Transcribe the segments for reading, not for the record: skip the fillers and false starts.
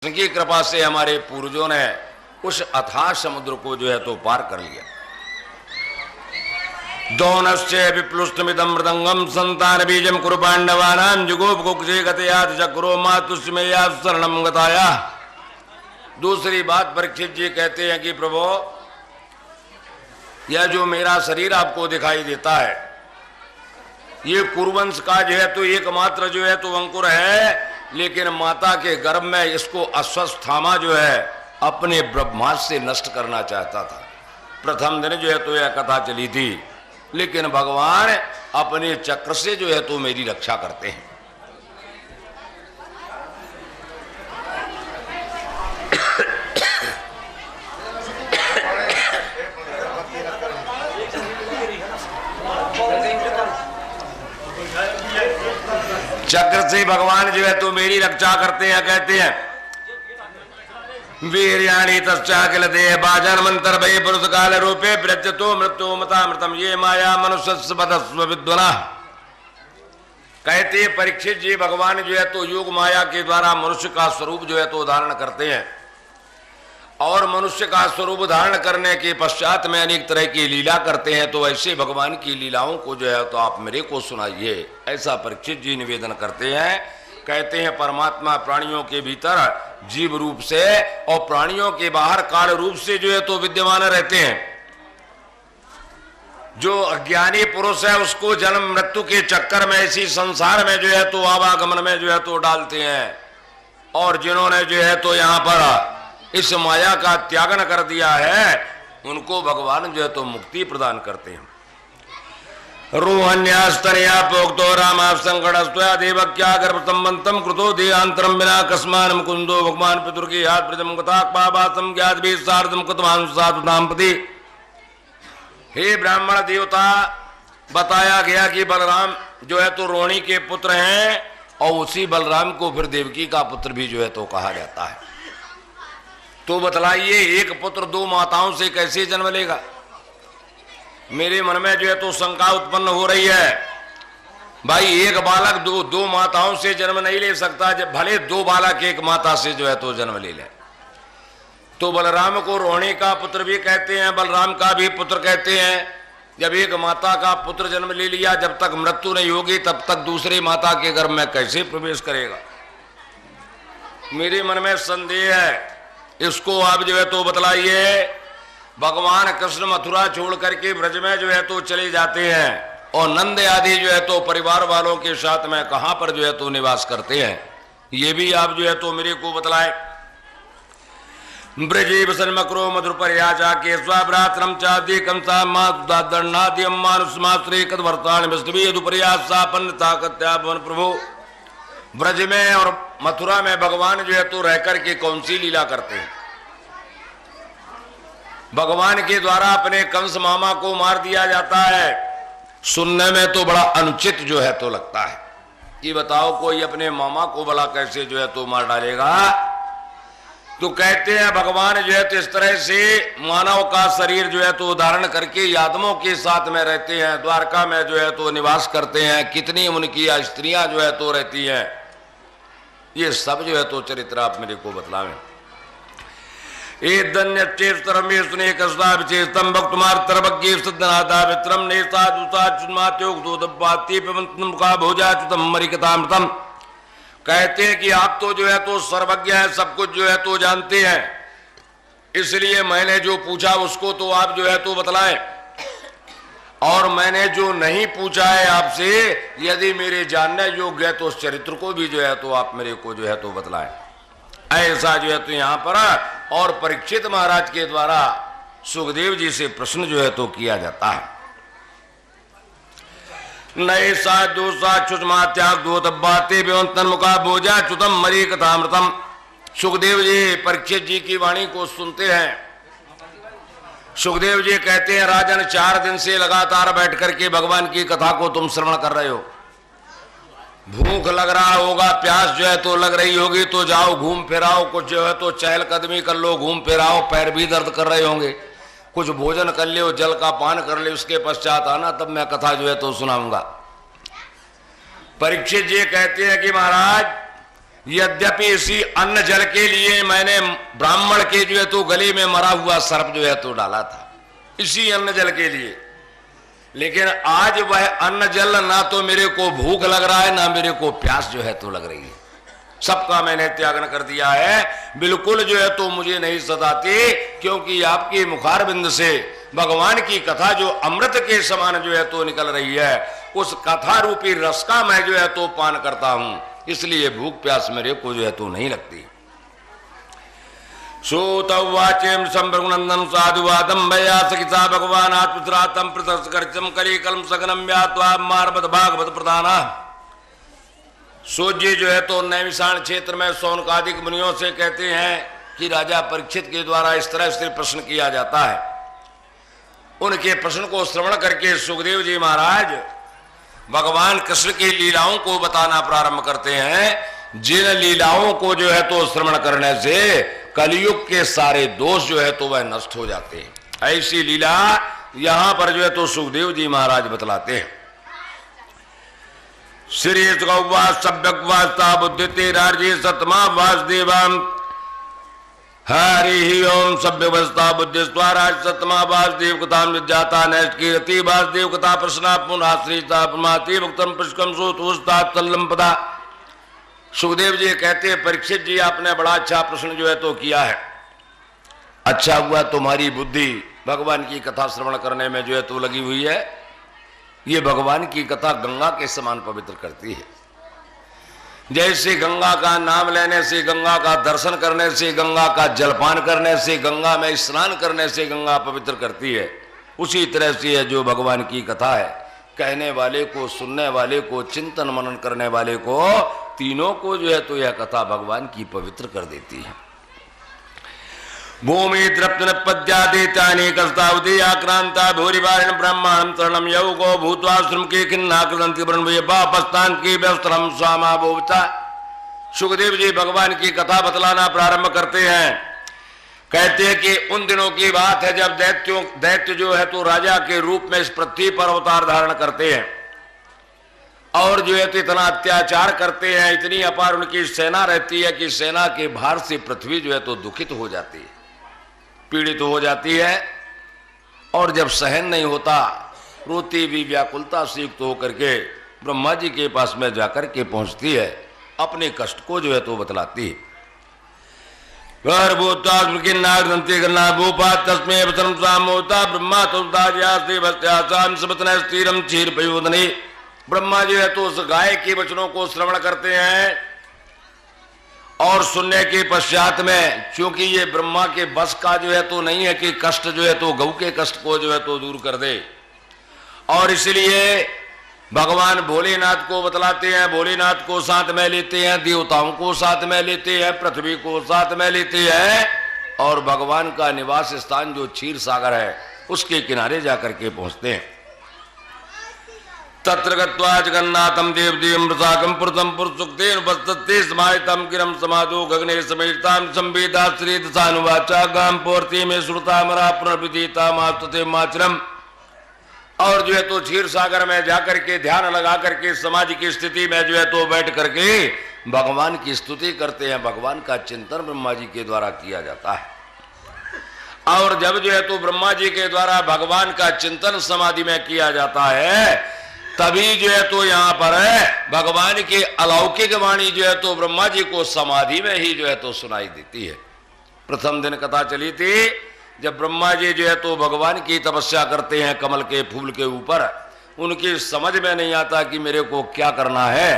की कृपा से हमारे पूर्वजों ने उस अथाह समुद्र को जो है तो पार कर लिया। दोनश्चे विप्लुष्टमिदं मृदंगम संतान बीजम कुरु पांडवानां जुगोप कुक्षे गतयात चक्रो मातुष्मया शरणं गताया। दूसरी बात परीक्षित जी कहते हैं कि प्रभु, यह जो मेरा शरीर आपको दिखाई देता है, ये कुरुवंश का जो है तो एकमात्र जो है तो अंकुर है, लेकिन माता के गर्भ में इसको अश्वस्थामा जो है अपने ब्रह्मास्त्र से नष्ट करना चाहता था। प्रथम दिन जो है तो यह कथा चली थी, लेकिन भगवान अपने चक्र से जो है तो मेरी रक्षा करते हैं। चक्र से भगवान जो है तो मेरी रक्षा करते हैं। कहते हैं वीर्याणि तस्चाकिल देह बाजन मंत्र भय पुरुष काल रूपे प्रत्यतो मृत्यु मतामृतम ये माया मनुष्य बदस्व विद्वना। कहते हैं परीक्षित जी, भगवान जो है तो योग माया के द्वारा मनुष्य का स्वरूप जो है तो धारण करते हैं, और मनुष्य का स्वरूप धारण करने के पश्चात में अनेक तरह की लीला करते हैं। तो ऐसे भगवान की लीलाओं को जो है तो आप मेरे को सुनाइए, ऐसा परीक्षित जी निवेदन करते हैं। कहते हैं परमात्मा प्राणियों के भीतर जीव रूप से और प्राणियों के बाहर काल रूप से जो है तो विद्यमान रहते हैं। जो अज्ञानी पुरुष है उसको जन्म मृत्यु के चक्कर में इसी संसार में जो है तो आवागमन में जो है तो डालते हैं, और जिन्होंने जो है तो यहाँ पर इस माया का त्यागन कर दिया है, उनको भगवान जो है तो मुक्ति प्रदान करते हैं। रोहन्यास्तनया प्रोक्तो रामा संकटस्त्वया देवक्या गर्भ संबंतम कृतो देहांतरम बिना कस्मान मुकुंदो भगवान पितुर्की हाथ प्रजम कथापासम ज्ञात भी सार्धम कृतवान साधुदाम्पति। हे ब्राह्मण देवता, बताया गया कि बलराम जो है तो रोहिणी के पुत्र हैं, और उसी बलराम को फिर देवकी का पुत्र भी जो है तो कहा जाता है। तो बतलाइए, एक पुत्र दो माताओं से कैसे जन्म लेगा? मेरे मन में जो है तो शंका उत्पन्न हो रही है। भाई, एक बालक दो माताओं से जन्म नहीं ले सकता, जब भले दो बालक एक माता से जो है तो जन्म ले ले। तो बलराम को रोहिणी का पुत्र भी कहते हैं, बलराम का भी पुत्र कहते हैं। जब एक माता का पुत्र जन्म ले लिया, जब तक मृत्यु नहीं होगी तब तक दूसरी माता के गर्भ में कैसे प्रवेश करेगा? मेरे मन में संदेह है, इसको आप जो है तो बतलाइए। भगवान कृष्ण मथुरा छोड़ करके ब्रज में जो है तो चले जाते हैं, और नंद आदि जो है तो परिवार वालों के साथ में कहां पर जो है तो निवास करते हैं, ये भी आप जो है तो मेरे को बतलाए। ब्रजे बसन मकरो मधुर पर या जाके स्वाभ्रात्रम चादि कंसा मादर्नाद्यम मानुष्माश्रे कदवर्तान विष्णु यदुपर्यास सापन्न ताकत्यापन। प्रभु, ब्रज में और मथुरा में भगवान जो है तो रह करके कौन सी लीला करते हैं? भगवान के द्वारा अपने कंस मामा को मार दिया जाता है। सुनने में तो बड़ा अनुचित जो है तो लगता है। ये बताओ, कोई अपने मामा को भला कैसे जो है तो मार डालेगा? तो कहते हैं भगवान जो है तो इस तरह से मानव का शरीर जो है तो धारण करके यादवों के साथ में रहते हैं, द्वारका में जो है तो निवास करते हैं। कितनी उनकी स्त्रियां जो है तो रहती हैं, ये सब जो है तो चरित्र आप मेरे को बतलावें। कहते हैं कि आप तो जो है तो सर्वज्ञ हैं, सब कुछ जो है तो जानते हैं, इसलिए मैंने जो पूछा उसको तो आप जो है तो बतलाएं, और मैंने जो नहीं पूछा है आपसे, यदि मेरे जानने योग्य है तो उस चरित्र को भी जो है तो आप मेरे को जो है तो बतलाएं। ऐसा जो है तो यहाँ पर और परीक्षित महाराज के द्वारा सुखदेव जी से प्रश्न जो है तो किया जाता है। नए सा दोषा चुष्मा त्याग दो तब्बाते तन मुखा बोझा चुतम मरी कथामृतम। सुखदेव जी परीक्षित जी की वाणी को सुनते हैं। सुखदेव जी कहते हैं, राजन, 4 दिन से लगातार बैठ करके भगवान की कथा को तुम श्रवण कर रहे हो। भूख लग रहा होगा, प्यास जो है तो लग रही होगी, तो जाओ घूम फिराओ, कुछ जो है तो चहलकदमी कर लो, घूम फिराओ। पैर भी दर्द कर रहे होंगे, कुछ भोजन कर लो, जल का पान कर ले, उसके पश्चात आना, तब मैं कथा जो है तो सुनाऊंगा। परीक्षित जी कहते हैं कि महाराज, यद्यपि इसी अन्न जल के लिए मैंने ब्राह्मण के जो है तो गले में मरा हुआ सर्प जो है तो डाला था, इसी अन्न जल के लिए। लेकिन आज वह अन्न जल ना तो मेरे को भूख लग रहा है, ना मेरे को प्यास जो है तो लग रही है, सबका मैंने त्यागन कर दिया है। बिल्कुल जो है तो मुझे नहीं सताती, क्योंकि आपके मुखारबिंद से भगवान की कथा जो अमृत के समान जो है तो निकल रही है, उस कथा रूपी रस का मैं जो है तो पान करता हूं, इसलिए भूख प्यास मेरे को जो है तो नहीं लगती। सूतवाचेम संभ्रगुनंदन साधुवादम भया सखिता भगवान आत्मश्रातम प्रतस्कर्चम कली कलम सगनम व्यात्वा मारबत भागवत प्रधाना। सूत जी जो है तो नैमिषारण्य क्षेत्र में शौनकादिक मुनियों से कहते हैं कि राजा परीक्षित के द्वारा इस तरह से प्रश्न किया जाता है। उनके प्रश्न को श्रवण करके सुखदेव जी महाराज भगवान कृष्ण की लीलाओं को बताना प्रारंभ करते हैं, जिन लीलाओं को जो है तो श्रवण करने से कलयुग के सारे दोष जो है तो वह नष्ट हो जाते हैं। ऐसी लीला यहां पर जो है तो सुखदेव जी महाराज बतलाते हैं। श्री गौवास सभ्यवास्ता बुद्धि राजे सतमा वासुदेवाम हरि ओम सभ्यवस्था बुद्धि स्वराज सतमा वासुदेव कथा विद्याता नैष्ट कीर्ति वासुदेव कथा प्रश्ना पुनः श्रीता प्रमाति भक्तम पुष्कम सोता तल्लम पदा। सुखदेव जी कहते हैं परीक्षित जी आपने बड़ा अच्छा प्रश्न जो है तो किया है। अच्छा हुआ तुम्हारी बुद्धि भगवान की कथा श्रवण करने में जो है तो लगी हुई है। ये भगवान की कथा गंगा के समान पवित्र करती है। जैसे गंगा का नाम लेने से, गंगा का दर्शन करने से, गंगा का जलपान करने से, गंगा में स्नान करने से गंगा पवित्र करती है, उसी तरह से है जो भगवान की कथा है, कहने वाले को, सुनने वाले को, चिंतन मनन करने वाले को, तीनों को जो है तो यह कथा भगवान की पवित्र कर देती है। भूमि द्रप्तन पद्यादेतानि कस्तावती आक्रांता भूरिवारण ब्रह्मांड तरणम यौगो भूत्वा श्रम के खिन्ना कृदंति ब्रह्मये बापस्तान की व्यस्तरम स्वामा बोवता। सुखदेव जी भगवान की कथा बतलाना प्रारंभ करते हैं। कहते हैं कि उन दिनों की बात है जब दैत्य जो है तो राजा के रूप में इस पृथ्वी पर अवतार धारण करते हैं और जो है तो इतना अत्याचार करते हैं, इतनी अपार उनकी सेना रहती है कि सेना के भार से पृथ्वी जो है तो दुखित हो जाती है, पीड़ित हो जाती है। और जब सहन नहीं होता, रोती भी व्याकुलता से युक्त होकर के ब्रह्मा जी के पास में जाकर के पहुंचती है, अपने कष्ट को जो है तो बतलाती है। ब्रह्मा जो है तो उस गाय के वचनों को श्रवण करते हैं और सुनने के पश्चात में, क्योंकि ये ब्रह्मा के बस का जो है तो नहीं है कि कष्ट जो है तो गौ के कष्ट को जो है तो दूर कर दे, और इसलिए भगवान भोलेनाथ को बतलाते हैं। भोलेनाथ को साथ में लेते हैं, देवताओं को साथ में लेते हैं, पृथ्वी को साथ में लेते हैं और भगवान का निवास स्थान जो क्षीर सागर है उसके किनारे जाकर के पहुंचते हैं। तत्र गत्वा जगन्नाथम देवदेवं प्रसाकं पुरतं पुरसुक्तेन उपस्तते समाहितं गिरं समादो गगने समेतां संवेदा श्रीदशानुवाचा गां पूर्ति में श्रुता मरा पुनर्विदिता मास्तुते माचरम। और जो है तो क्षीर सागर में जाकर के ध्यान लगा करके समाधि की स्थिति में जो है तो बैठ करके भगवान की स्तुति करते हैं। भगवान का चिंतन ब्रह्मा जी के द्वारा किया जाता है। और जब जो है तो ब्रह्मा जी के द्वारा भगवान का चिंतन समाधि में किया जाता है, तभी जो है तो यहाँ पर है भगवान की अलौकिक वाणी जो है तो ब्रह्मा जी को समाधि में ही जो है तो सुनाई देती है। प्रथम दिन कथा चली थी जब ब्रह्मा जी जो है तो भगवान की तपस्या करते हैं कमल के फूल के ऊपर, उनकी समझ में नहीं आता कि मेरे को क्या करना है,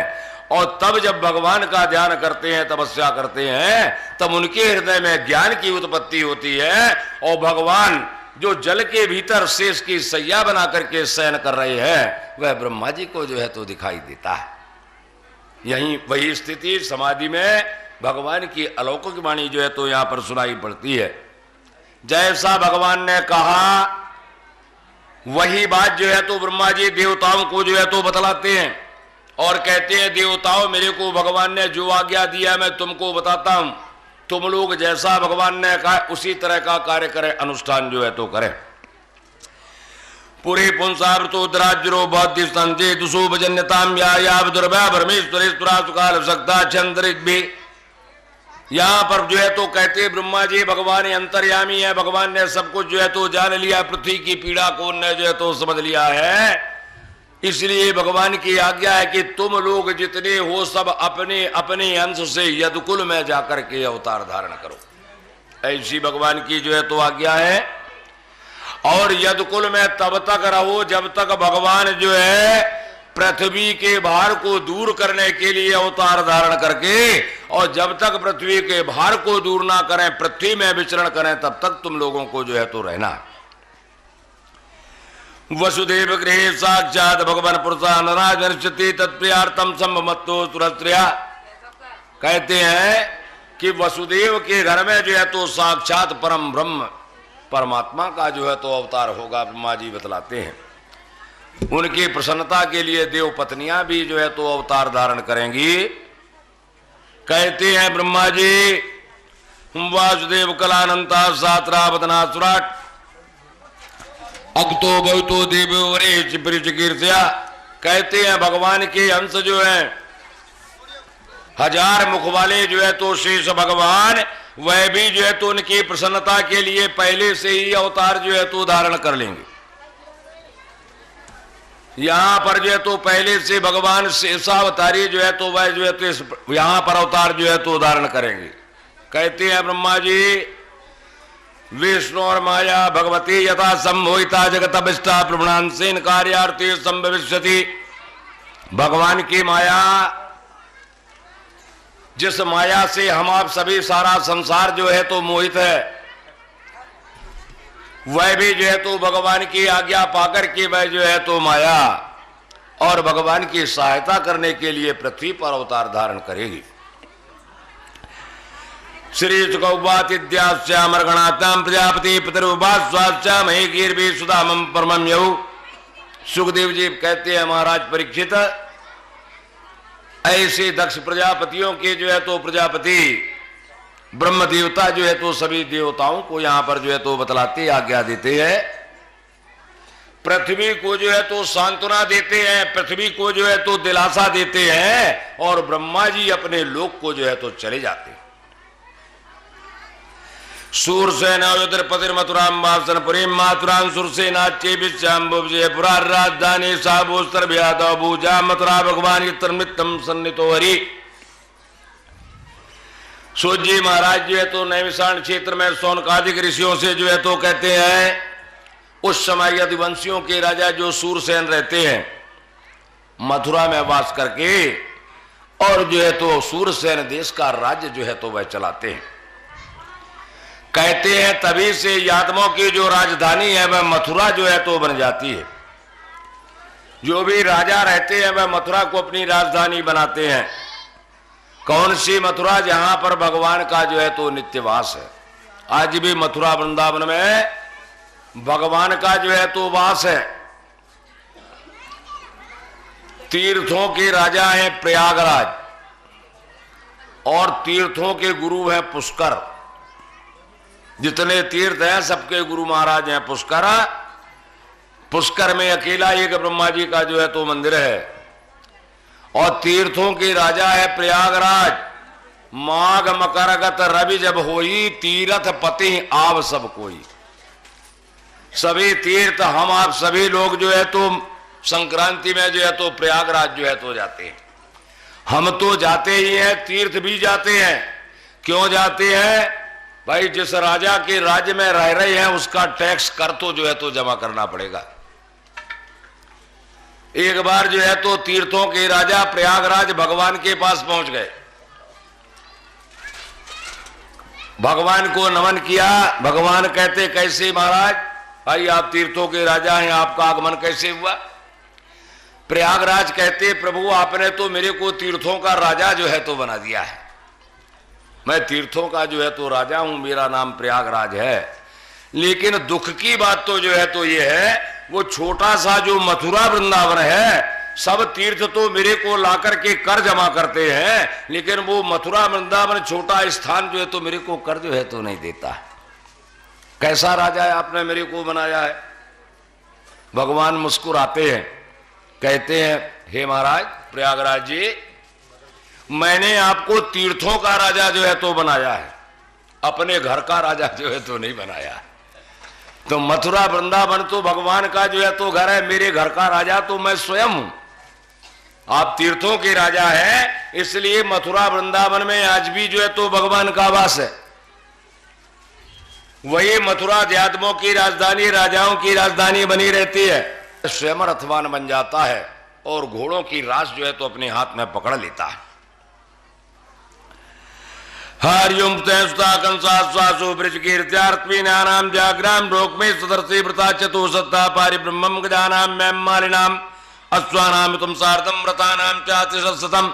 और तब जब भगवान का ध्यान करते हैं, तपस्या करते हैं, तब उनके हृदय में ज्ञान की उत्पत्ति होती है और भगवान जो जल के भीतर शेष की सैया बना करके शयन कर रहे हैं वह ब्रह्मा जी को जो है तो दिखाई देता है। यही वही स्थिति समाधि में भगवान की अलौकिक वाणी जो है तो यहाँ पर सुनाई पड़ती है। जैसा भगवान ने कहा वही बात जो है तो ब्रह्मा जी देवताओं को जो है तो बतलाते हैं और कहते हैं, देवताओं मेरे को भगवान ने जो आज्ञा दिया मैं तुमको बताता हूं, तुम लोग जैसा भगवान ने कहा उसी तरह का कार्य करें, अनुष्ठान जो है तो करें। पुरी पुंसावृतो द्राज्यो बौद्धि संजय दुसो भजन्यताम या दुर्भा परमेश्वरेश्वरा सुकाल सकता चंद्रिक भी यहां पर जो है तो कहते ब्रह्मा जी भगवान अंतर्यामी है, भगवान ने सब कुछ जो है तो जान लिया, पृथ्वी की पीड़ा को ने जो है तो समझ लिया है। इसलिए भगवान की आज्ञा है कि तुम लोग जितने हो सब अपने अपने अंश से यदुकुल में जाकर के अवतार धारण करो। ऐसी भगवान की जो है तो आज्ञा है। और यदुकुल में तब तक रहो जब तक भगवान जो है पृथ्वी के भार को दूर करने के लिए अवतार धारण करके, और जब तक पृथ्वी के भार को दूर ना करें, पृथ्वी में विचरण करें, तब तक तुम लोगों को जो है तो रहना। वसुदेव गृहे साक्षात भगवान पुरुषा नराज नृष्यति तत्प्रियार्थम संभमत्तो सुरस्त्रिया। कहते हैं कि वसुदेव के घर में जो है तो साक्षात परम ब्रह्म परमात्मा का जो है तो अवतार होगा। ब्रह्मा जी बतलाते हैं उनकी प्रसन्नता के लिए देव पत्नियां भी जो है तो अवतार धारण करेंगी। कहते हैं ब्रह्मा जी वासुदेव कलानंता सात्रावतना सुराट अगतो बहुतो देवो वरे चिकीर्त्या। कहते हैं भगवान के अंश जो है 1000 मुख वाले जो है तो शेष भगवान, वह भी जो है तो उनकी प्रसन्नता के लिए पहले से ही अवतार जो है तो धारण कर लेंगे। यहां पर जो है तो पहले से भगवान शेषावतारी जो है तो वह जो है तो यहां पर अवतार जो है तो धारण करेंगे। कहते हैं ब्रह्मा जी विष्णु और माया भगवती यथा संभोहिता जगत अभिष्टा प्रवणांसेन कार्यार्थे संभविष्यति। भगवान की माया, जिस माया से हम आप सभी सारा संसार जो है तो मोहित है, वह भी जो है तो भगवान की आज्ञा पाकर के वह जो है तो माया और भगवान की सहायता करने के लिए पृथ्वी पर अवतार धारण करेगी। श्री सुखौवातिद्याश्यामर्गणात्याम प्रजापति पितरुवास्वास्या मही गिरवी सुदामम परमम यऊ। सुखदेव जी कहते हैं महाराज परीक्षित, ऐसे दक्ष प्रजापतियों के जो है तो प्रजापति ब्रह्म देवता जो है तो सभी देवताओं को यहां पर जो है तो बतलाते आज्ञा देते हैं। पृथ्वी को जो है तो सांत्वना देते हैं, पृथ्वी को जो है तो दिलासा देते हैं, और ब्रह्मा जी अपने लोक को जो है तो चले जाते हैं। सूरसेनायुधपतिर मथुराम वासनपुरी माथुराम सुरसेनाचे विश्याम्बुजयपुरा राजधानी साबोस्तर भूजा मथुरा भगवान मित्रम सन्नितो हरि। सूर्य जी महाराज जो है तो नैमिषारण्य क्षेत्र में सौनकादिक ऋषियों से जो है तो कहते हैं उस समय यदुवंशियों के राजा जो सूरसेन रहते हैं मथुरा में वास करके, और जो है तो सूरसेन देश का राज्य जो है तो वह चलाते हैं। कहते हैं तभी से यादवों की जो राजधानी है वह मथुरा जो है तो बन जाती है। जो भी राजा रहते हैं वह मथुरा को अपनी राजधानी बनाते हैं। कौन सी मथुरा? जहां पर भगवान का जो है तो नित्यवास है। आज भी मथुरा वृंदावन में भगवान का जो है तो वास है। तीर्थों के राजा हैं प्रयागराज, और तीर्थों के गुरु हैं पुष्कर। जितने तीर्थ हैं सबके गुरु महाराज हैं पुष्कर। पुष्कर में अकेला एक ब्रह्मा जी का जो है तो मंदिर है, और तीर्थों के राजा है प्रयागराज। माघ मकरगत रवि जब होई, तीर्थ पति आव सब कोई। सभी तीर्थ हम आप सभी लोग जो है तो संक्रांति में जो है तो प्रयागराज जो है तो जाते हैं। हम तो जाते ही हैं, तीर्थ भी जाते हैं। क्यों जाते हैं भाई? जिस राजा के राज्य में रह रहे हैं उसका टैक्स कर तो जो है तो जमा करना पड़ेगा। एक बार जो है तो तीर्थों के राजा प्रयागराज भगवान के पास पहुंच गए, भगवान को नमन किया। भगवान कहते कैसे महाराज? भाई आप तीर्थों के राजा हैं, आपका आगमन कैसे हुआ? प्रयागराज कहते प्रभु आपने तो मेरे को तीर्थों का राजा जो है तो बना दिया है। मैं तीर्थों का जो है तो राजा हूं, मेरा नाम प्रयागराज है। लेकिन दुख की बात तो जो है तो ये है, वो छोटा सा जो मथुरा वृंदावन है, सब तीर्थ तो मेरे को लाकर के कर जमा करते हैं, लेकिन वो मथुरा वृंदावन छोटा स्थान जो है तो मेरे को कर जो है तो नहीं देता। कैसा राजा है आपने मेरे को बनाया है? भगवान मुस्कुराते हैं, कहते हैं हे महाराज प्रयागराज जी, मैंने आपको तीर्थों का राजा जो है तो बनाया है, अपने घर का राजा जो है तो नहीं बनाया है। तो मथुरा वृंदावन तो भगवान का जो है तो घर है, मेरे घर का राजा तो मैं स्वयं हूं। आप तीर्थों के राजा है, इसलिए मथुरा वृंदावन में आज भी जो है तो भगवान का वास है। वही मथुरा अध्यात्मों की राजधानी, राजाओं की राजधानी बनी रहती है। स्वयं रथवान बन जाता है और घोड़ों की रास जो है तो अपने हाथ में पकड़ लेता है। हरिओम कंसासु ब्रज कीर्त्यार्थी नानाम जाग्राम रोक में सदर्शी व्रता चतु सत्ता पारि ब्रह्मम गजानाम मैम मालिनाम अश्वानाम तुम सार्धम व्रतानाम चातिशतम।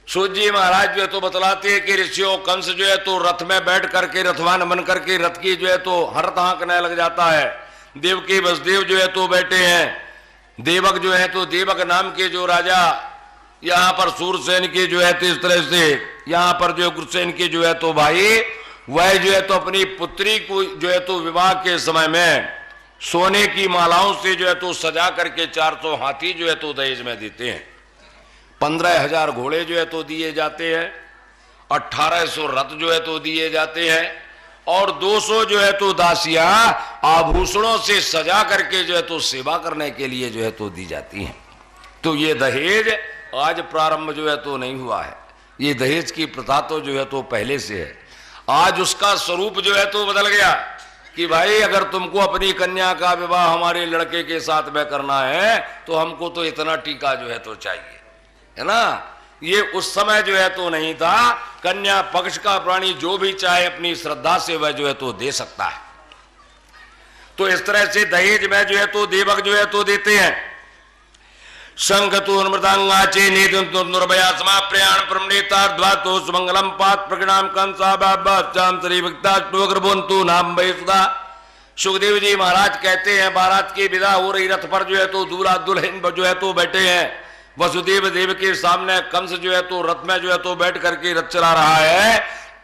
सूत जी महाराज जो है तो बतलाते हैं कि ऋषियों कंस जो है तो रथ में बैठ करके रथवान बन करके रथ की जो है तो हरत हाँकने लग जाता है। देवकी वसुदेव जो है तो बैठे हैं। देवक जो है तो देवक नाम के जो राजा यहाँ पर सूरसेन के जो है तो इस तरह से यहाँ पर जो गुरसेन के जो है तो भाई वह जो है तो अपनी पुत्री को जो है तो विवाह के समय में सोने की मालाओं से जो है तो सजा करके 400 हाथी जो है तो दहेज में देते हैं। 15,000 घोड़े जो है तो दिए जाते हैं, 1800 रथ जो है तो दिए जाते हैं और 200 जो है तो दासियां आभूषणों से सजा करके जो है तो सेवा करने के लिए जो है तो दी जाती हैं। तो ये दहेज आज प्रारंभ जो है तो नहीं हुआ है, ये दहेज की प्रथा तो जो है तो पहले से है। आज उसका स्वरूप जो है तो बदल गया कि भाई अगर तुमको अपनी कन्या का विवाह हमारे लड़के के साथ में करना है तो हमको तो इतना टीका जो है तो चाहिए, है ना। ये उस समय जो है तो नहीं था। कन्या पक्ष का प्राणी जो भी चाहे अपनी श्रद्धा से वह जो है तो दे सकता है। तो इस तरह से दहेज में जो है तो देवक जो है तो देते हैं। संगतु मृदांगाचे निर्भया समाप्रियाण प्रमनेतार्ध्वातो सुमंगलम पात प्रगणाम कंसा बाबाचाम तरी विक्ताग्रबंतु नाम वैसुदा। सुखदेव जी महाराज कहते हैं बारात की विदा हो रही, रथ पर जो है तो दूल्हा दुल्हन जो है तो बैठे हैं। वसुदेव देव के सामने कंस जो है तो रथ में जो है तो बैठ करके रथ चला रहा है।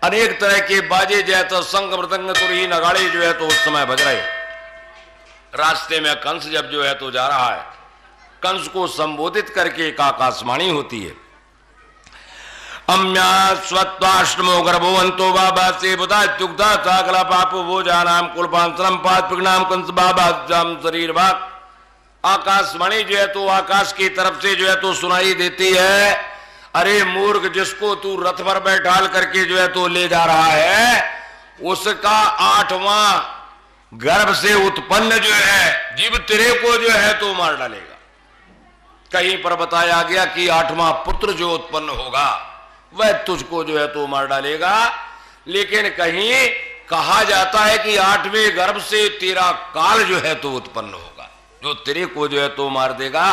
अनेक तरह के बाजे जो है तो संग मृदंग तुरही नगाड़े जो है तो उस समय बज रहे। रास्ते में कंस जब जो है तो जा रहा है, कंस को संबोधित करके एक आकाशवाणी होती है। अम्या स्वत्वाष्टमो गर्भवंतो बाबा से बुधा चुगधा सागला पापो वो जानाम कुलपांसनम पात प्रगणाम कंस बाबा जाम शरीर भाग। आकाशवाणी जो है तो आकाश की तरफ से जो है तो सुनाई देती है, अरे मूर्ख, जिसको तू रथ पर बैठाल करके जो है तो ले जा रहा है उसका 8वां गर्भ से उत्पन्न जो है जीव तेरे को जो है तो मार डालेगा। कहीं पर बताया गया कि 8वां पुत्र जो उत्पन्न होगा वह तुझको जो है तो मार डालेगा, लेकिन कहीं कहा जाता है कि 8वें गर्भ से तेरा काल जो है तो उत्पन्न होगा जो तेरे को जो है तो मार देगा।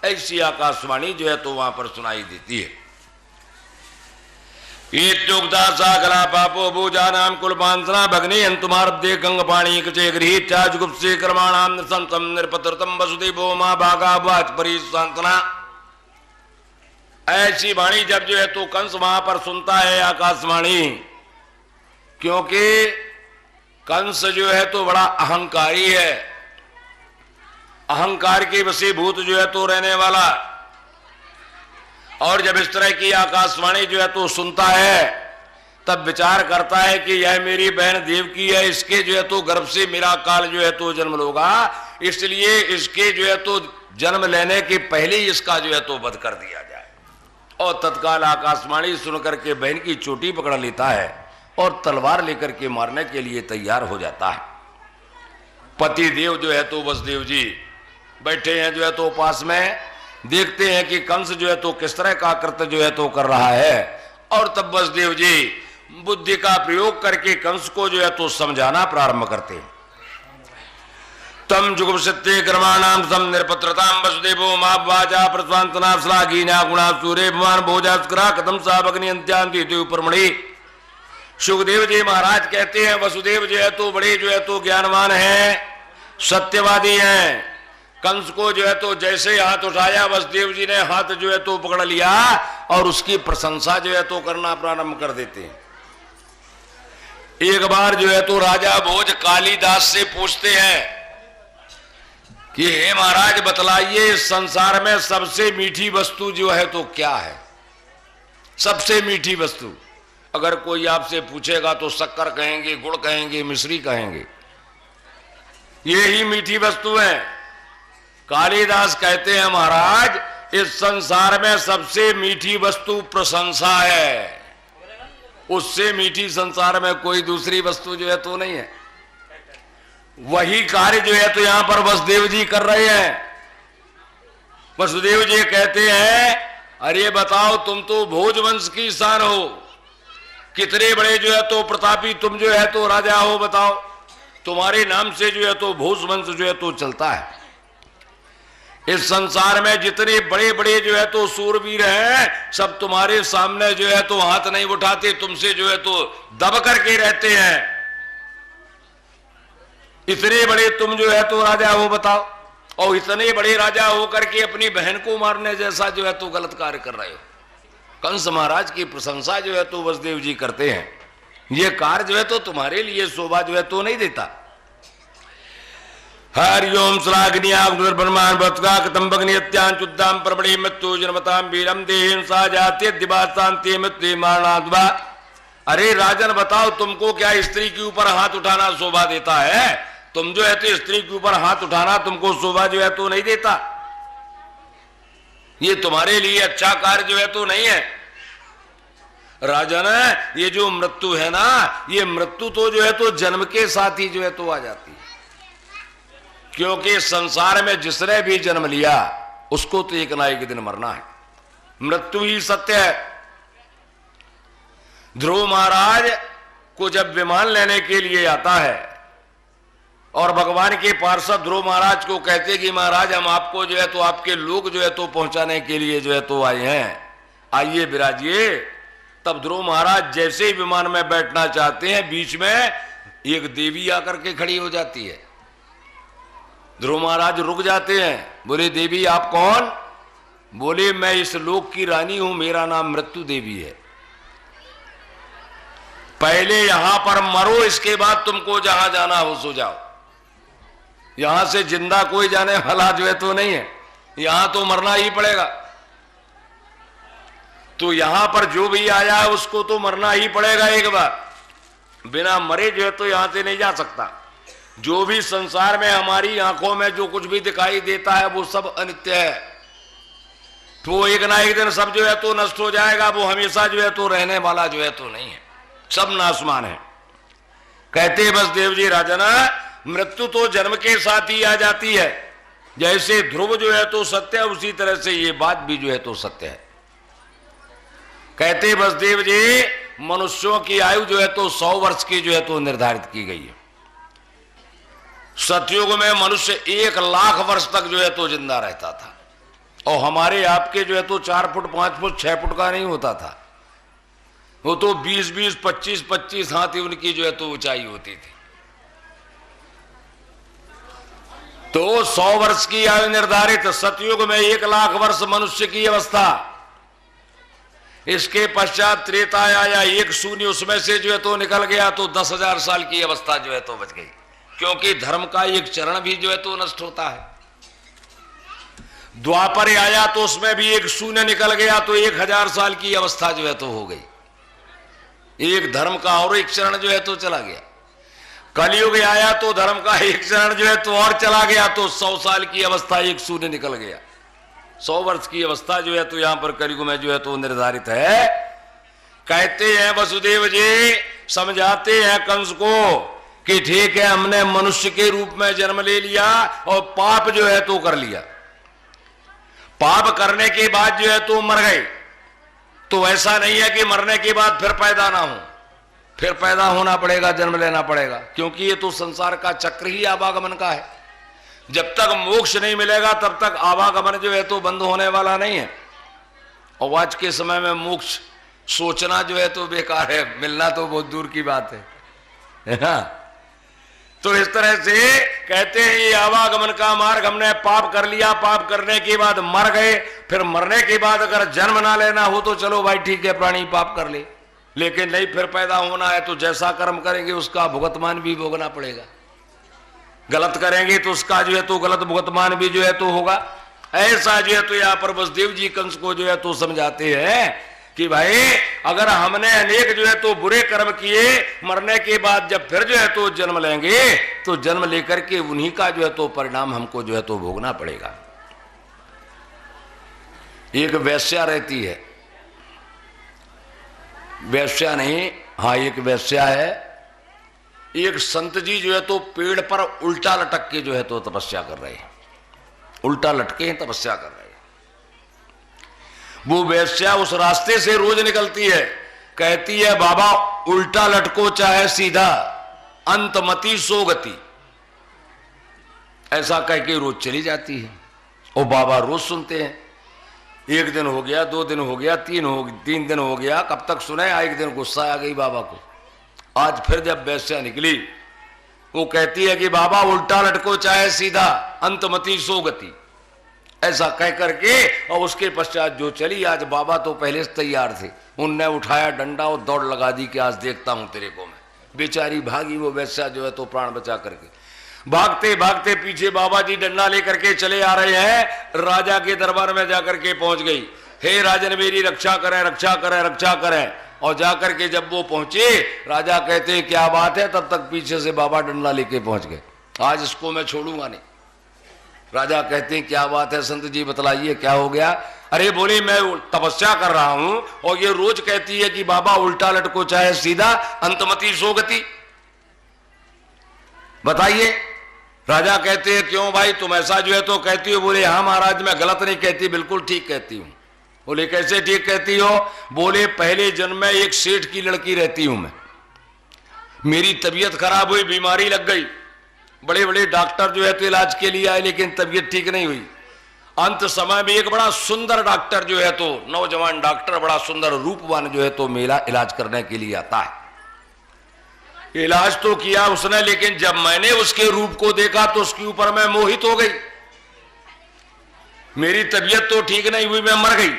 ऐसी आकाशवाणी जो है तो वहां पर सुनाई देती है। सागला पापो भूजा नाम कुलपांसना भगनी अंतुमारब्दे गंग पाणी कचे गृहीत चाजुगुप्त से कर्माणाम निसंतम निरपत्रतम वसुदेवो मां भागा वाच परी सांतना। ऐसी वाणी जब जो है तो कंस वहां पर सुनता है आकाशवाणी, क्योंकि कंस जो है तो बड़ा अहंकारी है, अहंकार के वशीभूत जो है तो रहने वाला। और जब इस तरह की आकाशवाणी जो है तो सुनता है तब विचार करता है कि यह मेरी बहन देवकी है, इसके जो है तो गर्भ से मेरा काल जो है तो जन्म होगा, इसलिए इसके जो है तो जन्म लेने के पहले ही इसका जो है तो वध कर दिया जाए। और तत्काल आकाशवाणी सुनकर के बहन की चोटी पकड़ लेता है और तलवार लेकर के मारने के लिए तैयार हो जाता है। पति देव जो है तो वसुदेव जी बैठे हैं जो है तो पास में, देखते हैं कि कंस जो है तो किस तरह का कृत्य जो है तो कर रहा है। और तब वसुदेव जी बुद्धि का प्रयोग करके कंस को जो है तो समझाना प्रारंभ करते हैं। तम जुगुप्सिते कर्माणाम सम निरपत्रताम वसुदेवो मां वाचा प्रस्वांतना श्लाघीना गुणा सूर्य भगवान भोजास्करा कदम साबग्नि अंत्यांति उपरमणि। सुखदेव जी महाराज कहते हैं वसुदेव जो है तो बड़े जो है तो ज्ञानवान हैं, सत्यवादी हैं। कंस को जो है तो जैसे हाथ उठाया वसुदेव जी ने हाथ जो है तो पकड़ लिया और उसकी प्रशंसा जो है तो करना प्रारंभ कर देते हैं। एक बार जो है तो राजा भोज कालिदास से पूछते हैं कि हे महाराज बतलाइए इस संसार में सबसे मीठी वस्तु जो है तो क्या है। सबसे मीठी वस्तु। अगर कोई आपसे पूछेगा तो शक्कर कहेंगे, गुड़ कहेंगे, मिश्री कहेंगे, ये ही मीठी वस्तु है। कालिदास कहते हैं महाराज, इस संसार में सबसे मीठी वस्तु प्रशंसा है, उससे मीठी संसार में कोई दूसरी वस्तु जो है तो नहीं है। वही कार्य जो है तो यहां पर वसुदेव जी कर रहे हैं। वसुदेव जी कहते हैं, अरे बताओ तुम तो भोजवंश की शान हो, कितने बड़े जो है तो प्रतापी तुम जो है तो राजा हो, बताओ तुम्हारे नाम से जो है तो भोजवंश जो है तो चलता है। इस संसार में जितने बड़े बड़े जो है तो सूरवीर हैं, सब तुम्हारे सामने जो है तो हाथ नहीं उठाते, तुमसे जो है तो दब करके रहते हैं। इतने बड़े तुम जो है तो राजा हो, बताओ, और इतने बड़े राजा हो करके अपनी बहन को मारने जैसा जो है तो गलत कार्य कर रहे हो। कंस महाराज की प्रशंसा जो है तो वसुदेव जी करते हैं। ये कार्य जो है तो तुम्हारे लिए शोभा जो है तो नहीं देता। हरिओम श्लाघनीयाम ब्रह्मांड बतका कतंबग्नियत्यां चुद्दाम परमणि मृत्यु जन्मताम वीरम देहिं सा जाते दिवासांति मृत्यु मारणाद्वा। अरे राजन बताओ, तुमको क्या स्त्री के ऊपर हाथ उठाना शोभा देता है? तुम जो है तो स्त्री के ऊपर हाथ उठाना तुमको शोभा जो है तो नहीं देता। ये तुम्हारे लिए अच्छा कार्य जो है तो नहीं है। राजन, ये जो मृत्यु है ना, ये मृत्यु तो जो है तो जन्म के साथ ही जो है तो आ जाती है, क्योंकि संसार में जिसने भी जन्म लिया उसको तो एक ना एक दिन मरना है। मृत्यु ही सत्य है। ध्रुव महाराज को जब विमान लेने के लिए आता है और भगवान के पार्षद ध्रुव महाराज को कहते कि महाराज हम आपको जो है तो आपके लोग जो है तो पहुंचाने के लिए जो है तो आए हैं, आइए विराजिए। तब ध्रुव महाराज जैसे ही विमान में बैठना चाहते हैं, बीच में एक देवी आकर के खड़ी हो जाती है। ध्रुव महाराज रुक जाते हैं, बोले देवी आप कौन? बोले मैं इस लोक की रानी हूं, मेरा नाम मृत्यु देवी है। पहले यहां पर मरो, इसके बाद तुमको जहां जाना हो सो जाओ। यहां से जिंदा कोई जाने वाला जो है तो नहीं है, यहां तो मरना ही पड़ेगा। तो यहां पर जो भी आया है उसको तो मरना ही पड़ेगा एक बार, बिना मरे जो है तो यहां से नहीं जा सकता। जो भी संसार में हमारी आंखों में जो कुछ भी दिखाई देता है वो सब अनित्य है, तो एक ना एक दिन सब जो है तो नष्ट हो जाएगा। वो हमेशा जो है तो रहने वाला जो है तो नहीं है, सब नाशवान है। कहते वसुदेव जी राजन, मृत्यु तो जन्म के साथ ही आ जाती है। जैसे ध्रुव जो है तो सत्य है, उसी तरह से ये बात भी जो है तो सत्य है। कहते वसुदेव जी, मनुष्यों की आयु जो है तो 100 वर्ष की जो है तो निर्धारित की गई है। सतयुग में मनुष्य 1 लाख वर्ष तक जो है तो जिंदा रहता था, और हमारे आपके जो है तो 4 फुट 5 फुट 6 फुट का नहीं होता था, वो तो 20-20 25-25 हाथ ही उनकी जो है तो ऊंचाई होती थी। तो 100 वर्ष की आयु निर्धारित। सतयुग में 1 लाख वर्ष मनुष्य की अवस्था। इसके पश्चात त्रेता आया, 1 शून्य उसमें से जो है तो निकल गया, तो 10,000 साल की अवस्था जो है तो बच गई, क्योंकि धर्म का एक चरण भी जो है तो नष्ट होता है। द्वापर आया तो उसमें भी 1 शून्य निकल गया, तो 1000 साल की अवस्था जो है तो हो गई। एक धर्म का और एक चरण जो है तो चला गया। कलयुग आया तो धर्म का एक चरण जो है तो और चला गया, तो 100 साल की अवस्था 1 शून्य निकल गया। 100 वर्ष की अवस्था जो है तो यहां पर कलयुग में जो है तो निर्धारित है। कहते हैं वसुदेव जी, समझाते हैं कंस को कि ठीक है, हमने मनुष्य के रूप में जन्म ले लिया और पाप जो है तो कर लिया। पाप करने के बाद जो है तो मर गए, तो ऐसा नहीं है कि मरने के बाद फिर पैदा ना हो, फिर पैदा होना पड़ेगा, जन्म लेना पड़ेगा, क्योंकि ये तो संसार का चक्र ही आवागमन का है। जब तक मोक्ष नहीं मिलेगा तब तक आवागमन जो है तो बंद होने वाला नहीं है। और आज के समय में मोक्ष सोचना जो है तो बेकार है, मिलना तो बहुत दूर की बात है ना। तो इस तरह से कहते हैं ये आवागमन का मार्ग, हमने पाप कर लिया, पाप करने के बाद मर गए, फिर मरने के बाद अगर जन्म ना लेना हो तो चलो भाई ठीक है, प्राणी पाप कर ले, लेकिन नहीं फिर पैदा होना है तो जैसा कर्म करेंगे उसका भुगतमान भी भोगना पड़ेगा। गलत करेंगे तो उसका जो है तो गलत भुगतमान भी जो है तो होगा। ऐसा जो है तो यहाँ पर वसुदेव जी कंस को जो है तो समझाते हैं। कि भाई अगर हमने अनेक जो है तो बुरे कर्म किए, मरने के बाद जब फिर जो है तो जन्म लेंगे तो जन्म लेकर के उन्हीं का जो है तो परिणाम हमको जो है तो भोगना पड़ेगा। एक वेश्या रहती है, वेश्या नहीं, हाँ एक वेश्या है, एक संत जी जो है तो पेड़ पर उल्टा लटक के जो है तो तपस्या कर रहे हैं, उल्टा लटके तपस्या कर रहे हैं। वो वेश्या उस रास्ते से रोज निकलती है, कहती है बाबा उल्टा लटको चाहे सीधा, अंतमति सोगति, ऐसा कह के रोज चली जाती है। और बाबा रोज सुनते हैं। एक दिन हो गया, 2 दिन हो गया, 3 दिन हो गया, कब तक सुने। एक दिन गुस्सा आ गई बाबा को। आज फिर जब वेश्या निकली, वो कहती है कि बाबा उल्टा लटको चाहे सीधा, अंतमति सोगति, ऐसा कह करके और उसके पश्चात जो चली। आज बाबा तो पहले से तैयार थे, उनने उठाया डंडा और दौड़ लगा दी कि आज देखता हूं तेरे को मैं। बेचारी भागी वो वेश्या जो है तो प्राण बचा करके। भागते भागते पीछे बाबा जी डंडा लेकर के चले आ रहे हैं, राजा के दरबार में जाकर के पहुंच गई। हे राजन मेरी रक्षा करें, रक्षा करें, रक्षा करें। और जाकर के जब वो पहुंचे, राजा कहते हैं क्या बात है, तब तक पीछे से बाबा डंडा लेके पहुंच गए। आज इसको मैं छोड़ूंगा नहीं। राजा कहते हैं क्या बात है संत जी बतलाइए क्या हो गया। अरे बोले मैं तपस्या कर रहा हूं और ये रोज कहती है कि बाबा उल्टा लटको चाहे सीधा, अंतमति सोगति, बताइए। राजा कहते हैं क्यों भाई तुम ऐसा जो है तो कहती हो। बोले हाँ महाराज मैं गलत नहीं कहती, बिल्कुल ठीक कहती हूं। बोले कैसे ठीक कहती हो। बोले पहले जन्म में एक सेठ की लड़की रहती हूं मैं, मेरी तबीयत खराब हुई, बीमारी लग गई, बड़े बड़े डॉक्टर जो है तो इलाज के लिए आए लेकिन तबीयत ठीक नहीं हुई। अंत समय में एक बड़ा सुंदर डॉक्टर जो है तो नौजवान डॉक्टर, बड़ा सुंदर रूपवान जो है तो मेरा इलाज करने के लिए आता है। इलाज तो किया उसने, लेकिन जब मैंने उसके रूप को देखा तो उसके ऊपर मैं मोहित हो गई। मेरी तबीयत तो ठीक नहीं हुई, मैं मर गई।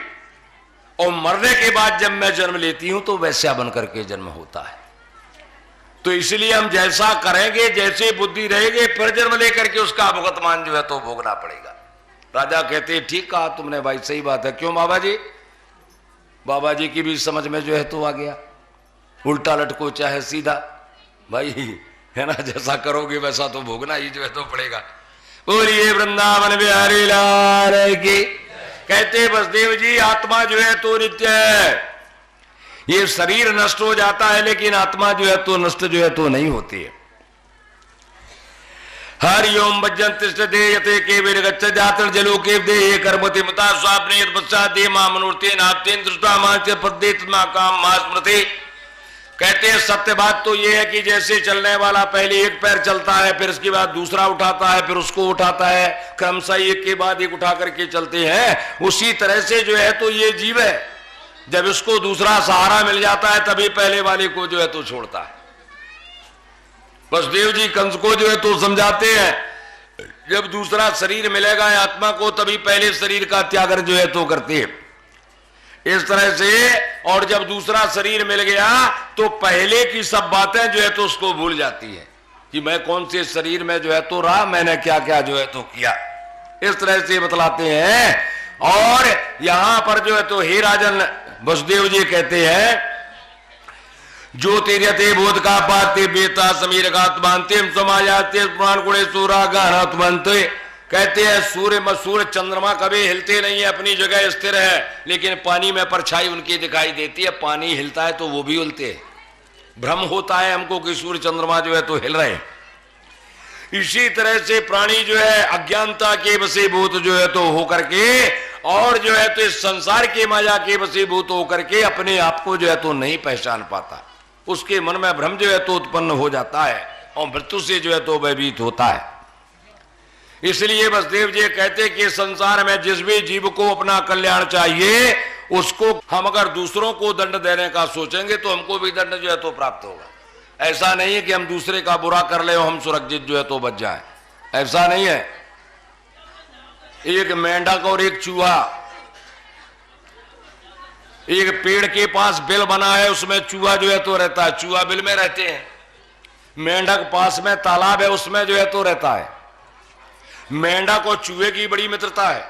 और मरने के बाद जब मैं जन्म लेती हूं तो वैसा बनकर के जन्म होता है। तो इसलिए हम जैसा करेंगे, जैसे बुद्धि रहेगी, फिर जन्म लेकर के उसका भुगतमान जो है तो भोगना पड़ेगा। राजा कहते हैं ठीक कहा तुमने भाई, सही बात है। क्यों बाबा जी। बाबा जी की भी समझ में जो है तो आ गया, उल्टा लटको चाहे सीधा, भाई है ना, जैसा करोगे वैसा तो भोगना ही जो है तो पड़ेगा। बोलिए वृंदावन बिहारी लाल की। कहते वसुदेव जी आत्मा जो है तो नित्य है, ये शरीर नष्ट हो जाता है लेकिन आत्मा जो है तो नष्ट जो है तो नहीं होती है। हरि ओम वज्जन तिष्ठते यते केवल गच्छ जातर जलो के दे कर्मति मता स्वाप्ने यत् पश्चाते मा मनोरते नाप्तेन दृष्टा मांच पद्दे तमा काम मा स्मृति। कहते हैं सत्य बात तो ये है कि जैसे चलने वाला पहले एक पैर चलता है, फिर उसके बाद दूसरा उठाता है, फिर उसको उठाता है, क्रमशः एक के बाद एक उठा करके चलते हैं। उसी तरह से जो है तो ये जीव है, जब इसको दूसरा सहारा मिल जाता है तभी पहले वाले को जो है तो छोड़ता है। वसुदेव जी कंस को जो है तो समझाते हैं जब दूसरा शरीर मिलेगा आत्मा को तभी पहले शरीर का त्याग जो है तो करते हैं। इस तरह से और जब दूसरा शरीर मिल गया तो पहले की सब बातें जो है तो उसको भूल जाती है कि मैं कौन से शरीर में जो है तो रहा, मैंने क्या क्या जो है तो किया। इस तरह से बतलाते हैं। और यहां पर जो है तो हे राजन वसुदेव जी कहते हैं जो तेरते बोध का पाते बेता समीर गात्मांते समायाते पुराण गुणे सूरा गानात्मंते। कहते हैं सूर्य चंद्रमा कभी हिलते नहीं है, अपनी जगह स्थिर है, लेकिन पानी में परछाई उनकी दिखाई देती है। पानी हिलता है तो वो भी हिलते हैं, भ्रम होता है हमको कि सूर्य चंद्रमा जो है तो हिल रहे हैं। इसी तरह से प्राणी जो है अज्ञानता के वशीभूत जो है तो होकर के और जो है तो इस संसार के माया के वशीभूत होकर के अपने आप को जो है तो नहीं पहचान पाता, उसके मन में भ्रम जो है तो उत्पन्न हो जाता है और मृत्यु से जो है तो भयभीत होता है। इसलिए वसुदेव जी कहते कि संसार में जिस भी जीव को अपना कल्याण चाहिए उसको हम अगर दूसरों को दंड देने का सोचेंगे तो हमको भी दंड जो है तो प्राप्त होगा। ऐसा नहीं है कि हम दूसरे का बुरा कर ले और हम सुरक्षित जो है तो बच जाएं, ऐसा नहीं है। एक मेंढक और एक चूहा, एक पेड़ के पास बिल बना है, उसमें चूहा जो है तो रहता है, चूहा बिल में रहते हैं। मेंढक पास में तालाब है, उसमें जो है तो रहता है। मेंढक और चूहे की बड़ी मित्रता है।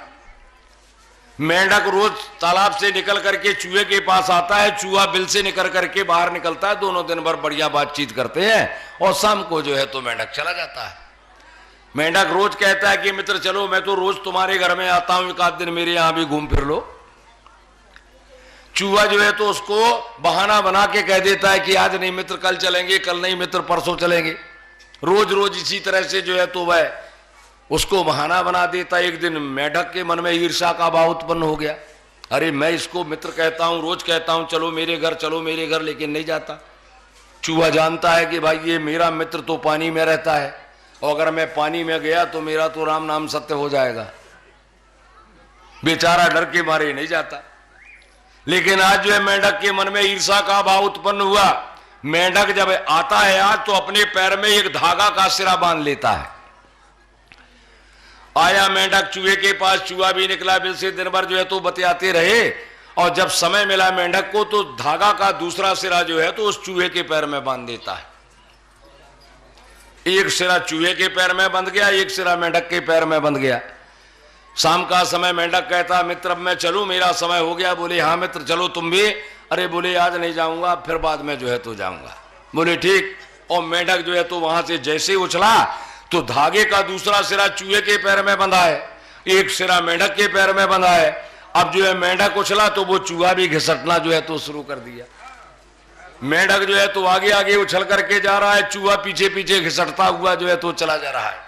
मेंढक रोज तालाब से निकल करके चूहे के पास आता है, चूहा बिल से निकल करके बाहर निकलता है, दोनों दिन भर बढ़िया बातचीत करते हैं और शाम को जो है तो मेंढक चला जाता है। मेंढक रोज कहता है कि मित्र चलो, मैं तो रोज तुम्हारे घर में आता हूं, एक आध दिन मेरे यहां भी घूम फिर लो। चूहा जो है तो उसको बहाना बना के कह देता है कि आज नहीं मित्र कल चलेंगे, कल नहीं मित्र परसों चलेंगे। रोज रोज इसी तरह से जो है तो वह उसको बहाना बना देता। एक दिन मेंढक के मन में ईर्ष्या का भाव उत्पन्न हो गया। अरे मैं इसको मित्र कहता हूं, रोज कहता हूं चलो मेरे घर चलो मेरे घर, लेकिन नहीं जाता। चूहा जानता है कि भाई ये मेरा मित्र तो पानी में रहता है, और अगर मैं पानी में गया तो मेरा तो राम नाम सत्य हो जाएगा। बेचारा डर के मारे नहीं जाता। लेकिन आज जो है मेंढक के मन में ईर्ष्या का भाव उत्पन्न हुआ। मेंढक जब आता है आज तो अपने पैर में एक धागा का सिरा बांध लेता है। आया मेंढक चूहे के पास, चूहा भी निकला बिल से, दिन भर जो है तो बतियाते रहे, और जब समय मिला मेंढक को तो धागा का दूसरा सिरा जो है तो उस चूहे के पैर में बांध देता है। एक सिरा चूहे के पैर में बंध गया, एक सिरा मेंढक के पैर में बंध गया। शाम का समय मेंढक कहता मित्र अब मैं चलूं, मेरा समय हो गया। बोले हाँ मित्र चलो तुम भी। अरे बोले आज नहीं जाऊंगा, फिर बाद में जो है तो जाऊंगा। बोले ठीक। और मेंढक जो है तो वहां से जैसे उछला तो धागे का दूसरा सिरा चूहे के पैर में बंधा है, एक सिरा मेंढक के पैर में बंधा है। अब जो है मेंढक उछला तो वो चूहा भी घिसटना जो है तो शुरू कर दिया। मेंढक जो है तो आगे आगे उछल करके जा रहा है, चूहा पीछे पीछे घिसटता हुआ जो है तो चला जा रहा है।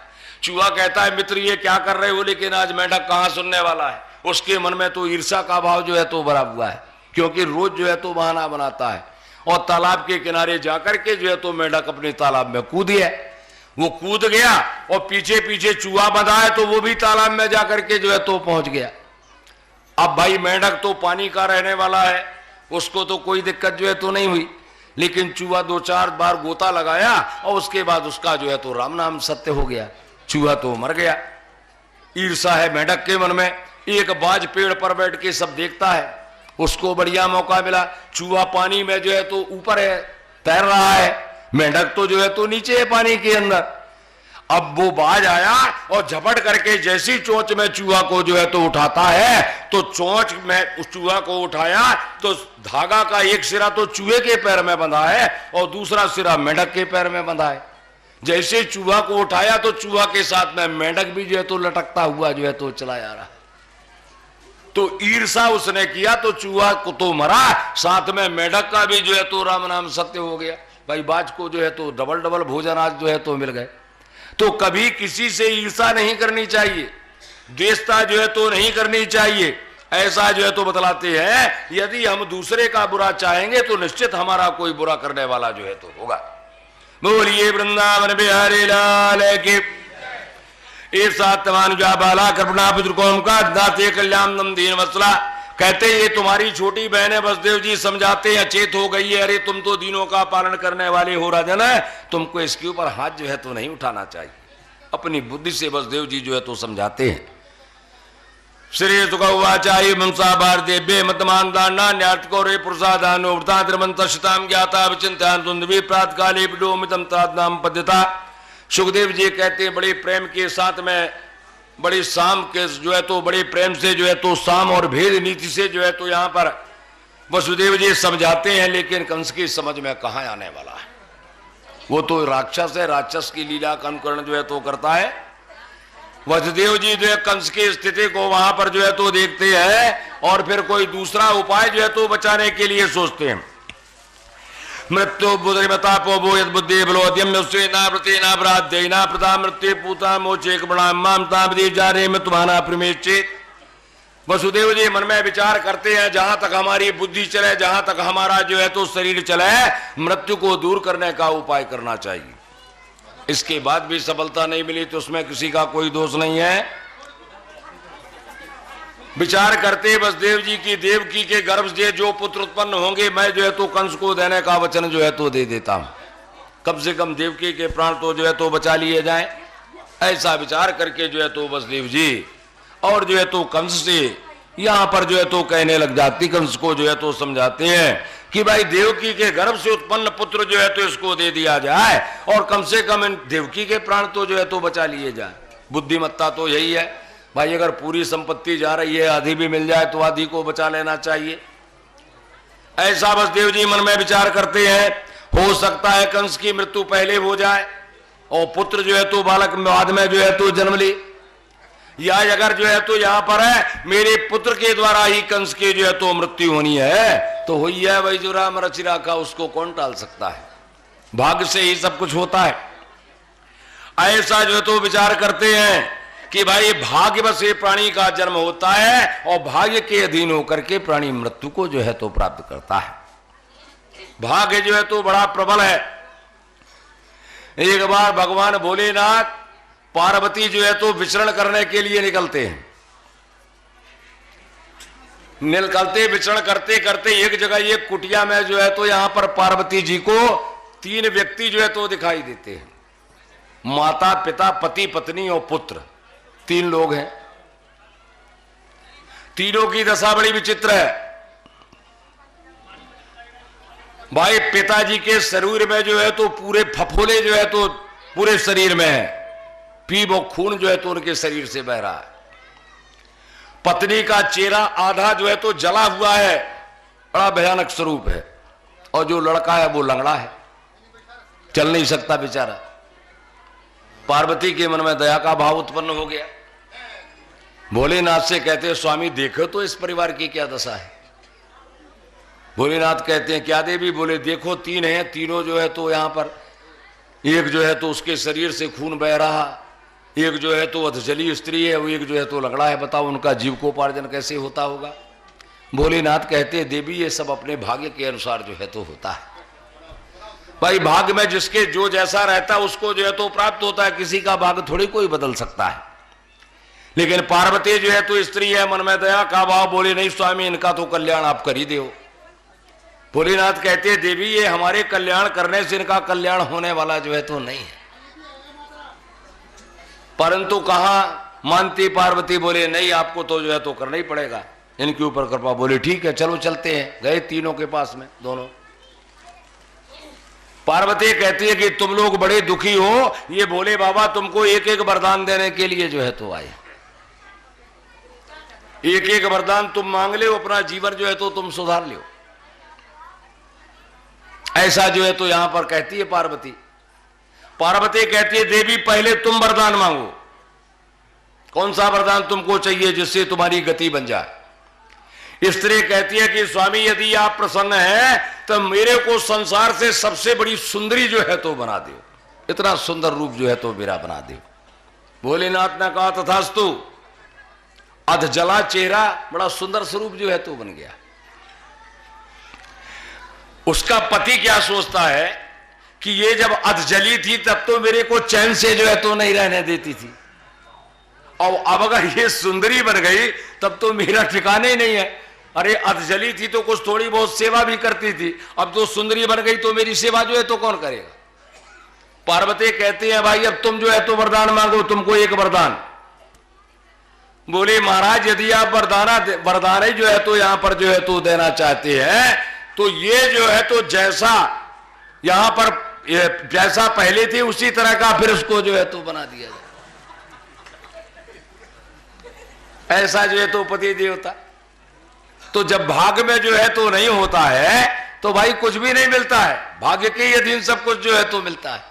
चूहा कहता है मित्र ये क्या कर रहे हो, लेकिन आज मेंढक कहां सुनने वाला है। उसके मन में तो ईर्ष्या का भाव जो है तो भरा हुआ है, क्योंकि रोज जो है तो बहाना बनाता है। और तालाब के किनारे जाकर के जो है तो मेंढक अपने तालाब में कूद गया। वो कूद गया और पीछे पीछे चूहा बंधा है तो वो भी तालाब में जाकर के जो है तो पहुंच गया। अब भाई मेंढक तो पानी का रहने वाला है, उसको तो कोई दिक्कत जो है तो नहीं हुई, लेकिन चूहा 2-4 बार गोता लगाया और उसके बाद उसका जो है तो राम नाम सत्य हो गया, चूहा तो मर गया। ईर्ष्या है मेंढक के मन में। एक बाज पेड़ पर बैठ के सब देखता है, उसको बढ़िया मौका मिला। चूहा पानी में जो है तो ऊपर है, तैर रहा है, मेंढक तो जो है तो नीचे है पानी के अंदर। अब वो बाज आया और झपट करके जैसी चोंच में चूहा को जो है तो उठाता है, तो चोंच में उस चूहा को उठाया तो धागा का एक सिरा तो चूहे के पैर में बंधा है और दूसरा सिरा मेंढक के पैर में बंधा है। जैसे चूहा को उठाया तो चूहा के साथ में मेंढक भी जो है तो लटकता हुआ जो है तो चला जा रहा है। तो ईर्ष्या उसने किया तो चूहा को तो मरा, साथ में मेंढक का भी जो है तो राम नाम सत्य हो गया। भाई बाज को जो है तो डबल डबल भोजन आज जो है तो मिल गए। तो कभी किसी से ईर्ष्या नहीं करनी चाहिए, द्वेषता जो है तो नहीं करनी चाहिए। ऐसा जो है तो बतलाते हैं यदि हम दूसरे का बुरा चाहेंगे तो निश्चित हमारा कोई बुरा करने वाला जो है तो होगा। बोलिए वृंदावन बिहारी लाल की। एक साथ तमानुजा बाला करुणा पितृकोम का दाते कल्याणम दीन वत्सला। कहते ये तुम्हारी छोटी बहन है वसुदेव जी, समझाते हैं अचेत हो गई है। अरे तुम तो दीनों का पालन करने वाले हो राजन, है तुमको इसके ऊपर हाथ जो है तो नहीं उठाना चाहिए। अपनी बुद्धि से वसुदेव जी जो है तो समझाते हैं। श्री सुखवाचार्य मंसा भारदेव्य मतमान दाना न्यार्तिको रे पुरुषादानो वृताद्रमंतशताम ज्ञाता विचिंत्यान तुंदवी प्रात काले विडोमितम तादनाम पद्यता। सुखदेव जी कहते हैं बड़े प्रेम के साथ में, बड़े साम के जो है तो बड़े प्रेम से जो है तो साम और भेद नीति से जो है तो यहाँ पर वसुदेव जी समझाते हैं। लेकिन कंस की समझ में कहाँ आने वाला है, वो तो राक्षस है, राक्षस की लीला का अनुकरण जो है तो करता है। वसुदेव जी जो है कंस की स्थिति को वहां पर जो है तो देखते हैं और फिर कोई दूसरा उपाय जो है तो बचाने के लिए सोचते हैं। मृत्यु बुद्धिमतापो भो यद बुद्धि बलोद्यम ना प्रति ना अपराध्य ना प्रता मृत्यु पूता मोचे प्रणाम जाने में तुम्हारा प्रमेचित। वसुदेव जी मन में विचार करते हैं जहां तक हमारी बुद्धि चले, जहां तक हमारा जो है तो शरीर चले, मृत्यु को दूर करने का उपाय करना चाहिए। इसके बाद भी सफलता नहीं मिली तो उसमें किसी का कोई दोष नहीं है। विचार करते वसुदेव जी की देवकी के गर्भ से जो पुत्र उत्पन्न होंगे मैं जो है तो कंस को देने का वचन जो है तो दे देता हूं, कम से कम देवकी के प्राण तो जो है तो बचा लिए जाएं। ऐसा विचार करके जो है तो वसुदेव जी और जो है तो कंस से यहां पर जो है तो कहने लग जाती, कंस को जो है तो समझाते हैं कि भाई देवकी के गर्भ से उत्पन्न पुत्र जो है तो इसको दे दिया जाए और कम से कम इन देवकी के प्राण तो जो है तो बचा लिए जाए। बुद्धिमत्ता तो यही है। भाई अगर पूरी संपत्ति जा रही है, आधी भी मिल जाए तो आधी को बचा लेना चाहिए। ऐसा वसुदेव जी मन में विचार करते हैं। हो सकता है कंस की मृत्यु पहले हो जाए और पुत्र जो है तो बालक बाद में जो है तो जन्म ले, या अगर जो है तो यहां पर है मेरे पुत्र के द्वारा ही कंस की जो है तो मृत्यु होनी है, तो हुई है भाई जो राम रच रखा उसको कौन टाल सकता है, भाग्य से ही सब कुछ होता है। ऐसा जो है तो विचार करते हैं कि भाई भाग्य से प्राणी का जन्म होता है और भाग्य के अधीन होकर के प्राणी मृत्यु को जो है तो प्राप्त करता है। भाग्य जो है तो बड़ा प्रबल है। एक बार भगवान भोलेनाथ पार्वती जो है तो विचरण करने के लिए निकलते हैं। निकलते विचरण करते करते एक जगह एक कुटिया में जो है तो यहां पर पार्वती जी को 3 व्यक्ति जो है तो दिखाई देते हैं। माता पिता पति पत्नी और पुत्र, 3 लोग हैं। तीनों की दशा बड़ी विचित्र है। भाई पिताजी के शरीर में जो है तो पूरे फफोले जो है तो पूरे शरीर में है, पीप और खून जो है तो उनके शरीर से बह रहा है। पत्नी का चेहरा आधा जो है तो जला हुआ है, बड़ा भयानक स्वरूप है। और जो लड़का है वो लंगड़ा है, चल नहीं सकता बेचारा। पार्वती के मन में दया का भाव उत्पन्न हो गया। भोलेनाथ से कहते स्वामी देखो तो इस परिवार की क्या दशा है। भोलेनाथ कहते हैं क्या देवी? बोले देखो 3 हैं, तीनों जो है तो यहां पर एक जो है तो उसके शरीर से खून बह रहा, एक जो है तो अधजली स्त्री है, वो एक जो है तो लंगड़ा है। बताओ उनका जीविकोपार्जन कैसे होता होगा। भोलेनाथ कहते हैं देवी ये सब अपने भाग्य के अनुसार जो है तो होता है। भाई भाग्य में जिसके जो जैसा रहता है उसको जो है तो प्राप्त होता है, किसी का भाग्य थोड़ी कोई बदल सकता है। लेकिन पार्वती जो है तो स्त्री है, मन में दया का भाव। बोले नहीं स्वामी इनका तो कल्याण आप कर ही दो। भोलेनाथ कहते हैं देवी ये हमारे कल्याण करने से इनका कल्याण होने वाला जो है तो नहीं है। परंतु कहां मानती पार्वती। बोले नहीं आपको तो जो है तो करना ही पड़ेगा, इनके ऊपर कृपा। बोले ठीक है चलो चलते हैं। गए तीनों के पास में दोनों। पार्वती कहती है कि तुम लोग बड़े दुखी हो, ये भोले बाबा तुमको एक एक वरदान देने के लिए जो है तो आए। एक एक वरदान तुम मांग ले, अपना जीवन जो है तो तुम सुधार लो। ऐसा जो है तो यहां पर कहती है पार्वती। पार्वती कहती है देवी पहले तुम वरदान मांगो, कौन सा वरदान तुमको चाहिए जिससे तुम्हारी गति बन जाए। स्त्री कहती है कि स्वामी यदि आप प्रसन्न हैं तो मेरे को संसार से सबसे बड़ी सुंदरी जो है तो बना दो, इतना सुंदर रूप जो है तो मेरा बना दो। भोलेनाथ ने कहा तथास्तु। अधजला चेहरा, बड़ा सुंदर स्वरूप जो है तो बन गया। उसका पति क्या सोचता है कि ये जब अधजली थी तब तो मेरे को चैन से जो है तो नहीं रहने देती थी, और अब अगर ये सुंदरी बन गई तब तो मेरा ठिकाना ही नहीं है। अरे अधजली थी तो कुछ थोड़ी बहुत सेवा भी करती थी, अब तो सुंदरी बन गई तो मेरी सेवा जो है तो कौन करेगा। पार्वती कहती है भाई अब तुम जो है तो वरदान मांगो, तुमको एक वरदान। बोले महाराज यदि आप वरदान जो है तो यहां पर जो है तो देना चाहते हैं तो ये जो है तो जैसा यहां पर जैसा पहले थी उसी तरह का फिर उसको जो है तो बना दिया जाए। ऐसा जो है तो पति देवता। तो जब भाग्य में जो है तो नहीं होता है तो भाई कुछ भी नहीं मिलता है, भाग्य के ही अधीन सब कुछ जो है तो मिलता है।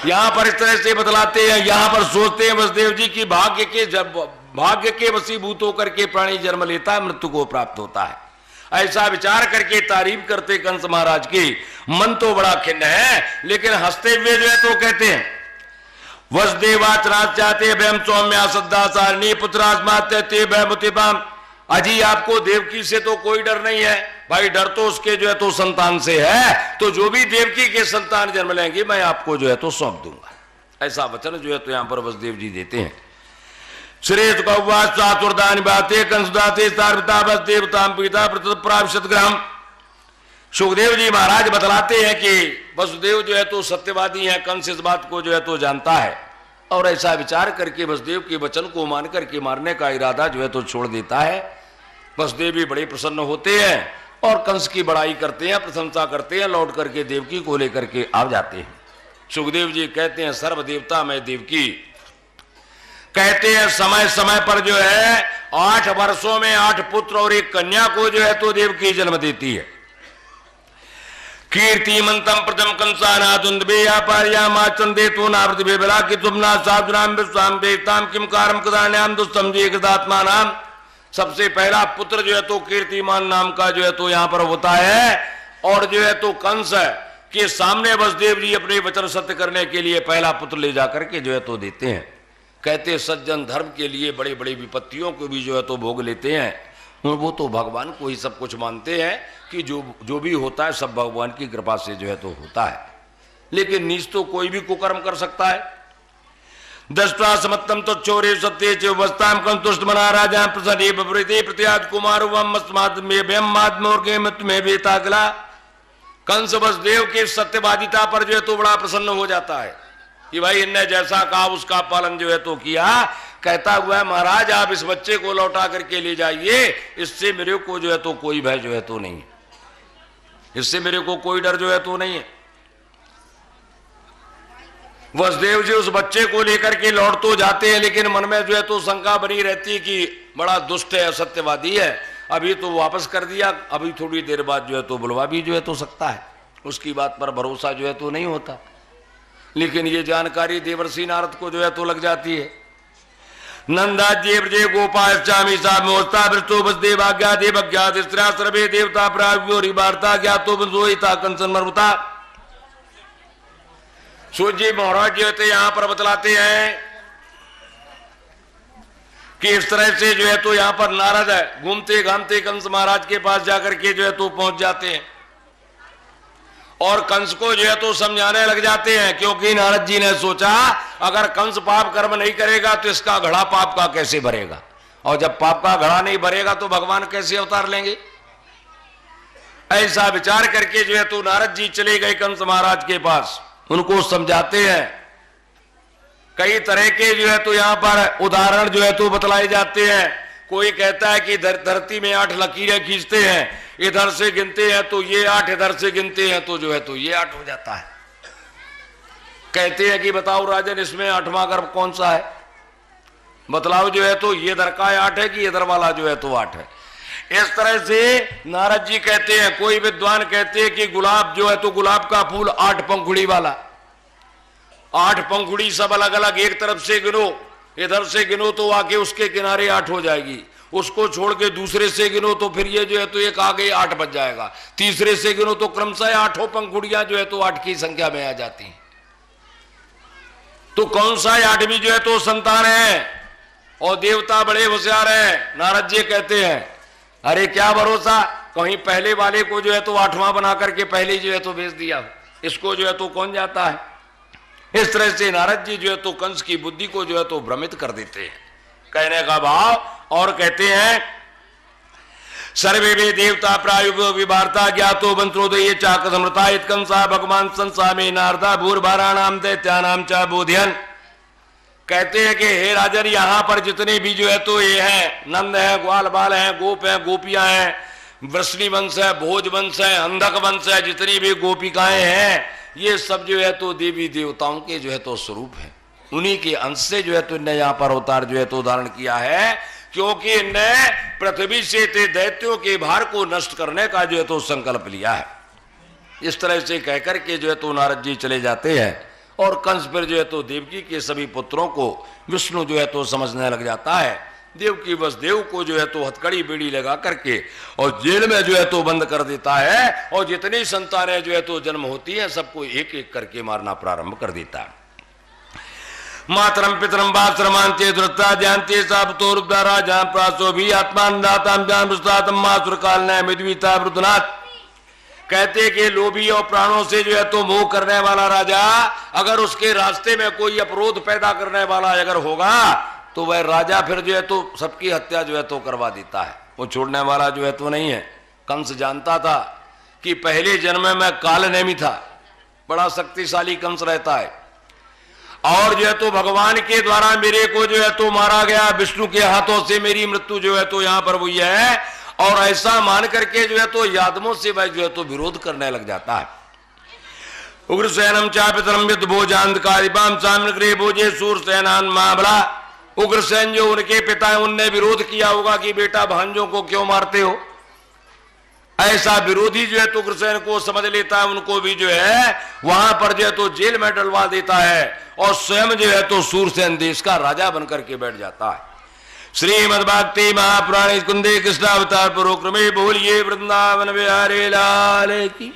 यहां पर इस तरह से बतलाते हैं, यहां पर सोचते हैं वसुदेव जी की भाग्य के वशीभूत होकर के प्राणी जन्म लेता है, मृत्यु को प्राप्त होता है। ऐसा विचार करके तारीफ करते कंस महाराज की। मन तो बड़ा खिन्न है लेकिन हंसते हुए जो है तो कहते हैं वसुदेवाचराज चाहते वैम सौम्या सद्दा सारणी पुत्रास्माते ते वैमुतिपाम। अजी आपको देवकी से तो कोई डर नहीं है। भाई डर तो उसके जो है तो संतान से है, तो जो भी देवकी के संतान जन्म लेंगे मैं आपको जो है तो सौंप दूंगा। ऐसा वचन जो है तो यहां पर वसुदेव जी देते हैं। श्रेष्ठ कौवादानी बाते कंसदाते सार्वता बस देवताम पिता प्राविशत ग्राम। सुखदेव जी महाराज बतलाते हैं कि वसुदेव जो है तो सत्यवादी हैं, कंस इस बात को जो है तो जानता है और ऐसा विचार करके वसुदेव के वचन को मान करके मारने का इरादा जो है तो छोड़ देता है। वसुदेव भी बड़े प्रसन्न होते हैं और कंस की बड़ाई करते हैं, प्रशंसा करते हैं, लौट करके देवकी को लेकर के आ जाते हैं। सुखदेव जी कहते हैं सर्वदेवता में देवकी कहते हैं समय समय पर जो है 8 वर्षों में 8 पुत्र और 1 कन्या को जो है तो देवकी जन्म देती है। कीर्तिमंतम प्रथम कंसानादुंदे तो नावृत बेबला कि तुमना साधुनाम विश्वाम बेताम किम कारम कदान्याम दुस्तम जी कृतात्मा नाम। सबसे पहला पुत्र जो है तो कीर्तिमान नाम का जो है तो यहां पर होता है, और जो है तो कंस के सामने वसुदेव जी अपने वचन सत्य करने के लिए पहला पुत्र ले जाकर के जो है तो देते हैं। कहते हैं सज्जन धर्म के लिए बड़ी बड़ी विपत्तियों को भी जो है तो भोग लेते हैं, और वो तो भगवान को ही सब कुछ मानते हैं कि जो भी होता है सब भगवान की कृपा से जो है तो होता है। लेकिन नीच तो कोई भी कुकर्म कर सकता है। दृष्टा समत्तम तो चोरे सत्य चौस्ताम कंतुष्ट मना राजा प्रसन्न बवृते प्रत्याद कुमार में बेतागला। कंस वसुदेव के सत्यवादिता पर जो है तो बड़ा प्रसन्न हो जाता है कि भाई इनने जैसा कहा उसका पालन जो है तो किया। कहता हुआ है महाराज आप इस बच्चे को लौटा करके ले जाइए, इससे मेरे को जो है तो कोई भय जो है तो नहीं है, इससे मेरे को कोई डर जो है तो नहीं है। वसुदेव जी उस बच्चे को लेकर के लौट तो जाते हैं, लेकिन मन में जो है तो शंका बनी रहती है कि बड़ा दुष्ट है, असत्यवादी है, अभी तो वापस कर दिया, अभी थोड़ी देर बाद जो है तो बुलवा भी जो है तो सकता है, उसकी बात पर भरोसा जो है तो नहीं होता। लेकिन ये जानकारी देवर्षि नारद को जो है तो लग जाती है। नंदा जेब्रजे गोपाश्चामी सामोस्ता वृष्टो वसुदेव आज्ञा देवज्ञा स्त्रिया सर्वे देवता प्राग्योरी वार्ता ज्ञातो बंधोहिता कंसन मरुता। सूर्य जी महाराज जो है यहां पर बतलाते हैं कि इस तरह से जो है तो यहां पर नारद घूमते घामते कंस महाराज के पास जाकर के जो है तो पहुंच जाते हैं, और कंस को जो है तो समझाने लग जाते हैं, क्योंकि नारद जी ने सोचा अगर कंस पाप कर्म नहीं करेगा तो इसका घड़ा पाप का कैसे भरेगा, और जब पाप का घड़ा नहीं भरेगा तो भगवान कैसे अवतार लेंगे। ऐसा विचार करके जो है तो नारद जी चले गए कंस महाराज के पास, उनको समझाते हैं। कई तरह के जो है तो यहां पर उदाहरण जो है तो बतलाए जाते हैं। कोई कहता है कि धरती में 8 लकीरें खींचते हैं, इधर से गिनते हैं तो ये 8, इधर से गिनते हैं तो जो है तो ये 8 हो जाता है। कहते हैं कि बताओ राजन इसमें 8वां गर्भ कौन सा है, बतलाओ जो है तो ये इधर का 8 है कि इधर वाला जो है तो 8 है। इस तरह से नारद जी कहते हैं। कोई विद्वान कहते हैं कि गुलाब जो है तो गुलाब का फूल 8 पंखुड़ी वाला, 8 पंखुड़ी सब अलग अलग, एक तरफ से गिनो, इधर से गिनो तो आके उसके किनारे 8 हो जाएगी, उसको छोड़ के दूसरे से गिनो तो फिर ये जो है तो एक आगे 8 बच जाएगा, तीसरे से गिनो तो क्रमशः 8 पंखुड़ियां जो है तो 8 की संख्या में आ जाती हैं। तो कौन सा 8वीं जो है तो संतान है, और देवता बड़े होशियार हैं। नारद जी कहते हैं अरे क्या भरोसा, कहीं पहले वाले को जो है तो 8वां बना करके पहले जो है तो भेज दिया, इसको जो है तो कौन जाता है। इस तरह से नारद जी जो है तो कंस की बुद्धि को जो है तो भ्रमित कर देते हैं, कहने का भाव। और कहते हैं सर्वे वे देवता प्रायुगो विवार्ता ज्ञातो बंत्रोदये चाक समृता कंसा भगवान संसा में नारदा भूर्भाराणाम दैत्यानाम चा बोध्यन। कहते हैं कि हे राजन यहां पर जितने भी जो है तो ये हैं, नंद है, ग्वाल बाल है, गोप है, गोपियां हैं, वृष्णि वंश है, भोज वंश है, अंधक वंश है, जितनी भी गोपिकाएं हैं, ये सब जो है तो देवी देवताओं के जो है तो स्वरूप है। उन्हीं के अंश से जो है तो इनने यहाँ पर अवतार जो है तो धारण किया है, क्योंकि इनने पृथ्वी से दैत्यों के भार को नष्ट करने का जो है तो संकल्प लिया है। इस तरह से कहकर के जो है तो नारद जी चले जाते हैं, और कंस फिर जो है तो देवकी के सभी पुत्रों को विष्णु जो है तो समझने लग जाता है। देवकी वसुदेव को जो है तो हथकड़ी बेड़ी लगा करके और जेल में जो है तो बंद कर देता है, और जितनी संतानें जो है तो जन्म होती हैं सबको एक एक करके मारना प्रारंभ कर देता है। मातरम पितरम बाश्रमांते दुरता जानते साबतो रूपधारा जान प्रासो भी आत्मान दाताम जान प्रस्तातम मासुर काल ने मिद्विता वृद्धनाथ। कहते कि लोभी और प्राणों से जो है तो मोह करने वाला राजा, अगर उसके रास्ते में कोई अपरोध पैदा करने वाला अगर होगा तो वह राजा फिर जो है तो सबकी हत्या जो है तो करवा देता है, वो छोड़ने वाला जो है तो नहीं है। कंस जानता था कि पहले जन्म में काल नेमी था, बड़ा शक्तिशाली कंस रहता है, और जो है तो भगवान के द्वारा मेरे को जो है तो मारा गया, विष्णु के हाथों से मेरी मृत्यु जो है तो यहां पर हुई है, और ऐसा मान करके जो है तो यादवों से वह जो है तो विरोध करने लग जाता है। उग्र सैनम चापितरम युद्ध भोजांत कारिपाम सामग्री भोजे सूर सैनान महाबला उग्रसेन जो उनके पिता हैं उनने विरोध किया होगा कि बेटा भांजों को क्यों मारते हो। ऐसा विरोधी जो है तो उग्रसेन को समझ लेता है, उनको भी जो है वहां पर जो है तो जेल में डलवा देता है और स्वयं जो है तो सूरसेन देश का राजा बनकर के बैठ जाता है। श्रीमद्भक्ति महापुराण कुंदे कृष्णावतार परोक्रमे बोलिए वृंदावन बिहारी लाल की।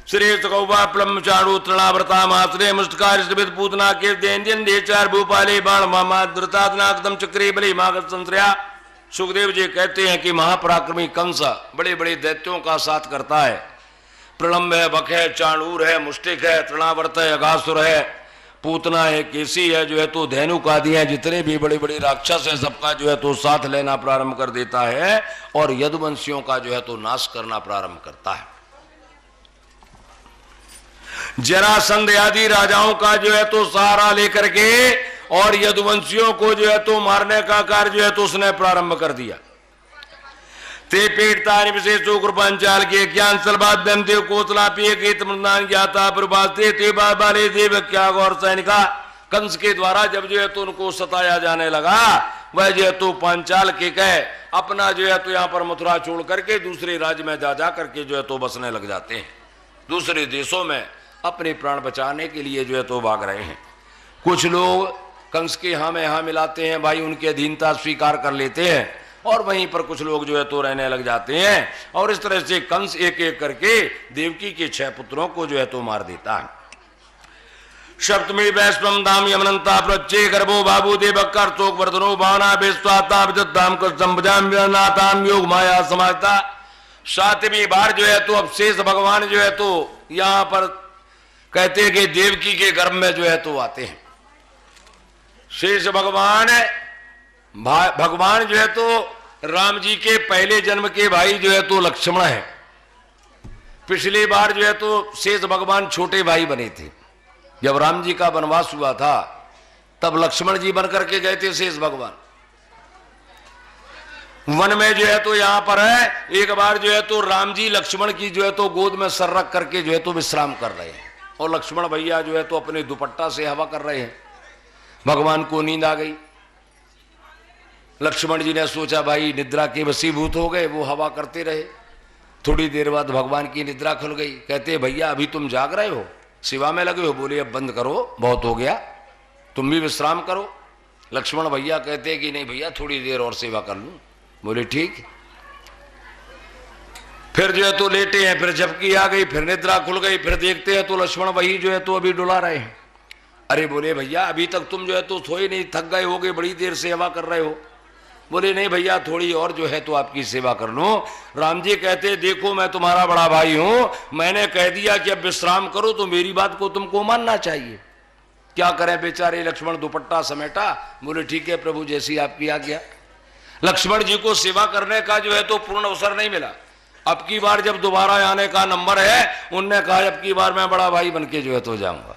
श्री सगौवा प्लम चाणु तृणाव्रता मात्रे मुष्टकार पूतना के देन दे चार भूपाले बाण मामा द्रतादनाकदम चक्रे बलि मागत संश्रया। सुखदेव जी कहते हैं कि महापराक्रमी कंस बड़े बड़े दैत्यों का साथ करता है। प्रलंब है, बक है, चाणूर है, मुष्टिक है, तृणावर्त है, अगासुर है, पूतना है, केसी है, जो है तो धेनुक आदि है, जितने भी बड़े बड़े राक्षस हैं सबका जो है तो साथ लेना प्रारंभ कर देता है और यदुवंशियों का जो है तो नाश करना प्रारंभ करता है। जरासंध आदि राजाओं का जो है तो सहारा लेकर के और यदुवंशियों को जो है तो मारने का कार्य जो है तो उसने प्रारंभ कर दिया। ते पीड़तानि विशेषो कृपांचाल के ज्ञान सलबाद्यम देव कोतला पिए गीत मृदान ज्ञाता प्रभाते ते बाले देव क्या गौर सैनिका। कंस के द्वारा जब जो है तो उनको सताया जाने लगा, वह जो है तो पांचाल के कह अपना जो है तो यहाँ पर मथुरा छोड़ करके दूसरे राज्य में जा करके जो है तो बसने लग जाते हैं। दूसरे देशों में अपने प्राण बचाने के लिए जो है तो भाग रहे हैं। कुछ लोग कंस के हाँ में हाँ मिलाते हैं, भाई उनकी अधीनता स्वीकार कर लेते हैं और वहीं पर कुछ लोग जो है तो रहने लग जाते हैं और इस तरह से कंस एक एक करके देवकी के 6 पुत्रों को जो है तो मार देता है। सप्तमी वैश्वम दाम यमनंता प्रच्चे गर्भो बाबू देवकर चोक वर्धनो बाणा बेस्वाता विद्धाम नाताम योग माया समाजता। 7वीं बार जो है तो अब शेष भगवान जो है तो यहाँ पर कहते हैं कि देवकी के गर्भ में जो है तो आते हैं। शेष भगवान जो है तो राम जी के पहले जन्म के भाई जो है तो लक्ष्मण है। पिछली बार जो है तो शेष भगवान छोटे भाई बने थे। जब राम जी का वनवास हुआ था तब लक्ष्मण जी बनकर के गए थे शेष भगवान। वन में जो है तो यहां पर है, एक बार जो है तो राम जी लक्ष्मण की जो है तो गोद में सर रख करके जो है तो विश्राम कर रहे हैं और लक्ष्मण भैया जो है तो अपने दुपट्टा से हवा कर रहे हैं। भगवान को नींद आ गई। लक्ष्मण जी ने सोचा भाई निद्रा के वशीभूत हो गए, वो हवा करते रहे। थोड़ी देर बाद भगवान की निद्रा खुल गई। कहते भैया अभी तुम जाग रहे हो, सेवा में लगे हो। बोले अब बंद करो, बहुत हो गया, तुम भी विश्राम करो। लक्ष्मण भैया कहते कि नहीं भैया थोड़ी देर और सेवा कर लूं। बोले ठीक। फिर जो है तो लेटे हैं, फिर झपकी आ गई, फिर निद्रा खुल गई, फिर देखते हैं तो लक्ष्मण वही जो है तो अभी डुला रहे हैं। अरे बोले भैया अभी तक तुम जो है तो सोए नहीं, थक गए होगे, बड़ी देर सेवा कर रहे हो। बोले नहीं भैया थोड़ी और जो है तो आपकी सेवा कर लो। राम जी कहते देखो मैं तुम्हारा बड़ा भाई हूं, मैंने कह दिया कि अब विश्राम करो तो मेरी बात को तुमको मानना चाहिए। क्या करें बेचारे लक्ष्मण दुपट्टा समेटा। बोले ठीक है प्रभु जैसी आपकी आज्ञा। लक्ष्मण जी को सेवा करने का जो है तो पूर्ण अवसर नहीं मिला। अब की बार जब दोबारा आने का नंबर है, उनने कहा अब की बार मैं बड़ा भाई बन के जो है तो जाऊंगा,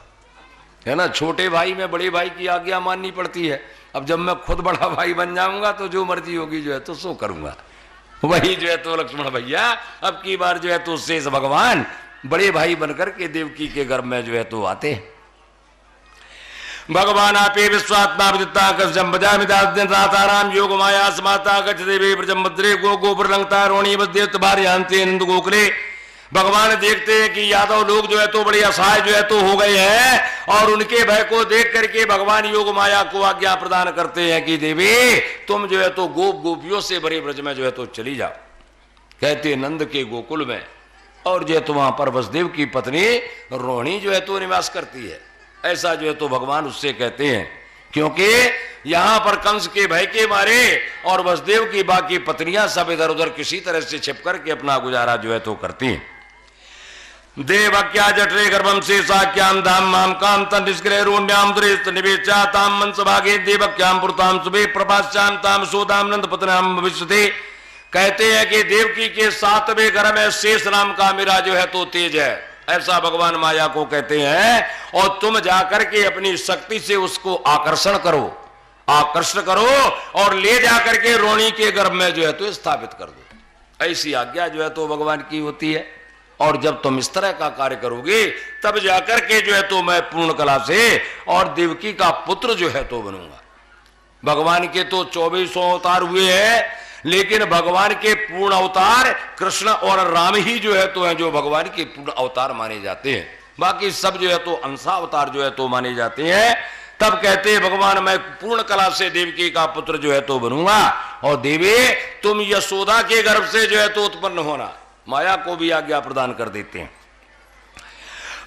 है ना। छोटे भाई में बड़े भाई की आज्ञा माननी पड़ती है। अब जब मैं खुद बड़ा भाई बन जाऊंगा तो जो मर्जी होगी जो है तो सो करूंगा। वही जो है तो लक्ष्मण भैया अब की बार जो है तो शेष भगवान बड़े भाई बनकर के देवकी के गर्भ में जो है तो आते हैं। भगवान आपे विश्वात्मा विदिता कसम बजामिदाराम योग माया समाता गच देवी प्रजमद्रे गो गोबर लंगता रोणी बदेव भार्यांते नंद गोकुले। भगवान देखते हैं कि यादव लोग जो है तो बड़े असहाय जो है तो हो गए हैं और उनके भय को देख करके भगवान योग माया को आज्ञा प्रदान करते हैं कि देवी तुम जो है तो गोप गोपियों से भरे ब्रज में जो है तो चली जाओ। कहते नंद के गोकुल में और जो है तो वहां पर वसुदेव की पत्नी रोहिणी जो है तो निवास करती है। ऐसा जो है तो भगवान उससे कहते हैं क्योंकि यहां पर कंस के भय के मारे और वसुदेव की बाकी पत्नियां सब इधर उधर किसी तरह से छिप करके अपना गुजारा जो है तो करती हैं। देवक्या जठरे गर्भम से साक्याम धाम माम काम तन निष्ग्रह रोण्याम दुरेस्त निवेचा ताम मंस भागे देवक्याम पुरताम सुबे प्रभाश्याम ताम सोदाम नंद पतनाम भविष्यते। कहते हैं कि देवकी के 7वें गर्भ में शेष नाम का मेरा जो है तो तेज है, ऐसा भगवान माया को कहते हैं। और तुम जाकर के अपनी शक्ति से उसको आकर्षण करो, आकर्षण करो और ले जाकर के रोहिणी के गर्भ में जो है तो स्थापित कर दो। ऐसी आज्ञा जो है तो भगवान की होती है। और जब तुम इस तरह का कार्य करोगे तब जाकर के जो है तो मैं पूर्ण कला से और देवकी का पुत्र जो है तो बनूंगा। भगवान के तो 2400 अवतार हुए हैं, लेकिन भगवान के पूर्ण अवतार कृष्ण और राम ही जो है तो हैं जो भगवान के पूर्ण अवतार माने जाते हैं। बाकी सब जो है तो अंशावतार जो है तो माने जाते हैं। तब कहते हैं भगवान मैं पूर्ण कला से देवकी का पुत्र जो है तो बनूंगा, और देवी तुम यशोदा के गर्भ से जो है तो उत्पन्न होना, माया को भी आज्ञा प्रदान कर देते हैं।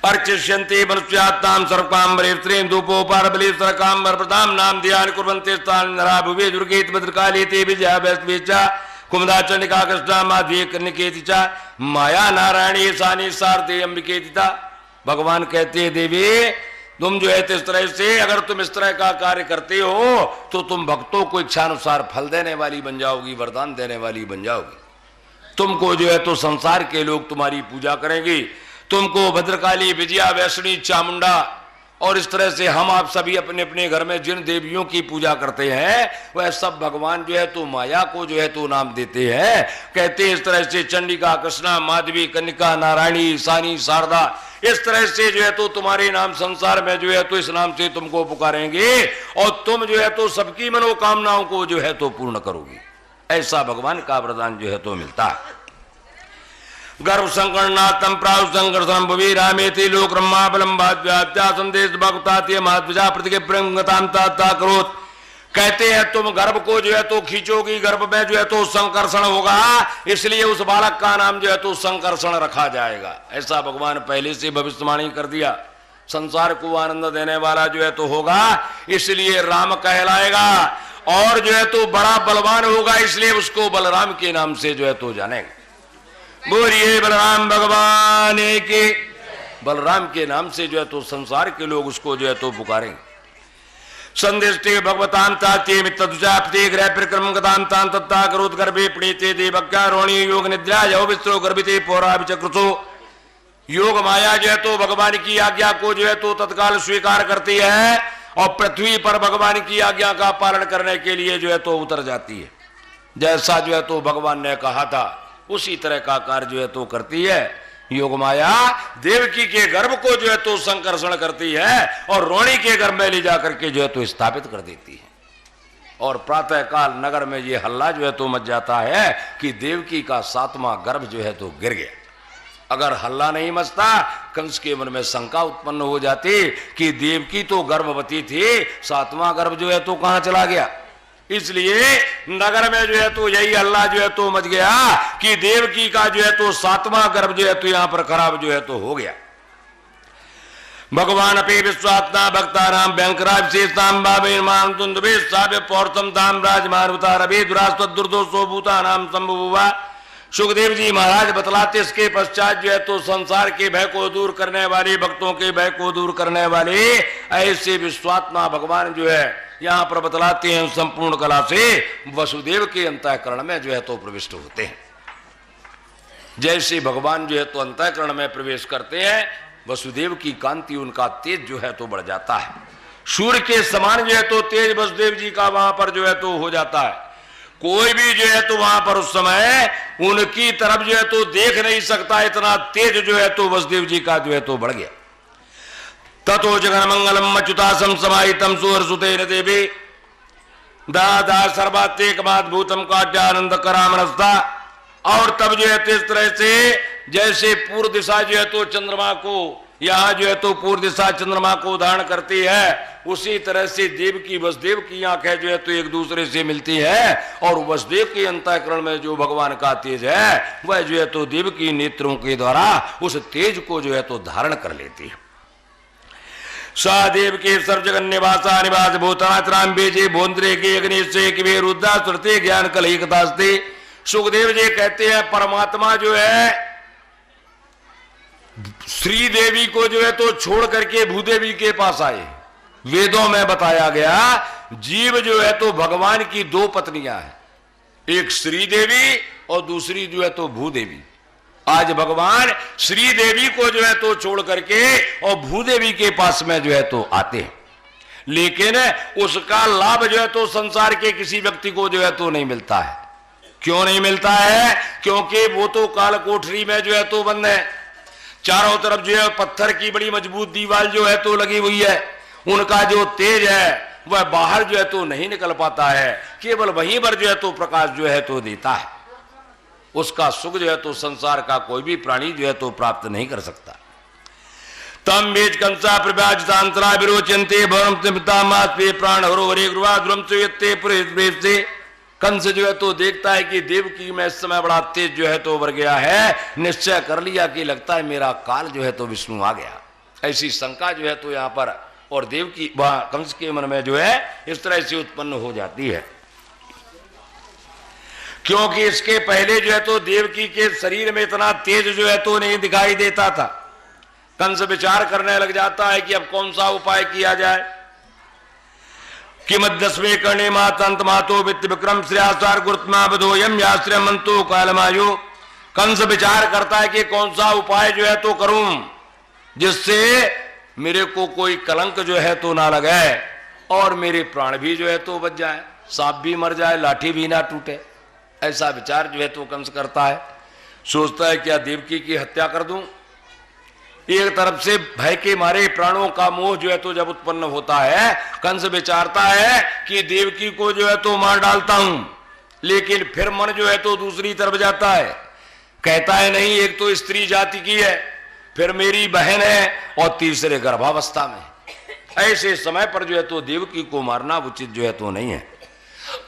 अर्चिष्यन्ते मनुष्यात्तां सर्वकामरेत्रें धूपोपारबली सरकामरप्रदां नाम ध्यान कुर्वन्ते स्थान नरा भुवे दुर्गेत भद्रकालेते विजयाभ्यस्वेचा कुमुदा चंडिका कृष्णा माध्वी कन्निकेति च माया नारायणी सानी सारथे अंबिकेति ता। भगवान कहते हैं देवी तुम जो है इस तरह से अगर तुम इस तरह का कार्य करते हो तो तुम भक्तों को इच्छानुसार फल देने वाली बन जाओगी, वरदान देने वाली बन जाओगी। तुमको जो है तो संसार के लोग तुम्हारी पूजा करेंगे, तुमको भद्रकाली, विजया, वैष्णी, चामुंडा और इस तरह से हम आप सभी अपने अपने घर में जिन देवियों की पूजा करते हैं वह सब भगवान जो है तो माया को जो है तो नाम देते हैं। कहते हैं इस तरह से चंडिका, कृष्णा, माधवी, कन्निका, नारायणी, ईशानी, शारदा, इस तरह से जो है तो तुम्हारे नाम संसार में जो है तो इस नाम से तुमको पुकारेंगे और तुम जो है तो सबकी मनोकामनाओं को जो है तो पूर्ण करोगी। ऐसा भगवान का वरदान जो है तो मिलता है। गर्भ संकर्णातम प्राव संकर्षण भुवि रामेति लोक ब्रह्माबलंबाद्या संदेश भक्ताति महात्मजा प्रतिके प्रेमगताम ता करोत। कहते हैं तुम गर्भ को जो है तो खींचोगी, गर्भ में जो है तो संकर्षण होगा, इसलिए उस बालक का नाम जो है तो संकर्षण रखा जाएगा। ऐसा भगवान पहले से भविष्यवाणी कर दिया। संसार को आनंद देने वाला जो है तो होगा, इसलिए राम कहलाएगा, और जो है तो बड़ा बलवान होगा, इसलिए उसको बलराम के नाम से जो है तो जानेंगे। बोलिए बलराम भगवान के। बलराम के नाम से जो है तो संसार के लोग उसको जो है तो पुकारेंगे। संदेष्टे भगवतां ताते मित्तदुजाप्ते ग्रह प्रक्रम गतां तां तत्ता करोत गर्भे प्रणीते देवक्या रोणी योग निद्रा यो विस्त्रो गर्भिते पौरा विचक्रसो। योग माया जो है तो भगवान की आज्ञा को जो है तो तत्काल स्वीकार करती है और पृथ्वी पर भगवान की आज्ञा का पालन करने के लिए जो है तो उतर जाती है। जैसा जो है तो भगवान ने कहा था उसी तरह का कार्य जो है तो करती है। योग माया देवकी के गर्भ को जो है तो संकर्षण करती है और रोणी के गर्भ में ले जाकर के जो है तो स्थापित कर देती है। और प्रातः काल नगर में ये हल्ला जो है तो मच जाता है कि देवकी का 7वां गर्भ जो है तो गिर गया। अगर हल्ला नहीं मचता कंस के मन में शंका उत्पन्न हो जाती कि देवकी तो गर्भवती थी, 7वां गर्भ जो है तो कहां चला गया। इसलिए नगर में जो है तो यही हल्ला जो है तो मच गया कि देवकी का जो है तो 7वां गर्भ जो है तो यहां पर खराब जो है तो हो गया। भगवान अपे विश्वात्मा भक्ता राम बैंकराज शेषाम बाबे मान तुंदे साव्य पौर्थम दाम राजमान उतार अभे दुरास्त दुर्दोषो भूता नाम संभुवा। सुखदेव जी महाराज बतलाते इसके पश्चात जो है तो संसार के भय को दूर करने वाले, भक्तों के भय को दूर करने वाले ऐसे विश्वात्मा भगवान जो है यहाँ पर बतलाते हैं संपूर्ण कला से वसुदेव के अंतःकरण में जो है तो प्रविष्ट होते हैं। जैसे भगवान जो है तो अंतःकरण में प्रवेश करते हैं वसुदेव की कांति, उनका तेज जो है तो बढ़ जाता है। सूर्य के समान जो है तो तेज वसुदेव जी का वहां पर जो है तो हो जाता है। कोई भी जो है तो वहां पर उस समय उनकी तरफ जो है तो देख नहीं सकता, इतना तेज जो है तो वसुदेव जी का जो है तो बढ़ गया। ततो जगन मंगलम अच्युतासम समाहितम सुहर्षुतेन देवी दादा सर्वात्मेकमाद्भुतम काट्यानंद करामनस्ता। और तब जो है इस तरह से जैसे पूर्व दिशा जो है तो चंद्रमा को, यहाँ जो है तो पूर्व दिशा चंद्रमा को धारण करती है, उसी तरह से देव की वसुदेव की आंखें जो है तो एक दूसरे से मिलती है और वसुदेव के अंतःकरण में जो भगवान का तेज है वह जो है तो देव की नेत्रों के द्वारा उस तेज को जो है तो धारण कर लेती है। सदेव के सर्व जगन निवासा निवास भूतानाम बेजे भोन्द्रे के अग्नि से किवे रुद्रा सुरते ज्ञान कलही कथास्ते। सुखदेव जी कहते हैं परमात्मा जो है श्री देवी को जो है तो छोड़ करके भूदेवी के पास आए। वेदों में बताया गया जीव जो है तो भगवान की 2 पत्नियां हैं, एक श्री देवी और दूसरी जो है तो भूदेवी। आज भगवान श्री देवी को जो है तो छोड़ करके और भूदेवी के पास में जो है तो आते हैं, लेकिन उसका लाभ जो है तो संसार के किसी व्यक्ति को जो है तो नहीं मिलता है। क्यों नहीं मिलता है? क्योंकि वो तो काल कोठरी में जो है तो बंद है, चारों तरफ जो है पत्थर की बड़ी मजबूत दीवार जो है तो लगी हुई है। उनका जो तेज है वह बाहर जो है तो नहीं निकल पाता है, केवल वहीं पर जो है तो प्रकाश जो है तो देता है। उसका सुख जो है तो संसार का कोई भी प्राणी जो है तो प्राप्त नहीं कर सकता। तम बीज कंसा प्रव्याजतांतरा विरोचनते भवनते प्राण हरो हरे गुरुवाद्रम चुयते पुरे। कंस जो है तो देखता है कि देवकी में इस समय बड़ा तेज जो है तो उभर गया है, निश्चय कर लिया कि लगता है मेरा काल जो है तो विष्णु आ गया। ऐसी शंका जो है तो यहाँ पर और देवकी वह कंस के मन में जो है इस तरह से उत्पन्न हो जाती है, क्योंकि इसके पहले जो है तो देवकी के शरीर में इतना तेज जो है तो नहीं दिखाई देता था। कंस विचार करने लग जाता है कि अब कौन सा उपाय किया जाए। कि मध्यस्वे कर्णे मातंत मातो वित्त विक्रम श्रेयासार गुरुत्मा बधोयम याश्रय मंतो कालमायु। कंस विचार करता है कि कौन सा उपाय जो है तो करूं जिससे मेरे को कोई कलंक जो है तो ना लगे और मेरे प्राण भी जो है तो बच जाए, सांप भी मर जाए, लाठी भी ना टूटे। ऐसा विचार जो है तो कंस करता है। सोचता है क्या देवकी की हत्या कर दूं। एक तरफ से भय के मारे प्राणों का मोह जो है तो जब उत्पन्न होता है, कंस विचारता है कि देवकी को जो है तो मार डालता हूं, लेकिन फिर मन जो है तो दूसरी तरफ जाता है। कहता है नहीं, एक तो स्त्री जाति की है, फिर मेरी बहन है और तीसरे गर्भावस्था में। ऐसे समय पर जो है तो देवकी को मारना उचित जो है तो नहीं है।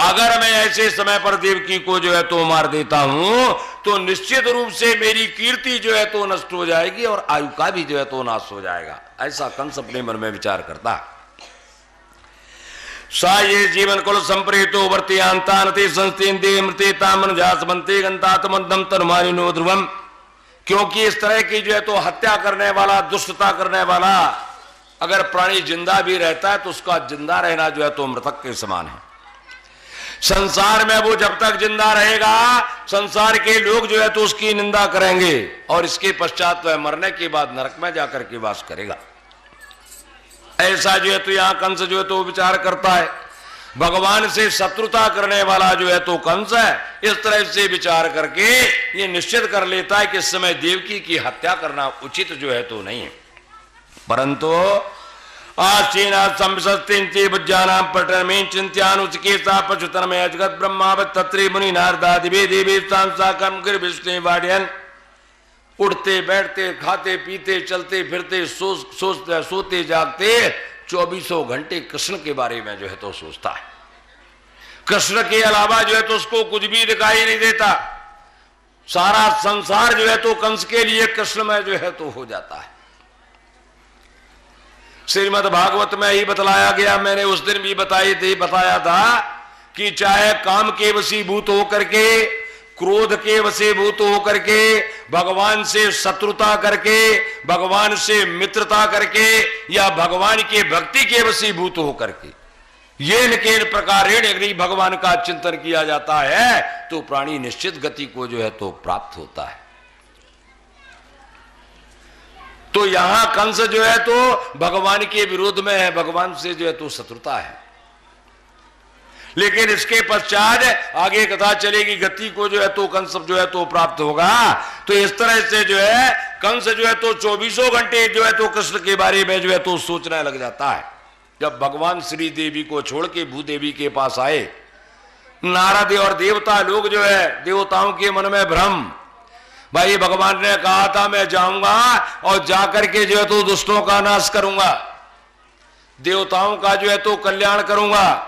अगर मैं ऐसे समय पर देवकी को जो है तो मार देता हूं तो निश्चित रूप से मेरी कीर्ति जो है तो नष्ट हो जाएगी और आयु का भी जो है तो नाश हो जाएगा। ऐसा कंस अपने मन में विचार करता है। सा ये जीवन कुल संप्रेतो वर्तियांतानते संस्तेन्दे मृते तामन जासमन्ते गंतातमन्दम तन्मानिनो ध्रुवम। क्योंकि इस तरह की जो है तो हत्या करने वाला, दुष्टता करने वाला अगर प्राणी जिंदा भी रहता है तो उसका जिंदा रहना जो है तो मृतक के समान है। संसार में वो जब तक जिंदा रहेगा संसार के लोग जो है तो उसकी निंदा करेंगे और इसके पश्चात वह मरने के बाद नरक में जाकर के वास करेगा। ऐसा जो है तो यहां कंस जो है तो विचार करता है। भगवान से शत्रुता करने वाला जो है तो कंस है। इस तरह से विचार करके ये निश्चित कर लेता है कि इस समय देवकी की हत्या करना उचित जो है तो नहीं है। परंतु आचीना संसस्ते बुज्जानां पटरमें चिंत्यानुचिकेता पशुतन में अजगत ब्रह्मावत तत्रे मुनि नारदादिवे देवी सांसाकम गिर विष्णु वाड्यन। उठते बैठते खाते पीते चलते फिरते सोचते सोते जागते 24 घंटे कृष्ण के बारे में जो है तो सोचता है। कृष्ण के अलावा जो है तो उसको कुछ भी दिखाई नहीं देता। सारा संसार जो है तो कंस के लिए कृष्ण में जो है तो हो जाता है। श्रीमद् भागवत में ही बतलाया गया, मैंने उस दिन भी बताया था कि चाहे काम के वशीभूत होकर के, क्रोध के वशीभूत होकर के, भगवान से शत्रुता करके, भगवान से मित्रता करके या भगवान के भक्ति के वशीभूत होकर के ये केन प्रकार यदि भगवान का चिंतन किया जाता है तो प्राणी निश्चित गति को जो है तो प्राप्त होता है। तो यहां कंस जो है तो भगवान के विरोध में है, भगवान से जो है तो शत्रुता है। लेकिन इसके पश्चात आगे कथा चलेगी, गति को जो है तो कंस जो है तो प्राप्त होगा। तो इस तरह से जो है कंस जो है तो 24 घंटे जो है तो कृष्ण के बारे में जो है तो सोचने लग जाता है। जब भगवान श्री देवी को छोड़ के भूदेवी के पास आए, नारद और देवता लोग जो है, देवताओं के मन में भ्रम, भाई भगवान ने कहा था मैं जाऊंगा और जाकर के जो है तो दुष्टों का नाश करूंगा, देवताओं का जो है तो कल्याण करूंगा।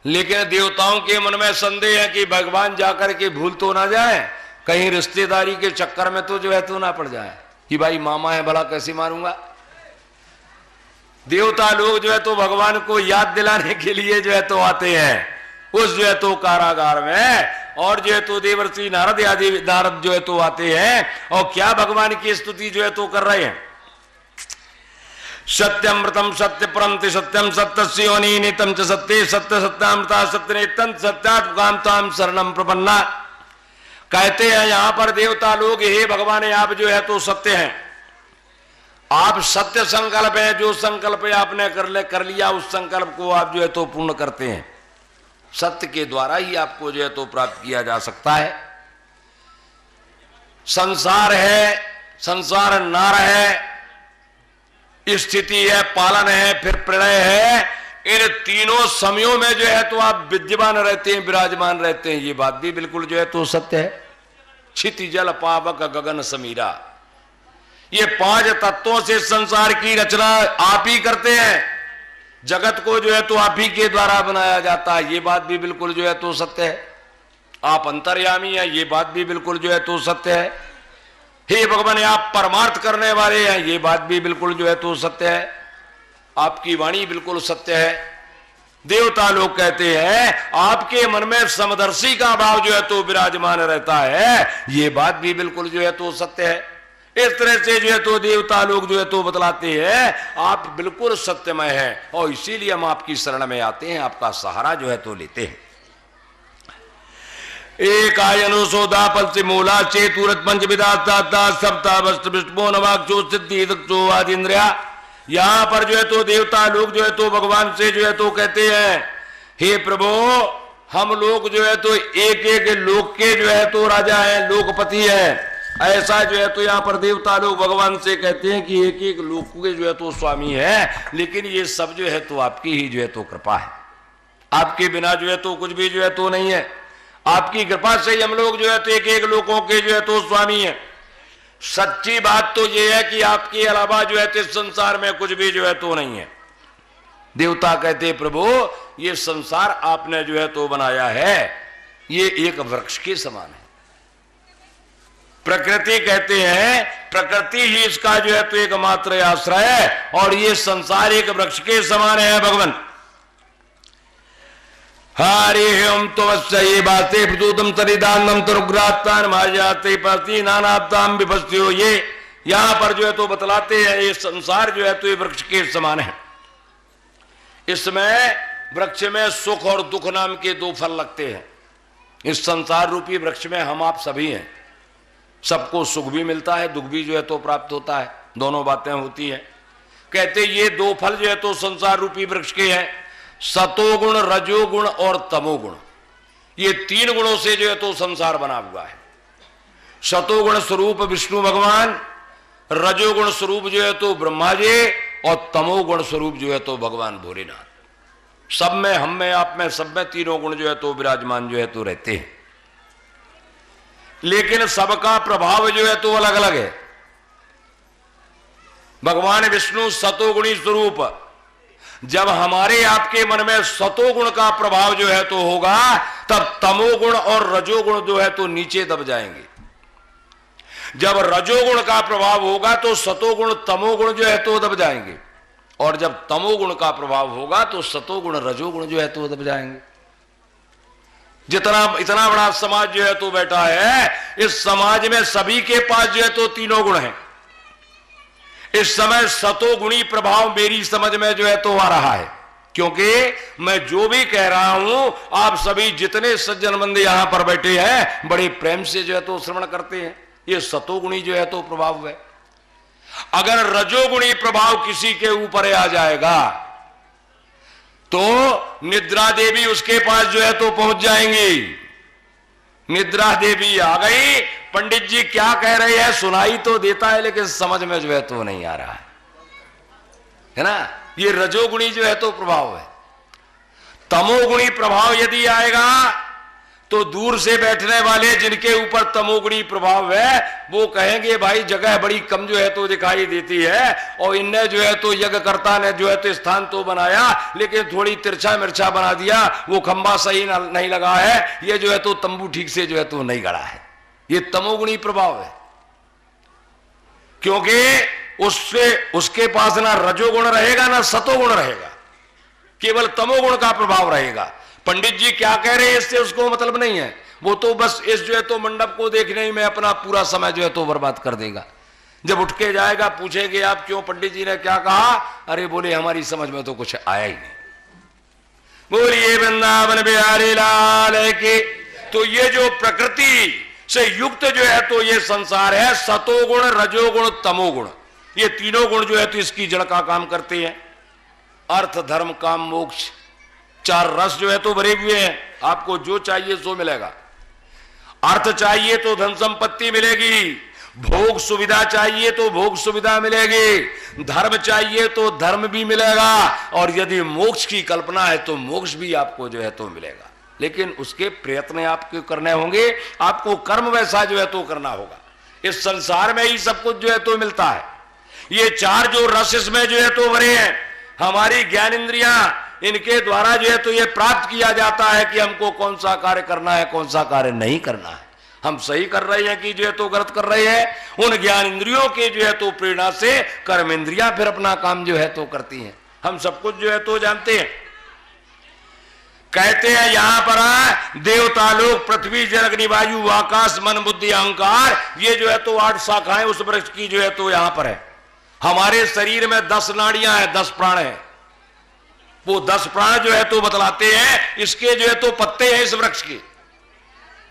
लेकिन देवताओं के मन में संदेह है कि भगवान जाकर के भूल तो ना जाए, कहीं रिश्तेदारी के चक्कर में तो जो है तो ना पड़ जाए कि भाई मामा है भला कैसे मारूंगा। देवता लोग जो है तो भगवान को याद दिलाने के लिए जो है तो आते हैं उस जो है तो कारागार में, और जो है तो देवर्षि नारद आदि नारद जो है तो आते हैं और क्या भगवान की स्तुति जो है तो कर रहे हैं। सत्यमृतम सत्य परम सत्यम सत्य योनि नितम च सत्य सत्य सत्यामृता सत्य नेतम सत्यात्मकांताम शरणम प्रपन्ना। कहते हैं यहां पर देवता लोग, हे भगवान आप जो है तो सत्य हैं, आप सत्य संकल्प है, जो संकल्प आपने कर लिया उस संकल्प को आप जो है तो पूर्ण करते हैं। सत्य के द्वारा ही आपको जो है तो प्राप्त किया जा सकता है। संसार है, संसार नार है, स्थिति है, पालन है, फिर प्रलय है, इन तीनों समयों में जो है तो आप विद्यमान रहते हैं, विराजमान रहते हैं, ये बात भी बिल्कुल जो है तो सत्य है। क्षिति जल पावक गगन समीरा, ये पांच तत्वों से संसार की रचना आप ही करते हैं, जगत को जो है तो आप ही के द्वारा बनाया जाता है, ये बात भी बिल्कुल जो है तो सत्य है। आप अंतर्यामी हैं, ये बात भी बिल्कुल जो है तो सत्य है। हे भगवान, आप परमार्थ करने वाले हैं, ये बात भी बिल्कुल जो है तो सत्य है। आपकी वाणी बिल्कुल सत्य है। देवता लोग कहते हैं आपके मन में समदर्शी का भाव जो है तो विराजमान रहता है, ये बात भी बिल्कुल जो है तो सत्य है। इस तरह से जो है तो देवता लोग जो है तो बतलाते हैं आप बिल्कुल सत्यमय हैं, और इसीलिए हम आपकी शरण में आते हैं, आपका सहारा जो है तो लेते हैं। एक आयनो सौदा पल से मूला चेतुरत पंच विदाता सप्ता वस्त्र विष्णु नवाक्षो सिद्धि दक्षो आदिन्द्रिया। यहां पर जो है तो देवता लोग जो है तो भगवान से जो है तो कहते हैं हे प्रभु, हम लोग जो है तो एक एक लोक के जो है तो राजा हैं, लोकपति हैं। ऐसा जो है तो यहाँ पर देवता लोग भगवान से कहते हैं कि एक एक लोक के जो है तो स्वामी है, लेकिन ये सब जो है तो आपकी ही जो है तो कृपा है, आपके बिना जो है तो कुछ भी जो है तो नहीं है। आपकी कृपा से हम लोग जो है तो एक एक लोकों के जो है तो स्वामी हैं। सच्ची बात तो ये है कि आपके अलावा जो है तो संसार में कुछ भी जो है तो नहीं है। देवता कहते प्रभु, ये संसार आपने जो है तो बनाया है, ये एक वृक्ष के समान है। प्रकृति कहते हैं प्रकृति ही इसका जो है तो एकमात्र आश्रय है, और ये संसार एक वृक्ष के समान है। भगवान हरि ओम तो ये बातें प्रदूतम तरिदानम तरुग्रातान माजाते पति नानाताम विपस्यो, ये यहां पर जो है तो बतलाते हैं ये संसार जो है तो ये वृक्ष के समान है। इसमें वृक्ष में सुख और दुख नाम के दो फल लगते हैं। इस संसार रूपी वृक्ष में हम आप सभी हैं, सबको सुख भी मिलता है, दुख भी जो है तो प्राप्त होता है, दोनों बातें होती हैं। कहते ये दो फल जो है तो संसार रूपी वृक्ष के हैं, सतोगुण, रजोगुण और तमोगुण। ये तीन गुणों से जो है तो संसार बना हुआ है। सतोगुण स्वरूप विष्णु भगवान, रजोगुण स्वरूप जो है तो ब्रह्मा जी, और तमोगुण स्वरूप जो है तो भगवान भोलेनाथ। सब में, हम में, आप में, सब में तीनों गुण जो है तो विराजमान जो है तो रहते हैं, लेकिन सबका प्रभाव जो है तो अलग अलग है। भगवान विष्णु सतोगुणी स्वरूप, जब हमारे आपके मन में सतोगुण का प्रभाव जो है तो होगा, तब तमोगुण और रजोगुण जो है तो नीचे दब जाएंगे। जब रजोगुण का प्रभाव होगा तो सतोगुण तमोगुण जो है तो दब जाएंगे, और जब तमोगुण का प्रभाव होगा तो सतोगुण रजोगुण जो है तो दब जाएंगे। जितना इतना बड़ा समाज जो है तो बैठा है, इस समाज में सभी के पास जो है तो तीनों गुण हैं। इस समय सतोगुणी प्रभाव मेरी समझ में जो है तो आ रहा है, क्योंकि मैं जो भी कह रहा हूं आप सभी जितने सज्जन बंदे यहां पर बैठे हैं बड़े प्रेम से जो है तो श्रवण करते हैं। ये सतोगुणी जो है तो प्रभाव है। अगर रजोगुणी प्रभाव किसी के ऊपर आ जाएगा तो निद्रा देवी उसके पास जो है तो पहुंच जाएंगी। निद्रा देवी आ गई, पंडित जी क्या कह रहे हैं, सुनाई तो देता है लेकिन समझ में जो है तो नहीं आ रहा है ना। ये रजोगुणी जो है तो प्रभाव है। तमोगुणी प्रभाव यदि आएगा तो दूर से बैठने वाले जिनके ऊपर तमोगुणी प्रभाव है वो कहेंगे भाई जगह बड़ी कम जो है तो दिखाई देती है, और इनने जो है तो यज्ञकर्ता ने जो है तो स्थान तो बनाया लेकिन थोड़ी तिरछा मिर्चा बना दिया, वो खंबा सही नहीं लगा है, ये जो है तो तंबू ठीक से जो है तो नहीं गड़ा है। ये तमोगुणी प्रभाव है, क्योंकि उसके पास ना रजोगुण रहेगा ना सतोगुण रहेगा, केवल तमोगुण का प्रभाव रहेगा। पंडित जी क्या कह रहे हैं इससे उसको मतलब नहीं है, वो तो बस इस जो है तो मंडप को देखने ही में अपना पूरा समय जो है तो बर्बाद कर देगा। जब उठ के जाएगा पूछेंगे आप क्यों, पंडित जी ने क्या कहा, अरे बोले हमारी समझ में तो कुछ आया ही नहीं। बोलिए वृंदावन बिहारी लाल के। तो ये जो प्रकृति से युक्त जो है तो ये संसार है, सतोगुण, रजोगुण, तमोगुण, ये तीनों गुण जो है तो इसकी जड़ का काम करते हैं। अर्थ, धर्म, काम, मोक्ष, चार रस जो है तो भरे हुए हैं। आपको जो चाहिए सो मिलेगा। अर्थ चाहिए तो धन संपत्ति मिलेगी, भोग सुविधा चाहिए तो भोग सुविधा मिलेगी, धर्म चाहिए तो धर्म भी मिलेगा, और यदि मोक्ष की कल्पना है तो मोक्ष भी आपको जो है तो मिलेगा। लेकिन उसके प्रयत्न आपको करने होंगे, आपको कर्म वैसा जो है तो करना होगा। इस संसार में ही सब कुछ जो है तो मिलता है। ये चार जो रस इसमें जो है तो भरे हैं, हमारी ज्ञान इंद्रियां, इनके द्वारा जो है तो ये प्राप्त किया जाता है कि हमको कौन सा कार्य करना है, कौन सा कार्य नहीं करना है, हम सही कर रहे हैं कि जो है तो गलत कर रहे हैं। उन ज्ञान इंद्रियों के जो है तो प्रेरणा से कर्म इंद्रियां फिर अपना काम जो है तो करती हैं। हम सब कुछ जो है तो जानते हैं। कहते हैं यहां पर देवता लोग, पृथ्वी, जल, अग्नि, वायु, आकाश, मन, बुद्धि, अहंकार, ये जो है तो 8 शाखाएं उस वृक्ष की जो है तो यहां पर है। हमारे शरीर में 10 नाड़ियां हैं, 10 प्राण हैं। वो 10 प्राण जो है तो बतलाते हैं, इसके जो है तो पत्ते हैं इस वृक्ष के।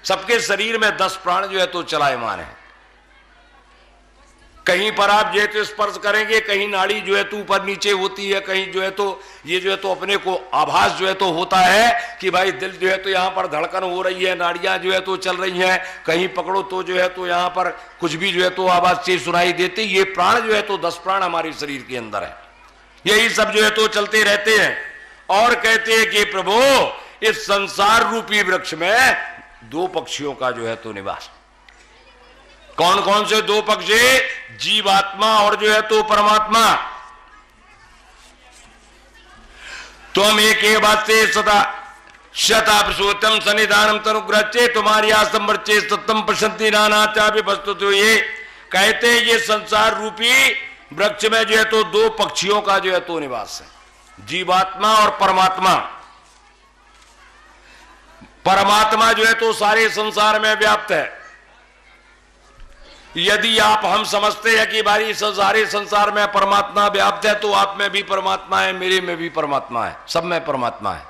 सबके शरीर में 10 प्राण जो है तो चलायमान है। कहीं पर आप जो है तो स्पर्श करेंगे, कहीं नाड़ी जो है तो ऊपर नीचे होती है, कहीं जो है तो ये जो है तो अपने को आभास जो है तो होता है कि भाई दिल जो है तो यहां पर धड़कन हो रही है, नाड़ियां जो है तो चल रही हैं। कहीं पकड़ो तो जो है तो यहां पर कुछ भी जो है तो आवाज से सुनाई देती। ये प्राण जो है तो 10 प्राण हमारे शरीर के अंदर है। यही सब जो है तो चलते रहते हैं। और कहते हैं कि प्रभु, इस संसार रूपी वृक्ष में 2 पक्षियों का जो है तो निवास। कौन कौन से 2 पक्षी? जीवात्मा और जो है तो परमात्मा। तुम एक बाते सदा शतापसोतम सनिधानम तनुग्रचे तुम्हारी आसंवर्चे सत्यम प्रसन्ति नानाचा भी वस्तु। तो ये कहते हैं ये संसार रूपी वृक्ष में जो है तो 2 पक्षियों का जो है तो निवास है, जीवात्मा और परमात्मा। परमात्मा जो है तो सारे संसार में व्याप्त है। यदि हम समझते हैं कि भाई सारे संसार में परमात्मा व्याप्त है, तो आप में भी परमात्मा है, मेरे में भी परमात्मा है, सब में परमात्मा है।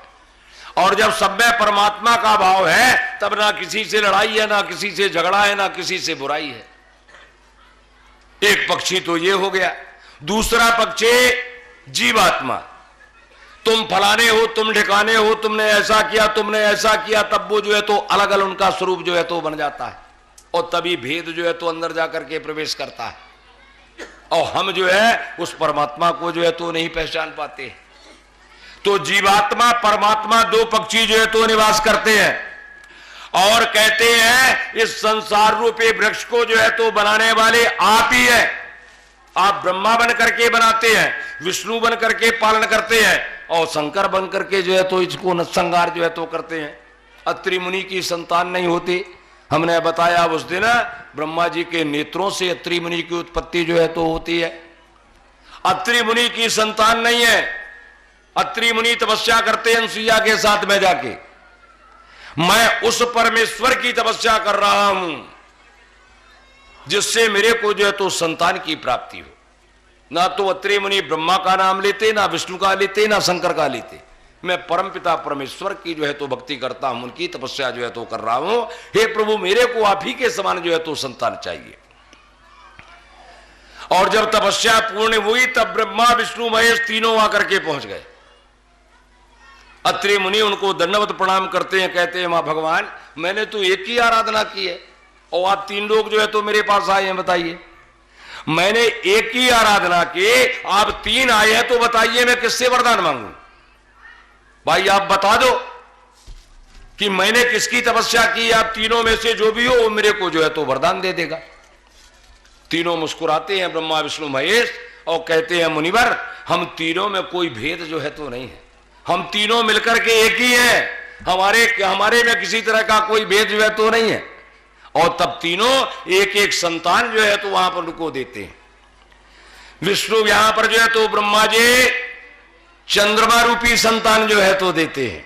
और जब सब में परमात्मा का भाव है, तब ना किसी से लड़ाई है, ना किसी से झगड़ा है, ना किसी से बुराई है। एक पक्षी तो ये हो गया। दूसरा पक्षी जीवात्मा। तुम फलाने हो, तुम ठिकाने हो, तुमने ऐसा किया, तुमने ऐसा किया, तब वो जो है तो अलग अलग उनका स्वरूप जो है तो बन जाता है, और तभी भेद जो है तो अंदर जाकर के प्रवेश करता है। और हम जो है उस परमात्मा को जो है तो नहीं पहचान पाते। तो जीवात्मा परमात्मा 2 पक्षी जो है तो निवास करते हैं। और कहते हैं इस संसार रूपी वृक्ष को जो है तो बनाने वाले आप ही है। आप ब्रह्मा बन करके बनाते हैं, विष्णु बन करके पालन करते हैं, और शंकर बन करके जो है तो इसको नरसंहार जो है तो करते हैं। अत्रि मुनि की संतान नहीं होती। हमने बताया उस दिन ब्रह्मा जी के नेत्रों से अत्रि मुनि की उत्पत्ति जो है तो होती है। अत्रि मुनि की संतान नहीं है। अत्रि मुनि तपस्या करते हैं अनसुईया के साथ में जाके, मैं उस परमेश्वर की तपस्या कर रहा हूं जिससे मेरे को जो है तो संतान की प्राप्ति हो। ना तो अत्रि मुनि ब्रह्मा का नाम लेते, ना विष्णु का लेते, ना शंकर का लेते। मैं परमपिता परमेश्वर की जो है तो भक्ति करता हूं, उनकी तपस्या जो है तो कर रहा हूं। हे प्रभु, मेरे को आप ही के समान जो है तो संतान चाहिए। और जब तपस्या पूर्ण हुई, तब ब्रह्मा विष्णु महेश तीनों आकर के पहुंच गए। अत्रि मुनि उनको दंडवत प्रणाम करते हैं, कहते हैं मां भगवान, मैंने तो एक ही आराधना की है और आप 3 लोग जो है तो मेरे पास आए हैं, बताइए। मैंने एक ही आराधना की, आप 3 आए हैं, तो बताइए मैं किससे वरदान मांगू? भाई आप बता दो कि मैंने किसकी तपस्या की। आप तीनों में से जो भी हो वो मेरे को जो है तो वरदान दे देगा। तीनों मुस्कुराते हैं ब्रह्मा विष्णु महेश और कहते हैं मुनिवर, हम तीनों में कोई भेद जो है तो नहीं है, हम तीनों मिलकर के एक ही हैं। हमारे में किसी तरह का कोई भेद जो है तो नहीं है। और तब तीनों एक एक संतान जो है तो वहां पर उनको देते हैं। विष्णु यहां पर जो है तो ब्रह्मा जी चंद्रमा रूपी संतान जो है तो देते हैं।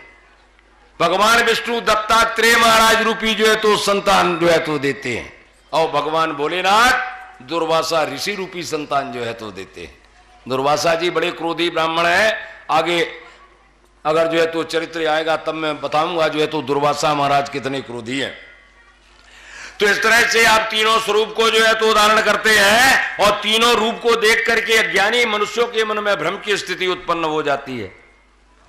भगवान विष्णु दत्तात्रेय महाराज रूपी जो है तो संतान जो है तो देते हैं। और भगवान भोलेनाथ दुर्वासा ऋषि रूपी संतान जो है तो देते हैं। दुर्वासा जी बड़े क्रोधी ब्राह्मण है। आगे अगर जो है तो चरित्र आएगा तब मैं बताऊंगा जो है तो दुर्वासा महाराज कितने क्रोधी हैं। तो इस तरह से आप तीनों स्वरूप को जो है तो धारण करते हैं, और तीनों रूप को देख करके अज्ञानी मनुष्यों के मन में भ्रम की स्थिति उत्पन्न हो जाती है।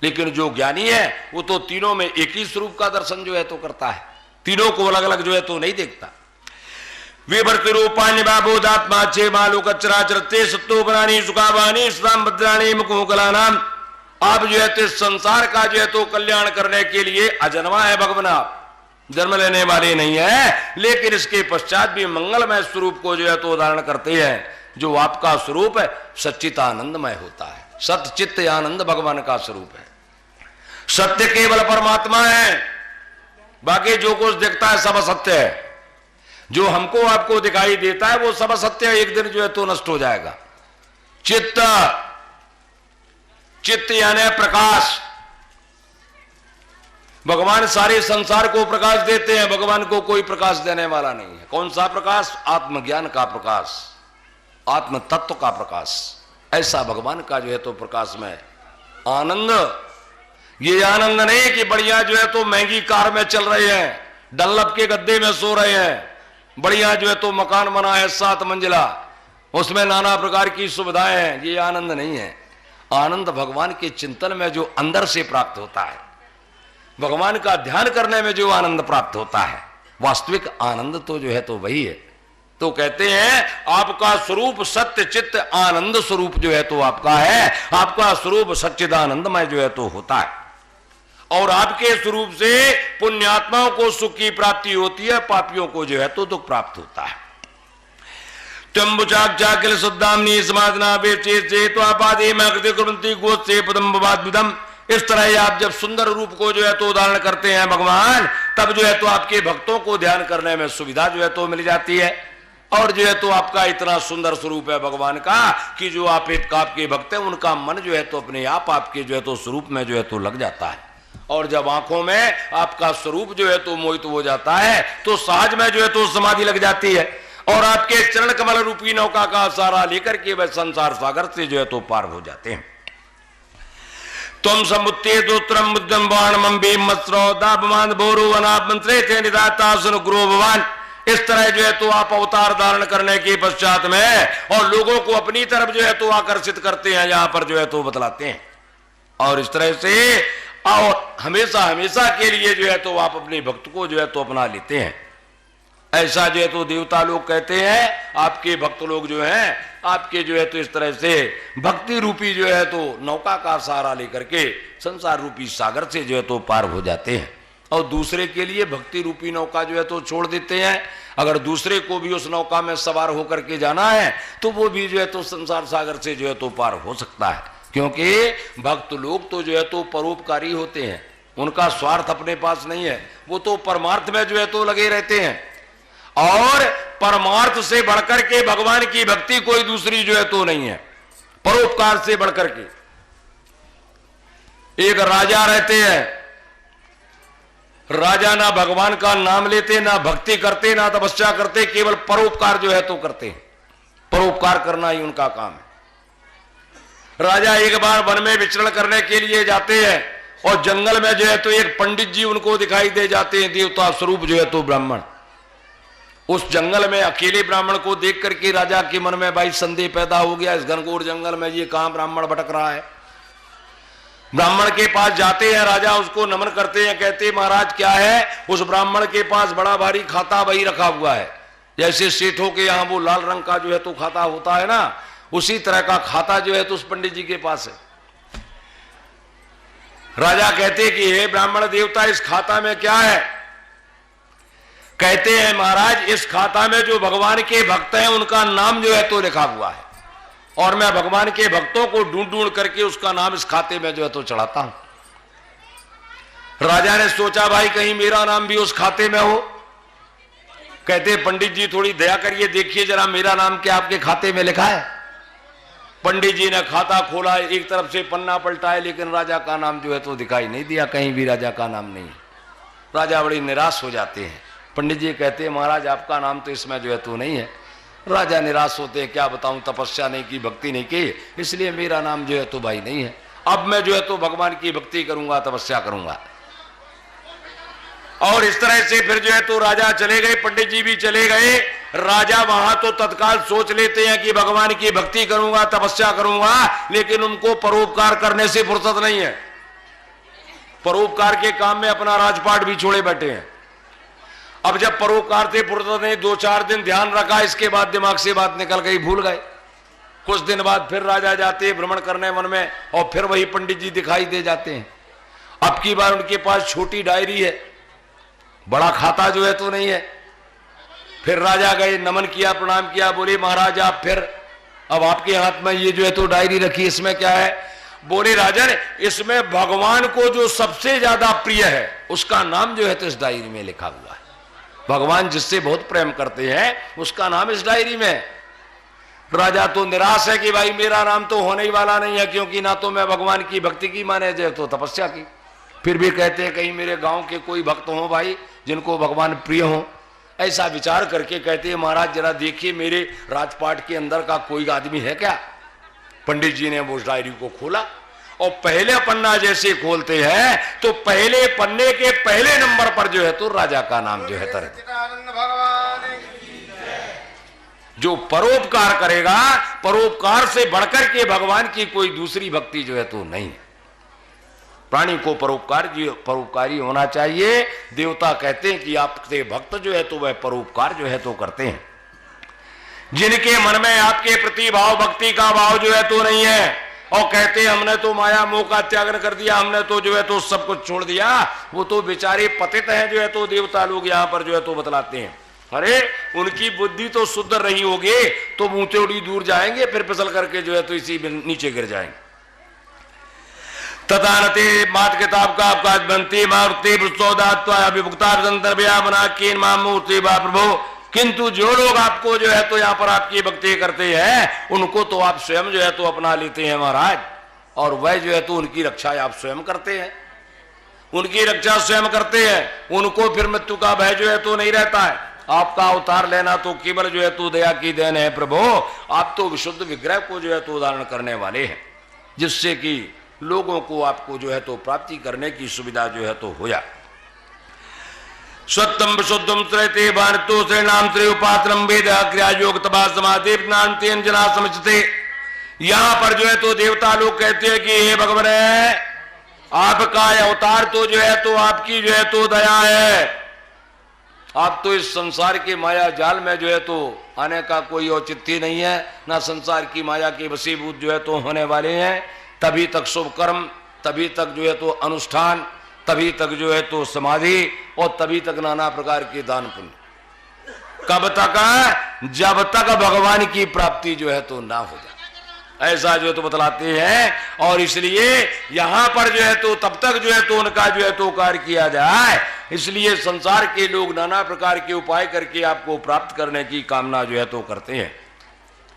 लेकिन जो ज्ञानी है वो तो तीनों में एक ही स्वरूप का दर्शन जो है तो करता है, तीनों को अलग अलग जो है तो नहीं देखता। विवर्ति रूपान्य बाबोधात्मा चे मालू कचराचरते सत्तो बनानी सुखावानी सदाम भद्राणी मुकुकलानाम। आप जो है तो संसार का जो है तो कल्याण करने के लिए अजन्मा है भगवान, आप जन्म लेने वाले नहीं है, लेकिन इसके पश्चात भी मंगलमय स्वरूप को जो है तो धारण करते हैं। जो आपका स्वरूप है सच्चित आनंदमय होता है, सत्य चित्त आनंद भगवान का स्वरूप है। सत्य केवल परमात्मा है, बाकी जो कुछ दिखता है सब असत्य है। जो हमको आपको दिखाई देता है वो सब असत्य है, एक दिन जो है तो नष्ट हो जाएगा। चित्त, चित्त यानी प्रकाश। भगवान सारे संसार को प्रकाश देते हैं, भगवान को कोई प्रकाश देने वाला नहीं है। कौन सा प्रकाश? आत्मज्ञान का प्रकाश, आत्म तत्व का प्रकाश। ऐसा भगवान का जो है तो प्रकाश में आनंद। ये आनंद नहीं कि बढ़िया जो है तो महंगी कार में चल रहे हैं, डनलप के गद्दे में सो रहे हैं, बढ़िया जो है तो मकान बना है 7 मंजिला, उसमें नाना प्रकार की सुविधाएं हैं। ये आनंद नहीं है। आनंद भगवान के चिंतन में जो अंदर से प्राप्त होता है, भगवान का ध्यान करने में जो आनंद प्राप्त होता है, वास्तविक आनंद तो जो है तो वही है। तो कहते हैं आपका स्वरूप सत्य चित्त आनंद स्वरूप जो है तो आपका है। आपका स्वरूप सच्चिदानंदमय जो है तो होता है, और आपके स्वरूप से पुण्यात्माओं को सुख की प्राप्ति होती है, पापियों को जो है तो दुख प्राप्त होता है। त्वम्बुचाक्षाकिल शुद्धामनी समाधना बेचे चेतो आपादे में कृति कुर्वन्ति गोत्से पदम्बवाद विदम। इस तरह आप जब सुंदर रूप को जो है तो धारण करते हैं भगवान, तब जो है तो आपके भक्तों को ध्यान करने में सुविधा जो है तो मिल जाती है। और जो है तो आपका इतना सुंदर स्वरूप है भगवान का कि जो आपके भक्त हैं उनका मन जो है तो अपने आप आपके जो है तो स्वरूप में जो है तो लग जाता है। और जब आंखों में आपका स्वरूप जो है तो मोहित हो जाता है तो सहज में जो है तो समाधि लग जाती है, और आपके चरण कमल रूपी नौका का सहारा लेकर के वह संसार सागर से जो है तो पार हो जाते हैं। तुम समुत्ते दोत्रम मुद्दम बाणमं भीमस्रो दापमान भोरो वनाप मंत्रे थे निदाता सुन गुरु भगवान। इस तरह जो है तो आप अवतार धारण करने के पश्चात में और लोगों को अपनी तरफ जो है तो आकर्षित करते हैं, यहां पर जो है तो बतलाते हैं। और इस तरह से और हमेशा हमेशा के लिए जो है तो आप अपने भक्त को जो है तो अपना लेते हैं। ऐसा जो है तो देवता लोग कहते हैं आपके भक्त लोग जो हैं आपके जो है तो इस तरह से भक्ति रूपी जो है तो नौका का सहारा लेकर के संसार रूपी सागर से जो है तो पार हो जाते हैं, और दूसरे के लिए भक्ति रूपी नौका जो है तो छोड़ देते हैं। अगर दूसरे को भी उस नौका में सवार होकर के जाना है तो वो भी जो है तो संसार सागर से जो है तो पार हो सकता है, क्योंकि भक्त लोग तो जो है तो परोपकारी होते हैं, उनका स्वार्थ अपने पास नहीं है, वो तो परमार्थ में जो है तो लगे रहते हैं। और परमार्थ से बढ़कर के भगवान की भक्ति कोई दूसरी जो है तो नहीं है, परोपकार से बढ़कर के। एक राजा रहते हैं, राजा ना भगवान का नाम लेते, ना भक्ति करते, ना तपस्या करते, केवल परोपकार जो है तो करते हैं। परोपकार करना ही उनका काम है। राजा एक बार वन में विचरण करने के लिए जाते हैं और जंगल में जो है तो एक पंडित जी उनको दिखाई दे जाते हैं, देवता स्वरूप जो है तो ब्राह्मण। उस जंगल में अकेले ब्राह्मण को देख करके राजा के मन में भाई संदेह पैदा हो गया, इस घनघोर जंगल में ये कहां ब्राह्मण भटक रहा है। ब्राह्मण के पास जाते हैं, राजा उसको नमन करते हैं, कहते महाराज क्या है? उस ब्राह्मण के पास बड़ा भारी खाता वही रखा हुआ है, जैसे सेठों के यहाँ वो लाल रंग का जो है तो खाता होता है ना, उसी तरह का खाता जो है तो उस पंडित जी के पास है। राजा कहते कि हे ब्राह्मण देवता, इस खाता में क्या है? कहते हैं महाराज इस खाता में जो भगवान के भक्त हैं उनका नाम जो है तो लिखा हुआ है, और मैं भगवान के भक्तों को ढूंढ ढूंढ करके उसका नाम इस खाते में जो है तो चढ़ाता हूं। राजा ने सोचा भाई कहीं मेरा नाम भी उस खाते में हो। कहते पंडित जी थोड़ी दया करिए, देखिए जरा मेरा नाम क्या आपके खाते में लिखा है। पंडित जी ने खाता खोला, एक तरफ से पन्ना पलटाए, लेकिन राजा का नाम जो है तो दिखाई नहीं दिया, कहीं भी राजा का नाम नहीं। राजा बड़ी निराश हो जाते हैं। पंडित जी कहते हैं महाराज आपका नाम तो इसमें जो है तो नहीं है। राजा निराश होते हैं, क्या बताऊं, तपस्या नहीं की, भक्ति नहीं की, इसलिए मेरा नाम जो है तो भाई नहीं है। अब मैं जो है तो भगवान की भक्ति करूंगा, तपस्या करूंगा। और इस तरह से फिर जो है तो राजा चले गए, पंडित जी भी चले गए। राजा वहां तो तत्काल सोच लेते हैं कि भगवान की भक्ति करूंगा, तपस्या करूंगा, लेकिन उनको परोपकार करने से फुर्सत नहीं है। परोपकार के काम में अपना राजपाट भी छोड़े बैठे हैं। अब जब परोपकार से फुर्सत नहीं, 2-4 दिन ध्यान रखा, इसके बाद दिमाग से बात निकल गई, भूल गए। कुछ दिन बाद फिर राजा जाते भ्रमण करने वन में, और फिर वही पंडित जी दिखाई दे जाते हैं। अब की बार उनके पास छोटी डायरी है, बड़ा खाता जो है तो नहीं है। फिर राजा गए, नमन किया, प्रणाम किया, बोले महाराज आप फिर, अब आपके हाथ में ये जो है तो डायरी रखी, इसमें क्या है? बोले राजन, इसमें भगवान को जो सबसे ज्यादा प्रिय है उसका नाम जो है तो इस डायरी में लिखा हुआ है। भगवान जिससे बहुत प्रेम करते हैं उसका नाम इस डायरी में। राजा तो निराश है कि भाई मेरा नाम तो होने ही वाला नहीं है, क्योंकि ना तो मैं भगवान की भक्ति की माने जो तो तपस्या की। फिर भी कहते हैं कहीं मेरे गांव के कोई भक्त हो भाई जिनको भगवान प्रिय हो। ऐसा विचार करके कहते हैं महाराज जरा देखिए मेरे राजपाट के अंदर का कोई आदमी है क्या? पंडित जी ने वो डायरी को खोला, और पहले पन्ना जैसे खोलते हैं तो पहले पन्ने के पहले नंबर पर जो है तो राजा का नाम जो है तरह, जो परोपकार करेगा, परोपकार से बढ़कर के भगवान की कोई दूसरी भक्ति जो है तो नहीं। प्राणी को परोपकारी होना चाहिए। देवता कहते हैं कि आपके भक्त जो है तो वह परोपकार जो है तो करते हैं। जिनके मन में आपके प्रति भाव, भक्ति का भाव जो है तो नहीं है, और कहते हैं हमने तो माया मोह का त्याग कर दिया, हमने तो जो है तो सब कुछ छोड़ दिया, वो तो बेचारे पतित हैं जो है तो देवता लोग यहाँ पर जो है तो बतलाते हैं। अरे उनकी बुद्धि तो शुद्ध रही होगी तो ऊंचे उड़ी दूर जाएंगे, फिर फिसल करके जो है तो इसी नीचे गिर जाएंगे। तथानते मात किताब का आपका बनती मारुति अभिभुक्ता बना कीन मामूर्ति बा प्रभु। किंतु जो लोग आपको जो है तो यहाँ पर आपकी भक्ति करते हैं उनको तो आप स्वयं जो है तो अपना लेते हैं महाराज, और वह जो है तो उनकी रक्षा आप स्वयं करते हैं, उनकी रक्षा स्वयं करते हैं। उनको फिर मृत्यु का भय जो है तो नहीं रहता है। आपका अवतार लेना तो केवल जो है तो दया की देन है प्रभु। आप तो विशुद्ध विग्रह को जो है तो धारण करने वाले हैं, जिससे कि लोगों को आपको जो है तो प्राप्ति करने की सुविधा जो है तो हो जाए। स्वत्तम विशुद्धम श्रेते भारतो से नाम श्रेय उपात्रम वेद क्रिया योग तबा समाधि ज्ञान जना समझते। यहां पर जो है तो देवता लोग कहते हैं कि हे भगवान आपका अवतार तो जो है तो आपकी जो है तो दया है। आप तो इस संसार के माया जाल में जो है तो आने का कोई औचित्य नहीं है, ना संसार की माया के वशीभूत जो है तो होने वाले हैं। तभी तक शुभ कर्म, तभी तक जो है तो अनुष्ठान, तभी तक जो है तो समाधि, और तभी तक नाना प्रकार के दान पुण्य। कब तक? जब तक भगवान की प्राप्ति जो है तो ना हो जाए, ऐसा जो है तो बतलाते हैं। और इसलिए यहां पर जो है तो तब तक जो है तो उनका जो है तो कार्य किया जाए। इसलिए संसार के लोग नाना प्रकार के उपाय करके आपको प्राप्त करने की कामना जो है तो करते हैं,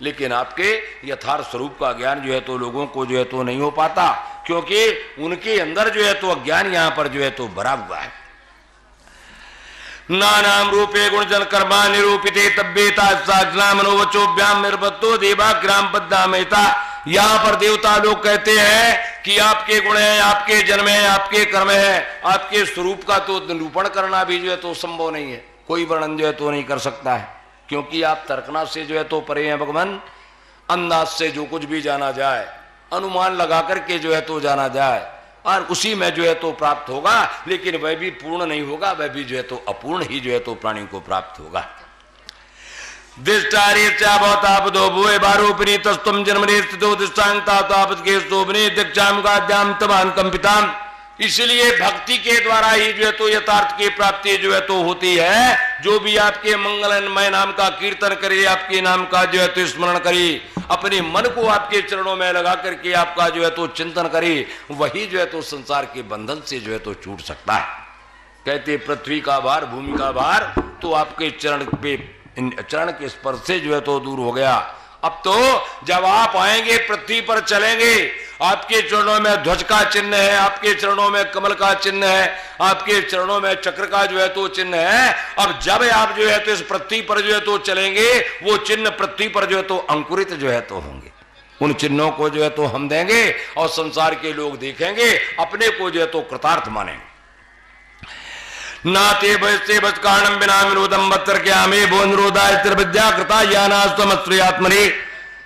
लेकिन आपके यथार्थ स्वरूप का ज्ञान जो है तो लोगों को जो है तो नहीं हो पाता, क्योंकि उनके अंदर जो है तो अज्ञान यहां पर जो है तो भरा हुआ है। नानाम रूपे गुण जन कर्मा निरूपिते तब्बेता मनोवचोभ्याम निर्बत्तो देवा ग्राम पद्दामेता। यहां पर देवता लोग कहते हैं कि आपके गुण है, आपके जन्म है, आपके कर्म है, आपके स्वरूप का तो निरूपण करना भी जो है तो संभव नहीं है, कोई वर्णन जो है तो नहीं कर सकता है, क्योंकि आप तर्कना से जो है तो परे हैं भगवान। अंदाज से जो कुछ भी जाना जाए, अनुमान लगा करके जो है तो जाना जाए, और उसी में जो है तो प्राप्त होगा, लेकिन वह भी पूर्ण नहीं होगा, वह भी जो है तो अपूर्ण ही जो है तो प्राणी को प्राप्त होगा। इसलिए भक्ति के द्वारा ही जो है तो यथार्थ की प्राप्ति जो है तो होती है। जो भी आपके मंगलमय नाम का कीर्तन करे, आपके नाम का जो है तो स्मरण करे, अपने मन को आपके चरणों में लगा करके आपका जो है तो चिंतन करे, वही जो है तो संसार के बंधन से जो है तो छूट सकता है। कहते पृथ्वी का भार, भूमि का भार तो आपके चरण के स्पर्श से जो है तो दूर हो गया। अब तो जब आप आएंगे, पृथ्वी पर चलेंगे, आपके चरणों में ध्वज का चिन्ह है, आपके चरणों में कमल का चिन्ह है, आपके चरणों में चक्र का जो है तो चिन्ह है। अब जब आप जो है तो इस पृथ्वी पर जो है तो चलेंगे, वो चिन्ह पृथ्वी पर जो है तो अंकुरित जो है तो होंगे। उन चिन्हों को जो है तो हम देंगे और संसार के लोग देखेंगे, अपने को जो है तो कृतार्थ मानेंगे। नाते बजते बज कारणम बिना विरोधम बत्तर क्या में भो निरोधा विद्या कृता यानात्मने।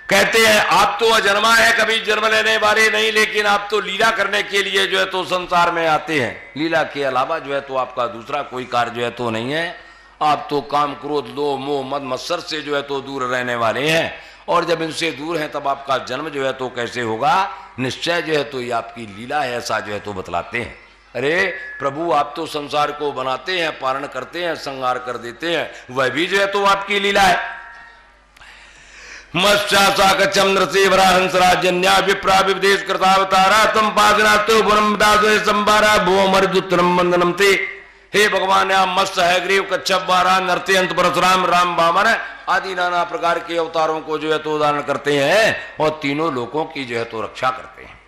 कहते हैं आप तो अजन्मा है, कभी जन्म लेने वाले नहीं, लेकिन आप तो लीला करने के लिए जो है तो संसार में आते हैं। लीला के अलावा जो है तो आपका दूसरा कोई कार्य जो है तो नहीं है। आप तो काम क्रोध लोभ मोह मद मत्सर से जो है तो दूर रहने वाले हैं, और जब इनसे दूर हैं तब आपका जन्म जो है तो कैसे होगा? निश्चय जो है तो ये आपकी लीला है, ऐसा जो है तो बतलाते हैं। अरे प्रभु, आप तो संसार को बनाते हैं, पालन करते हैं, संहार कर देते हैं, वह भी जो है तो आपकी लीला है। मत्स्यासाकचम नृसे वराहंसराजन्या विप्रा विदेश कृतावतारा तम पादनातो गुणम दासो संबारा भुव मरुदुत्तरम वंदनम ते। हे भगवान, आप मत्स्य है ग्रीव कच्छप वारा नरते अंत परशुराम राम वामन आदि नाना प्रकार के अवतारों को जो है तो धारण करते हैं और तीनों लोकों की जो है तो रक्षा करते हैं।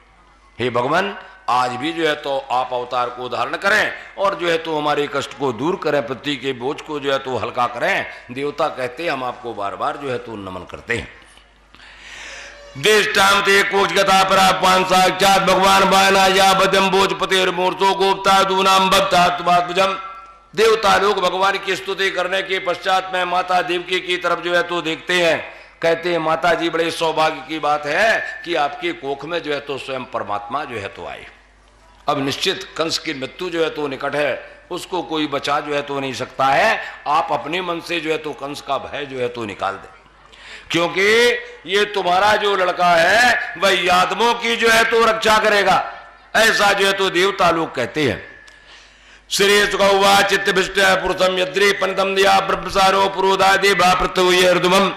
हे भगवान, आज भी जो है तो आप अवतार को धारण करें और जो है तो हमारे कष्ट को दूर करें, पृथ्वी के बोझ को जो है तो हल्का करें। देवता कहते हैं हम आपको बार बार जो है तो नमन करते हैं। देष्टाम ते कोचगता परा पान साक्षात भगवान बायना या बदम बोझ पतेर मूर्तो गोप्ता दूनाम भक्तात्मात्मजम। देवता लोग भगवान की स्तुति करने के पश्चात में माता देवकी की तरफ जो है तो देखते हैं, कहते हैं माता जी बड़े सौभाग्य की बात है कि आपके कोख में जो है तो स्वयं परमात्मा जो है तो आए। अब निश्चित कंस की मृत्यु जो है तो निकट है, उसको कोई बचा जो है तो नहीं सकता है। आप अपने मन से जो है तो कंस का भय जो है तो निकाल दे, क्योंकि ये तुम्हारा जो लड़का है वह यादवों की जो है तो रक्षा करेगा, ऐसा जो है तो देवता लोग कहते हैं। श्री सुगौवा चित्त पुरुषम यद्री पंतम दिया ब्रह्मसारो पुरोदादि भापृतुम।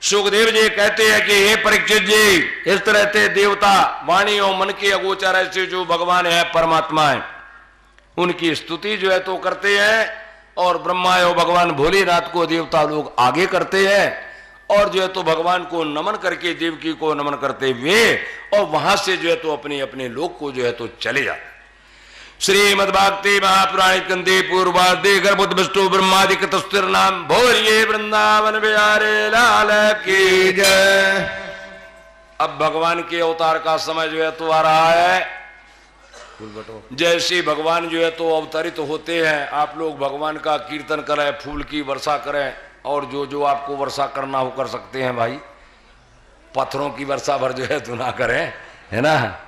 सुखदेव जी कहते हैं कि हे परीक्षित जी, इस तरह से देवता वाणी और मन के अगोचर ऐसे जो भगवान है परमात्मा है उनकी स्तुति जो है तो करते हैं, और ब्रह्मा और भगवान भोलेनाथ को देवता लोग आगे करते हैं और जो है तो भगवान को नमन करके देवकी को नमन करते हुए और वहां से जो है तो अपने अपने लोक को जो है तो चले जाते। श्रीमद्भागवते महापुराणे कंदे पूर्वार्धे गर्भोत विष्णु ब्रह्मादिक तस्तिर नाम भोरिये वृंदावन बिहारे लाल की जय। अब भगवान के अवतार का समय जो है तो आ रहा है। जैसे भगवान जो है तो अवतरित होते हैं, आप लोग भगवान का कीर्तन करें, फूल की वर्षा करें, और जो जो आपको वर्षा करना हो कर सकते हैं भाई। पत्थरों की वर्षा भर जो है तो ना करें, है ना।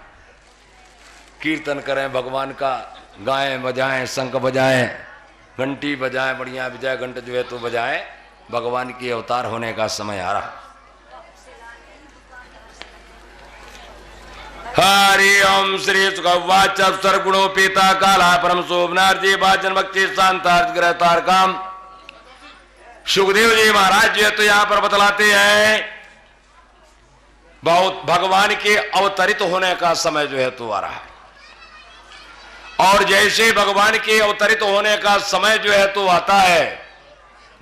कीर्तन करें भगवान का, गाएं बजाएं, शंख बजाएं, घंटी बजाएं, बढ़िया विजय घंट जो है तो बजाएं। भगवान के अवतार होने का समय आ रहा। हरि ओम श्री सुखवाच सर्वगुणोपेता काला परम शोभनार्जी भाजन भक्ति शांतार्थ ग्रह तारकाम। सुखदेव जी महाराज जो है तो यहां पर बतलाते हैं बहुत भगवान के अवतरित होने का समय जो है तो आ रहा है, और जैसे भगवान के अवतरित होने का समय जो है तो आता है,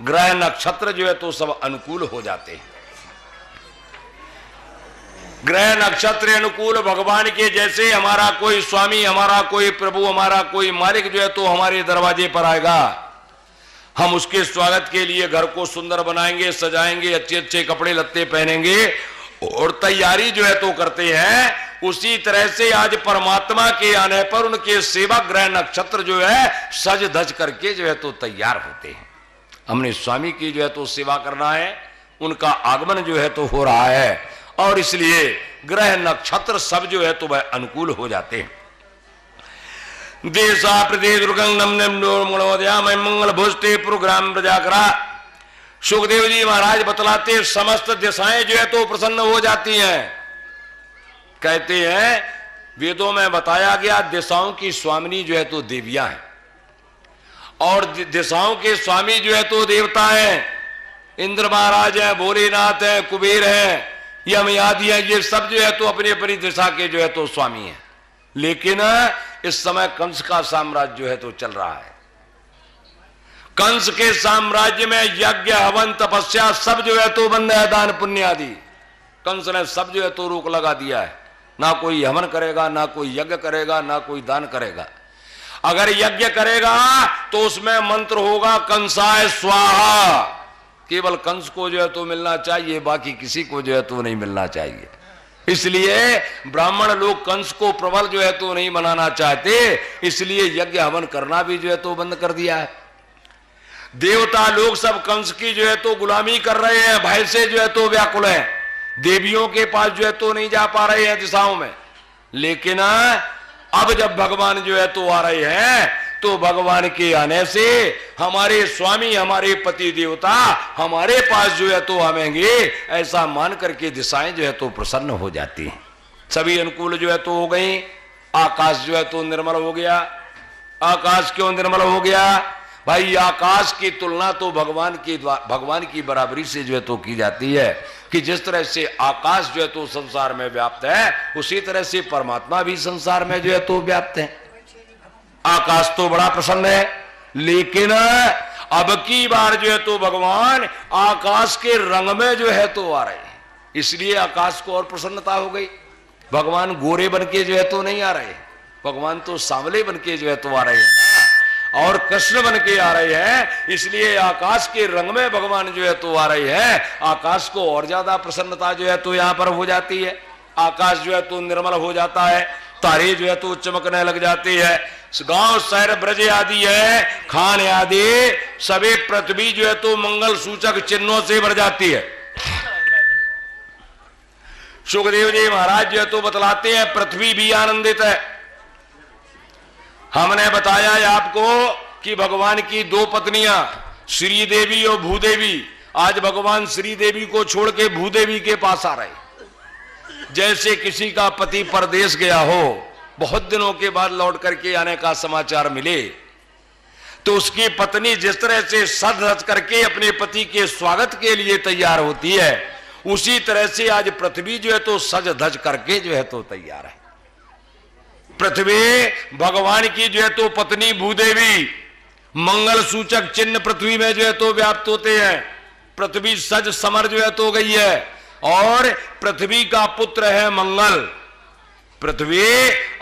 ग्रह नक्षत्र जो है तो सब अनुकूल हो जाते हैं। ग्रह नक्षत्र अनुकूल भगवान के, जैसे हमारा कोई स्वामी, हमारा कोई प्रभु, हमारा कोई मालिक जो है तो हमारे दरवाजे पर आएगा, हम उसके स्वागत के लिए घर को सुंदर बनाएंगे, सजाएंगे, अच्छे अच्छे कपड़े लत्ते पहनेंगे और तैयारी जो है तो करते हैं। उसी तरह से आज परमात्मा के आने पर उनके सेवक ग्रह नक्षत्र जो है सज धज करके जो है तो तैयार होते हैं। हमने स्वामी की जो है तो सेवा करना है, उनका आगमन जो है तो हो रहा है, और इसलिए ग्रह नक्षत्र सब जो है तो वह अनुकूल हो जाते हैं। देशा प्रदेश मंगल भोजते प्रोग्राम प्रजाकरा। सुखदेव जी महाराज बतलाते समस्त दिशाएं जो है तो प्रसन्न हो जाती हैं। कहते हैं वेदों में बताया गया दिशाओं की स्वामिनी जो है तो देवियां हैं, और दिशाओं के स्वामी जो है तो देवता हैं। इंद्र महाराज हैं, भोलेनाथ हैं, कुबेर हैं, यम आदि हैं, ये सब जो है तो अपनी अपनी दिशा के जो है तो स्वामी हैं। लेकिन इस समय कंस का साम्राज्य जो है तो चल रहा है। कंस के साम्राज्य में यज्ञ हवन तपस्या सब जो है तो बंद है, दान पुण्य आदि। कंस ने सब जो है तो रोक लगा दिया है, ना कोई हवन करेगा, ना कोई यज्ञ करेगा, ना कोई दान करेगा। अगर यज्ञ करेगा तो उसमें मंत्र होगा कंसाय स्वाहा, केवल कंस को जो है तो मिलना चाहिए, बाकी किसी को जो है तो नहीं मिलना चाहिए। इसलिए ब्राह्मण लोग कंस को प्रबल जो है तो नहीं बनाना चाहते, इसलिए यज्ञ हवन करना भी जो है तो बंद कर दिया है। देवता लोग सब कंस की जो है तो गुलामी कर रहे हैं, भय से जो है तो व्याकुल है, देवियों के पास जो है तो नहीं जा पा रहे हैं दिशाओं में। लेकिन अब जब भगवान जो है तो आ रहे हैं तो भगवान के आने से हमारे स्वामी, हमारे पति देवता हमारे पास जो है तो आवेंगे, ऐसा मान करके दिशाएं जो है तो प्रसन्न हो जाती हैं। सभी अनुकूल जो है तो हो गई। आकाश जो है तो निर्मल हो गया। आकाश क्यों निर्मल हो गया? भाई आकाश की तुलना तो भगवान की बराबरी से जो है तो की जाती है कि जिस तरह से आकाश जो है तो संसार में व्याप्त है, उसी तरह से परमात्मा भी संसार में जो है तो व्याप्त है। आकाश तो बड़ा प्रसन्न है, लेकिन अब की बार जो है तो भगवान आकाश के रंग में जो है तो आ रहे हैं, इसलिए आकाश को और प्रसन्नता हो गई। भगवान गोरे बन के जो है तो नहीं आ रहे, भगवान तो सांवले बन के जो है तो आ रहे हैं ना, और कृष्ण बन के आ रहे हैं, इसलिए आकाश के रंग में भगवान जो है तो आ रहे हैं। आकाश को और ज्यादा प्रसन्नता जो है तो यहां पर हो जाती है। आकाश जो है तो निर्मल हो जाता है, तारे जो है तो चमकने लग जाती है। गांव शहर ब्रज आदि है, खान आदि सभी पृथ्वी जो है तो मंगल सूचक चिन्हों से भर जाती है। सुखदेव जी महाराज जो है तो बतलाते हैं पृथ्वी भी आनंदित है। हमने बताया है आपको कि भगवान की दो पत्नियां श्री देवी और भूदेवी, आज भगवान श्री देवी को छोड़ के भूदेवी के पास आ रहे। जैसे किसी का पति परदेश गया हो, बहुत दिनों के बाद लौट करके आने का समाचार मिले, तो उसकी पत्नी जिस तरह से सज धज करके अपने पति के स्वागत के लिए तैयार होती है, उसी तरह से आज पृथ्वी जो है तो सज धज करके जो है तो तैयार है। पृथ्वी भगवान की जो है तो पत्नी भूदेवी, मंगल सूचक चिन्ह पृथ्वी में जो है तो व्याप्त होते हैं। पृथ्वी सज समर जो है तो गई है, और पृथ्वी का पुत्र है मंगल। पृथ्वी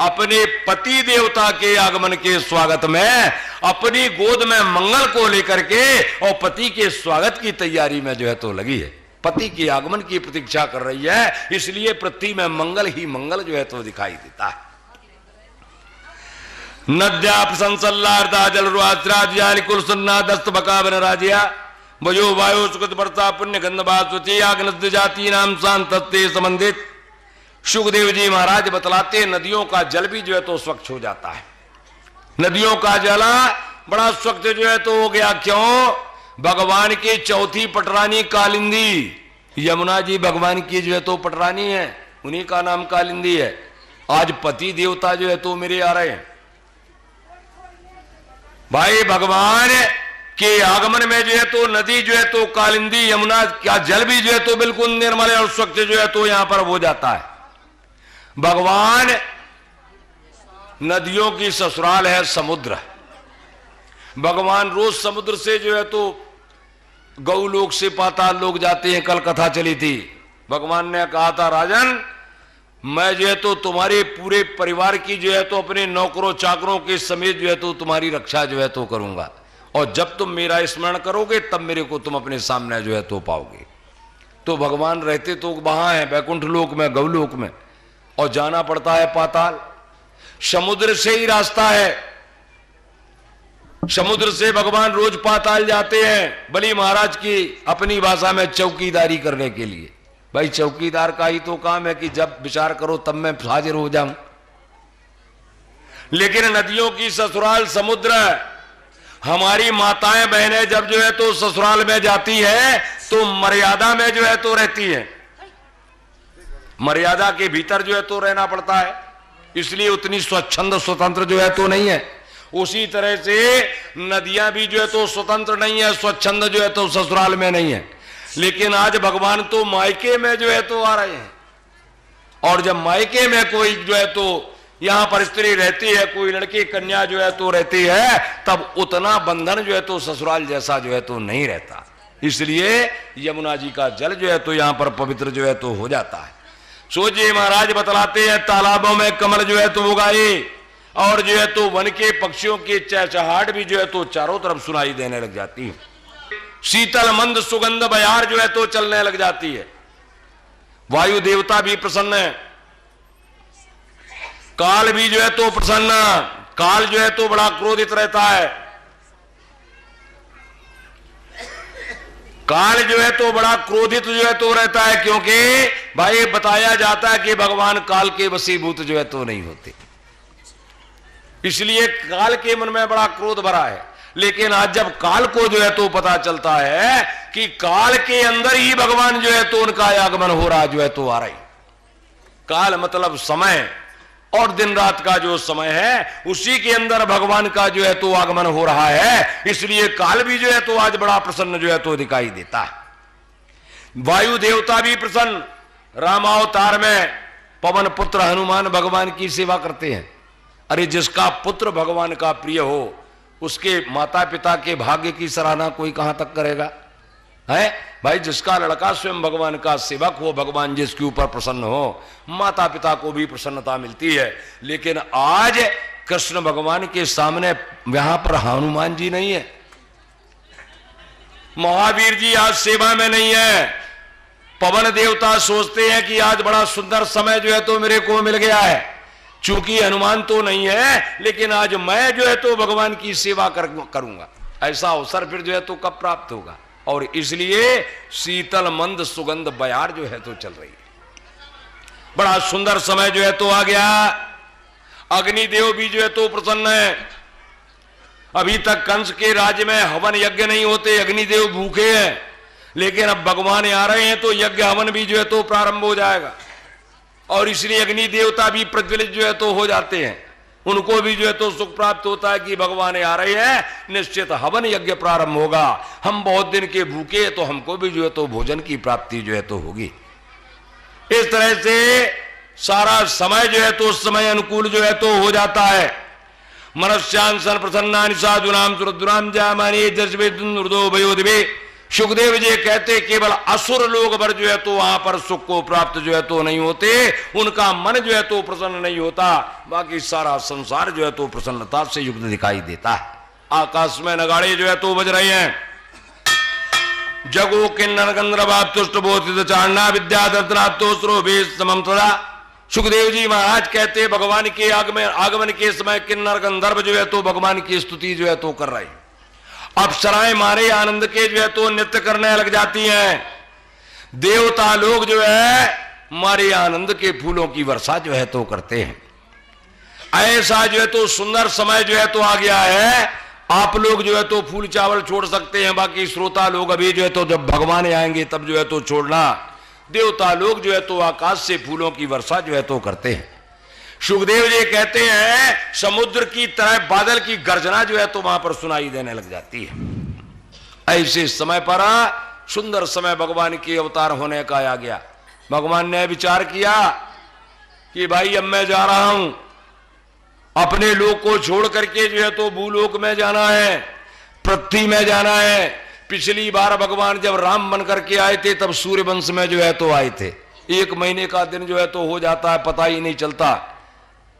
अपने पति देवता के आगमन के स्वागत में अपनी गोद में मंगल को लेकर के और पति के स्वागत की तैयारी में जो है तो लगी है, पति के आगमन की प्रतीक्षा कर रही है। इसलिए पृथ्वी में मंगल ही मंगल जो है तो दिखाई देता है। नद्या प्रसंसल्लार्दा जलरुआस्राज्यानि कुलसन्ना दस्त बकावन राज्या वयो वायु सुकृत वर्ता पुण्य गंधवास्वती आग्नद जाति नाम शांतत्ते संबंधित। सुखदेव जी महाराज बतलाते नदियों का जल भी जो है तो स्वच्छ हो जाता है। नदियों का जल बड़ा स्वच्छ जो है तो हो गया। क्यों? भगवान की चौथी पटरानी कालिंदी, यमुना जी भगवान की जो है तो पटरानी है, उन्हीं का नाम कालिंदी है। आज पति देवता जो है तो मेरे आ रहे हैं। भाई भगवान के आगमन में जो है तो नदी जो है तो कालिंदी, यमुना का जल भी जो है तो बिल्कुल निर्मल और स्वच्छ जो है तो यहां पर हो जाता है। भगवान नदियों की ससुराल है समुद्र। भगवान रोज समुद्र से जो है तो गौलोक से पाताल लोग जाते हैं। कल कथा चली थी, भगवान ने कहा था राजन, मैं जो है तो तुम्हारे पूरे परिवार की जो है तो अपने नौकरों चाकरों के समेत जो है तो तुम्हारी रक्षा जो है तो करूंगा, और जब तुम मेरा स्मरण करोगे तब मेरे को तुम अपने सामने जो है तो पाओगे। तो भगवान रहते तो वहां है बैकुंठ लोक में, गौलोक में, और जाना पड़ता है पाताल। समुद्र से ही रास्ता है, समुद्र से भगवान रोज पाताल जाते हैं बलि महाराज की अपनी भाषा में चौकीदारी करने के लिए। भाई चौकीदार का ही तो काम है कि जब विचार करो तब मैं हाजिर हो जाऊं। लेकिन नदियों की ससुराल समुद्र, हमारी माताएं बहनें जब जो है तो ससुराल में जाती है तो मर्यादा में जो है तो रहती है, मर्यादा के भीतर जो है तो रहना पड़ता है, इसलिए उतनी स्वच्छंद स्वतंत्र जो है तो नहीं है। उसी तरह से नदियां भी जो है तो स्वतंत्र नहीं है, स्वच्छंद जो है तो ससुराल में नहीं है। लेकिन आज भगवान तो मायके में जो है तो आ रहे हैं, और जब मायके में कोई जो है तो यहां पर स्त्री रहती है, कोई लड़की कन्या जो है तो रहती है, तब उतना बंधन जो है तो ससुराल जैसा जो है तो नहीं रहता। इसलिए यमुना जी का जल जो है तो यहां पर पवित्र जो है तो हो जाता है। सोचिए महाराज बतलाते हैं तालाबों में कमल जो है तो उगाए, और जो है तो वन के पक्षियों की चहचहाट भी जो है तो चारों तरफ सुनाई देने लग जाती है। शीतल मंद सुगंध बयार जो है तो चलने लग जाती है। वायु देवता भी प्रसन्न है, काल भी जो है तो प्रसन्न। काल जो है तो बड़ा क्रोधित रहता है, काल जो है तो बड़ा क्रोधित जो है तो रहता है, क्योंकि भाई बताया जाता है कि भगवान काल के वशीभूत जो है तो नहीं होते। इसलिए काल के मन में बड़ा क्रोध भरा है। लेकिन आज जब काल को जो है तो पता चलता है कि काल के अंदर ही भगवान जो है तो उनका आगमन हो रहा जो है तो आ रही। काल मतलब समय, और दिन रात का जो समय है उसी के अंदर भगवान का जो है तो आगमन हो रहा है। इसलिए काल भी जो है तो आज बड़ा प्रसन्न जो है तो दिखाई देता है। वायु देवता भी प्रसन्न, रामावतार में पवन पुत्र हनुमान भगवान की सेवा करते हैं। अरे जिसका पुत्र भगवान का प्रिय हो उसके माता पिता के भाग्य की सराहना कोई कहां तक करेगा, है भाई। जिसका लड़का स्वयं भगवान का सेवक हो, भगवान जिसके ऊपर प्रसन्न हो, माता पिता को भी प्रसन्नता मिलती है। लेकिन आज कृष्ण भगवान के सामने यहां पर हनुमान जी नहीं है, महावीर जी आज सेवा में नहीं है। पवन देवता सोचते हैं कि आज बड़ा सुंदर समय जो है तो मेरे को मिल गया है, चूंकि हनुमान तो नहीं है लेकिन आज मैं जो है तो भगवान की सेवा करूंगा। ऐसा अवसर फिर जो है तो कब प्राप्त होगा। और इसलिए शीतल मंद सुगंध बयार जो है तो चल रही है। बड़ा सुंदर समय जो है तो आ गया। अग्निदेव भी जो है तो प्रसन्न है। अभी तक कंस के राज्य में हवन यज्ञ नहीं होते, अग्निदेव भूखे हैं, लेकिन अब भगवान आ रहे हैं तो यज्ञ हवन भी जो है तो प्रारंभ हो जाएगा। और इसलिए अग्नि देवता भी प्रज्वलित जो है तो हो जाते हैं, उनको भी जो है तो सुख प्राप्त होता है कि भगवान आ रहे हैं, निश्चित हवन यज्ञ प्रारंभ होगा। हम बहुत दिन के भूखे हैं तो हमको भी जो है तो भोजन की प्राप्ति जो है तो होगी। इस तरह से सारा समय जो है तो उस समय अनुकूल जो है तो हो जाता है। मनस्यान सन प्रसन्नानि साधुनाम सुरद्राम जामानि जज्बे दुर्दो भयोदिवे। सुखदेव जी कहते केवल असुर लोग भर जो है तो वहां पर सुख को प्राप्त जो है तो नहीं होते, उनका मन जो है तो प्रसन्न नहीं होता। बाकी सारा संसार जो है तो प्रसन्नता से युक्त दिखाई देता है। आकाश में नगाड़े जो है तो बज रहे हैं। जगो किन्नर गंधर्वाप तुष्ट बोधित चारणा विद्या दर्शनाप्तोस्रो भेद समम तदा। सुखदेव जी महाराज कहते भगवान के आगमन के समय किन्नर गंधर्व जो है तो भगवान की स्तुति जो है तो कर रहे हैं। अप्सराएं मारे आनंद के जो है तो नृत्य करने लग जाती हैं। देवता लोग जो है मारे आनंद के फूलों की वर्षा जो है तो करते हैं। ऐसा जो है तो सुंदर समय जो है तो आ गया है। आप लोग जो है तो फूल चावल छोड़ सकते हैं, बाकी श्रोता लोग अभी जो है तो जब भगवान आएंगे तब जो है तो छोड़ना। देवता लोग जो है तो आकाश से फूलों की वर्षा जो है तो करते हैं। सुखदेव जी कहते हैं समुद्र की तरह बादल की गर्जना जो है तो वहां पर सुनाई देने लग जाती है। ऐसे समय पर सुंदर समय भगवान के अवतार होने का आ गया। भगवान ने विचार किया कि भाई अब मैं जा रहा हूं, अपने लोक को छोड़ करके जो है तो भूलोक में जाना है, पृथ्वी में जाना है। पिछली बार भगवान जब राम बन करके आए थे तब सूर्य वंश में जो है तो आए थे। 1 महीने का दिन जो है तो हो जाता है, पता ही नहीं चलता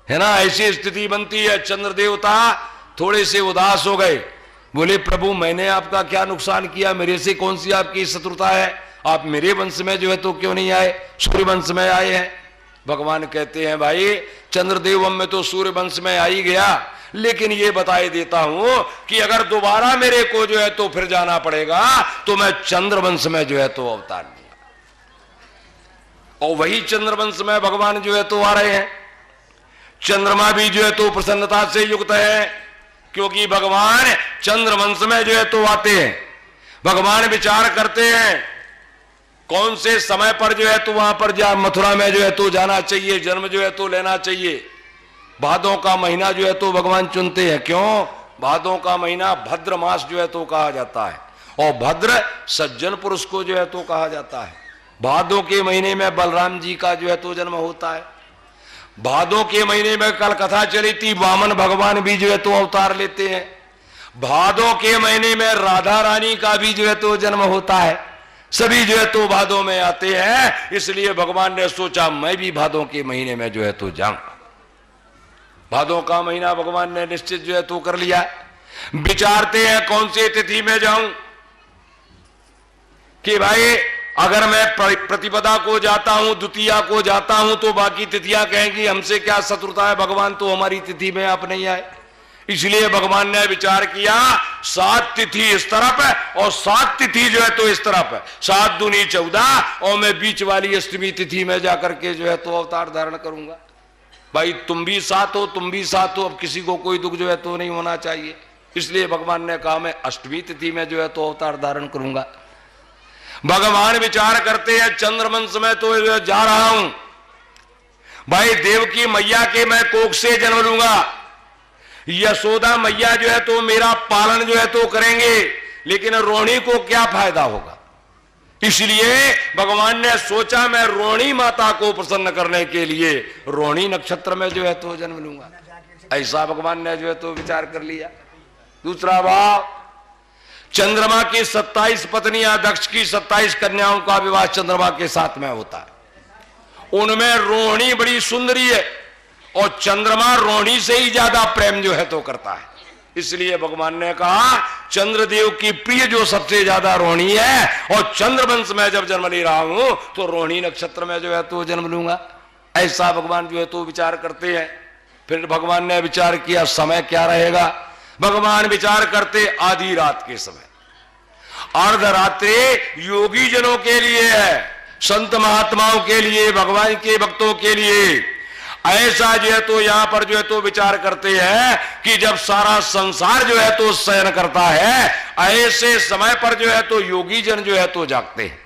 है ना। ऐसी स्थिति बनती है। चंद्र देवता थोड़े से उदास हो गए, बोले प्रभु मैंने आपका क्या नुकसान किया, मेरे से कौन सी आपकी शत्रुता है, आप मेरे वंश में जो है तो क्यों नहीं आए, सूर्य वंश में आए हैं। भगवान कहते हैं भाई चंद्रदेव में तो सूर्य वंश में आ ही गया, लेकिन ये बताए देता हूं कि अगर दोबारा मेरे को जो है तो फिर जाना पड़ेगा तो मैं चंद्रवंश में जो है तो अवतार लिया। और वही चंद्रवंश में भगवान जो है तो आ रहे हैं। चंद्रमा भी जो है तो प्रसन्नता से युक्त है, क्योंकि भगवान चंद्रवंश में जो है तो आते हैं। भगवान विचार करते हैं कौन से समय पर जो है तो वहां पर मथुरा में जो है तो जाना चाहिए, जन्म जो है तो लेना चाहिए। भादों का महीना जो है तो भगवान चुनते हैं। क्यों? भादों का महीना भद्र मास जो है तो कहा जाता है, और भद्र सज्जन पुरुष को जो है तो कहा जाता है। भादों के महीने में बलराम जी का जो है तो जन्म होता है। भादों के महीने में कल कथा चली थी, वामन भगवान भी जो है तो अवतार लेते हैं। भादों के महीने में राधा रानी का भी जो है तो जन्म होता है। सभी जो है तो भादों में आते हैं। इसलिए भगवान ने सोचा मैं भी भादों के महीने में जो है तो जाऊं। भादों का महीना भगवान ने निश्चित जो है तो कर लिया। विचारते हैं कौन सी तिथि में जाऊं, कि भाई अगर मैं प्रतिपदा को जाता हूं, द्वितीया को जाता हूं, तो बाकी तिथियां कहेंगी हमसे क्या शत्रुता है, भगवान तो हमारी तिथि में आप नहीं आए। इसलिए भगवान ने विचार किया 7 तिथि इस तरफ है और 7 तिथि जो है तो इस तरफ है, 7 दूनी 14, और मैं बीच वाली अष्टमी तिथि में जाकर के जो है तो अवतार धारण करूंगा। भाई तुम भी साथ हो, तुम भी साथ हो, अब किसी को कोई दुख जो है तो नहीं होना चाहिए। इसलिए भगवान ने कहा मैं अष्टमी तिथि में जो है तो अवतार धारण करूंगा। भगवान विचार करते हैं चंद्रवंश में तो जा रहा हूं, भाई देवकी मैया के मैं कोख से जन्म लूंगा, यशोदा मैया जो है तो मेरा पालन जो है तो करेंगे, लेकिन रोहिणी को क्या फायदा होगा। इसलिए भगवान ने सोचा मैं रोहिणी माता को प्रसन्न करने के लिए रोहिणी नक्षत्र में जो है तो जन्म लूंगा। ऐसा भगवान ने जो है तो विचार कर लिया। दूसरा भाव, चंद्रमा की 27 पत्नियां, दक्ष की 27 कन्याओं का विवाह चंद्रमा के साथ में होता है। उनमें रोहिणी बड़ी सुंदरी है और चंद्रमा रोहिणी से ही ज्यादा प्रेम जो है तो करता है। इसलिए भगवान ने कहा चंद्रदेव की प्रिय जो सबसे ज्यादा रोहिणी है, और चंद्रवंश में जब जन्म ले रहा हूं तो रोहिणी नक्षत्र में जो है तो जन्म लूंगा। ऐसा भगवान जो है तो विचार करते हैं। फिर भगवान ने विचार किया समय क्या रहेगा। भगवान विचार करते आधी रात के समय, अर्धरात्रि योगी जनों के लिए है, संत महात्माओं के लिए, भगवान के भक्तों के लिए। ऐसा जो है तो यहां पर जो है तो विचार करते हैं कि जब सारा संसार जो है तो शयन करता है, ऐसे समय पर जो है तो योगी जन जो है तो जागते हैं।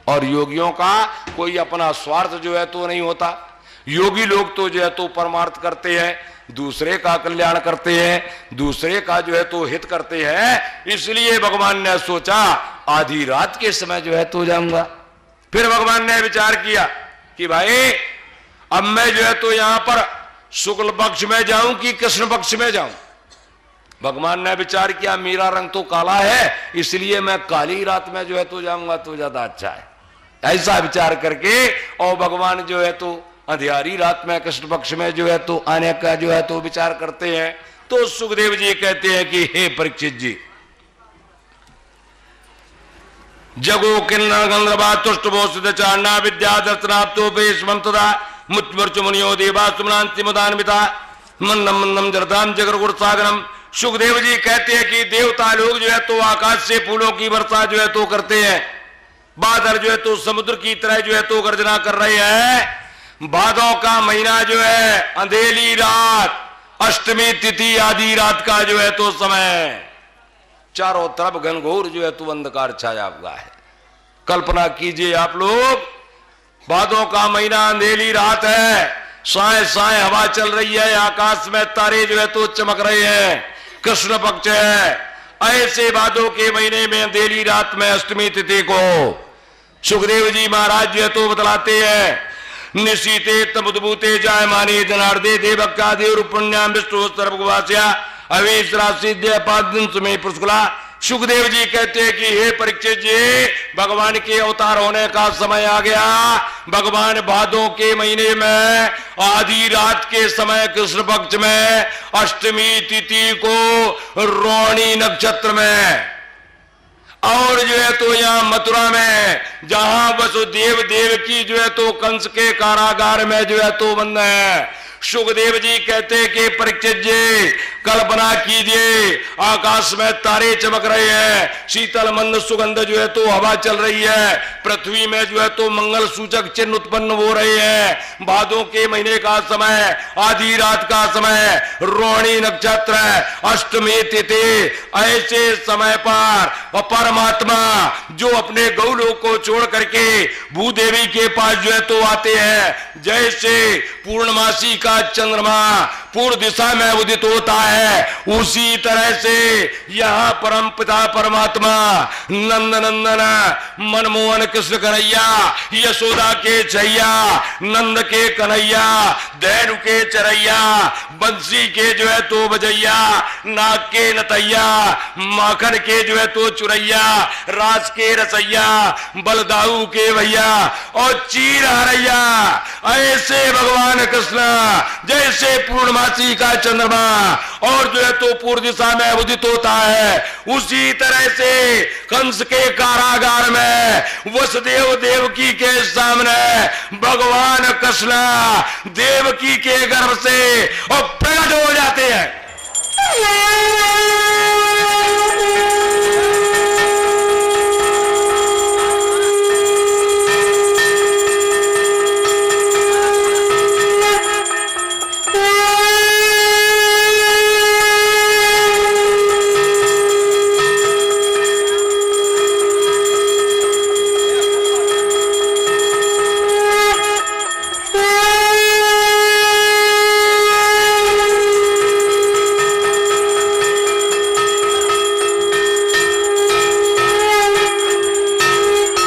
और योगियों का कोई अपना स्वार्थ जो है तो नहीं होता। योगी लोग तो जो है तो परमार्थ करते हैं, दूसरे का कल्याण करते हैं, दूसरे का जो है तो हित करते हैं। इसलिए भगवान ने सोचा आधी रात के समय जो है तो जाऊंगा। फिर भगवान ने विचार किया कि भाई अब मैं जो है तो यहां पर शुक्ल पक्ष में जाऊं कि कृष्ण पक्ष में जाऊं। भगवान ने विचार किया मेरा रंग तो काला है, इसलिए मैं काली रात में जो है तो जाऊंगा तो ज्यादा अच्छा है। ऐसा विचार करके और भगवान जो है तो अंधियारी रात में कृष्ण पक्ष में जो है तो आने का जो है तो विचार करते हैं। तो सुखदेव जी कहते हैं कि हे परीक्षित जी, जगो किन्नर गंधर्वा तुष्टभो सिद्ध चांडा विद्या दर्शनाप्तो पेशमं तदा मुच्वर्च मुनियो देवा सुमनांति मुदान्विता मन्नम मन्नम जरदाम जगर गुड़ सागरम। सुखदेव जी कहते हैं कि देवता लोग जो है तो आकाश से फूलों की वर्षा जो है तो करते हैं, बादल जो है तो समुद्र की तरह जो है तो गर्जना कर रहे हैं। भादों का महीना जो है, अंधेरी रात, अष्टमी तिथि आधी रात का जो है तो समय, चारों तरफ घनघोर जो है तो अंधकार छाया हुआ है। कल्पना कीजिए आप लोग, भादों का महीना, अंधेरी रात है, साए साए हवा चल रही है, आकाश में तारे जो है तो चमक रहे हैं, कृष्ण पक्ष है। ऐसे भादों के महीने में अंधेरी रात में अष्टमी तिथि को सुखदेव जी महाराज जो है तो बतलाते हैं, निशीते तमुद्भूते जायमाने जनार्दे देवक्का देव पुण्याम विष्णु सर्वगुवास्या अवेश राशि पादन सुमे पुष्कला। सुखदेव जी कहते हैं कि हे परीक्षित जी, भगवान के अवतार होने का समय आ गया। भगवान भादों के महीने में आधी रात के समय कृष्ण पक्ष में अष्टमी तिथि को रोहिणी नक्षत्र में, और जो है तो यहाँ मथुरा में जहां वसुदेव देवकी जो है तो कंस के कारागार में जो है तो बंद है। सुखदेव जी कहते हैं कि परीक्षित जी कल्पना कीजिए, आकाश में तारे चमक रहे हैं, शीतल मंद सुगंध जो है तो हवा चल रही है, पृथ्वी में जो है तो मंगल सूचक चिन्ह उत्पन्न हो रहे हैं। भादों के महीने का समय, आधी रात का समय, रोहिणी नक्षत्र, अष्टमी तिथि। ऐसे समय पर परमात्मा जो अपने गौलोक को छोड़ करके भूदेवी के पास जो है तो आते हैं। जैसे पूर्णमासी का चंद्रमा पूर्व दिशा में उदित होता है, उसी तरह से यहां परम पिता परमात्मा नंद नंदन मनमोहन कृष्ण कन्हैया, यशोदा के छैया, नंद के कन्हैया, दैनु के चरैया, बंसी के जो है तो बजैया, नाग के नतैया, माखन के जो है तो चुरैया, रास के रसैया, बलदाऊ के भैया और चीर हरैया। ऐसे भगवान कृष्ण जैसे पूर्णमासी का चंद्रमा और जो है तो पूर्व दिशा में उदित होता है, उसी तरह से कंस के कारागार में वसुदेव देवकी के सामने भगवान कृष्ण देवकी के गर्भ से और प्रकट हो जाते हैं।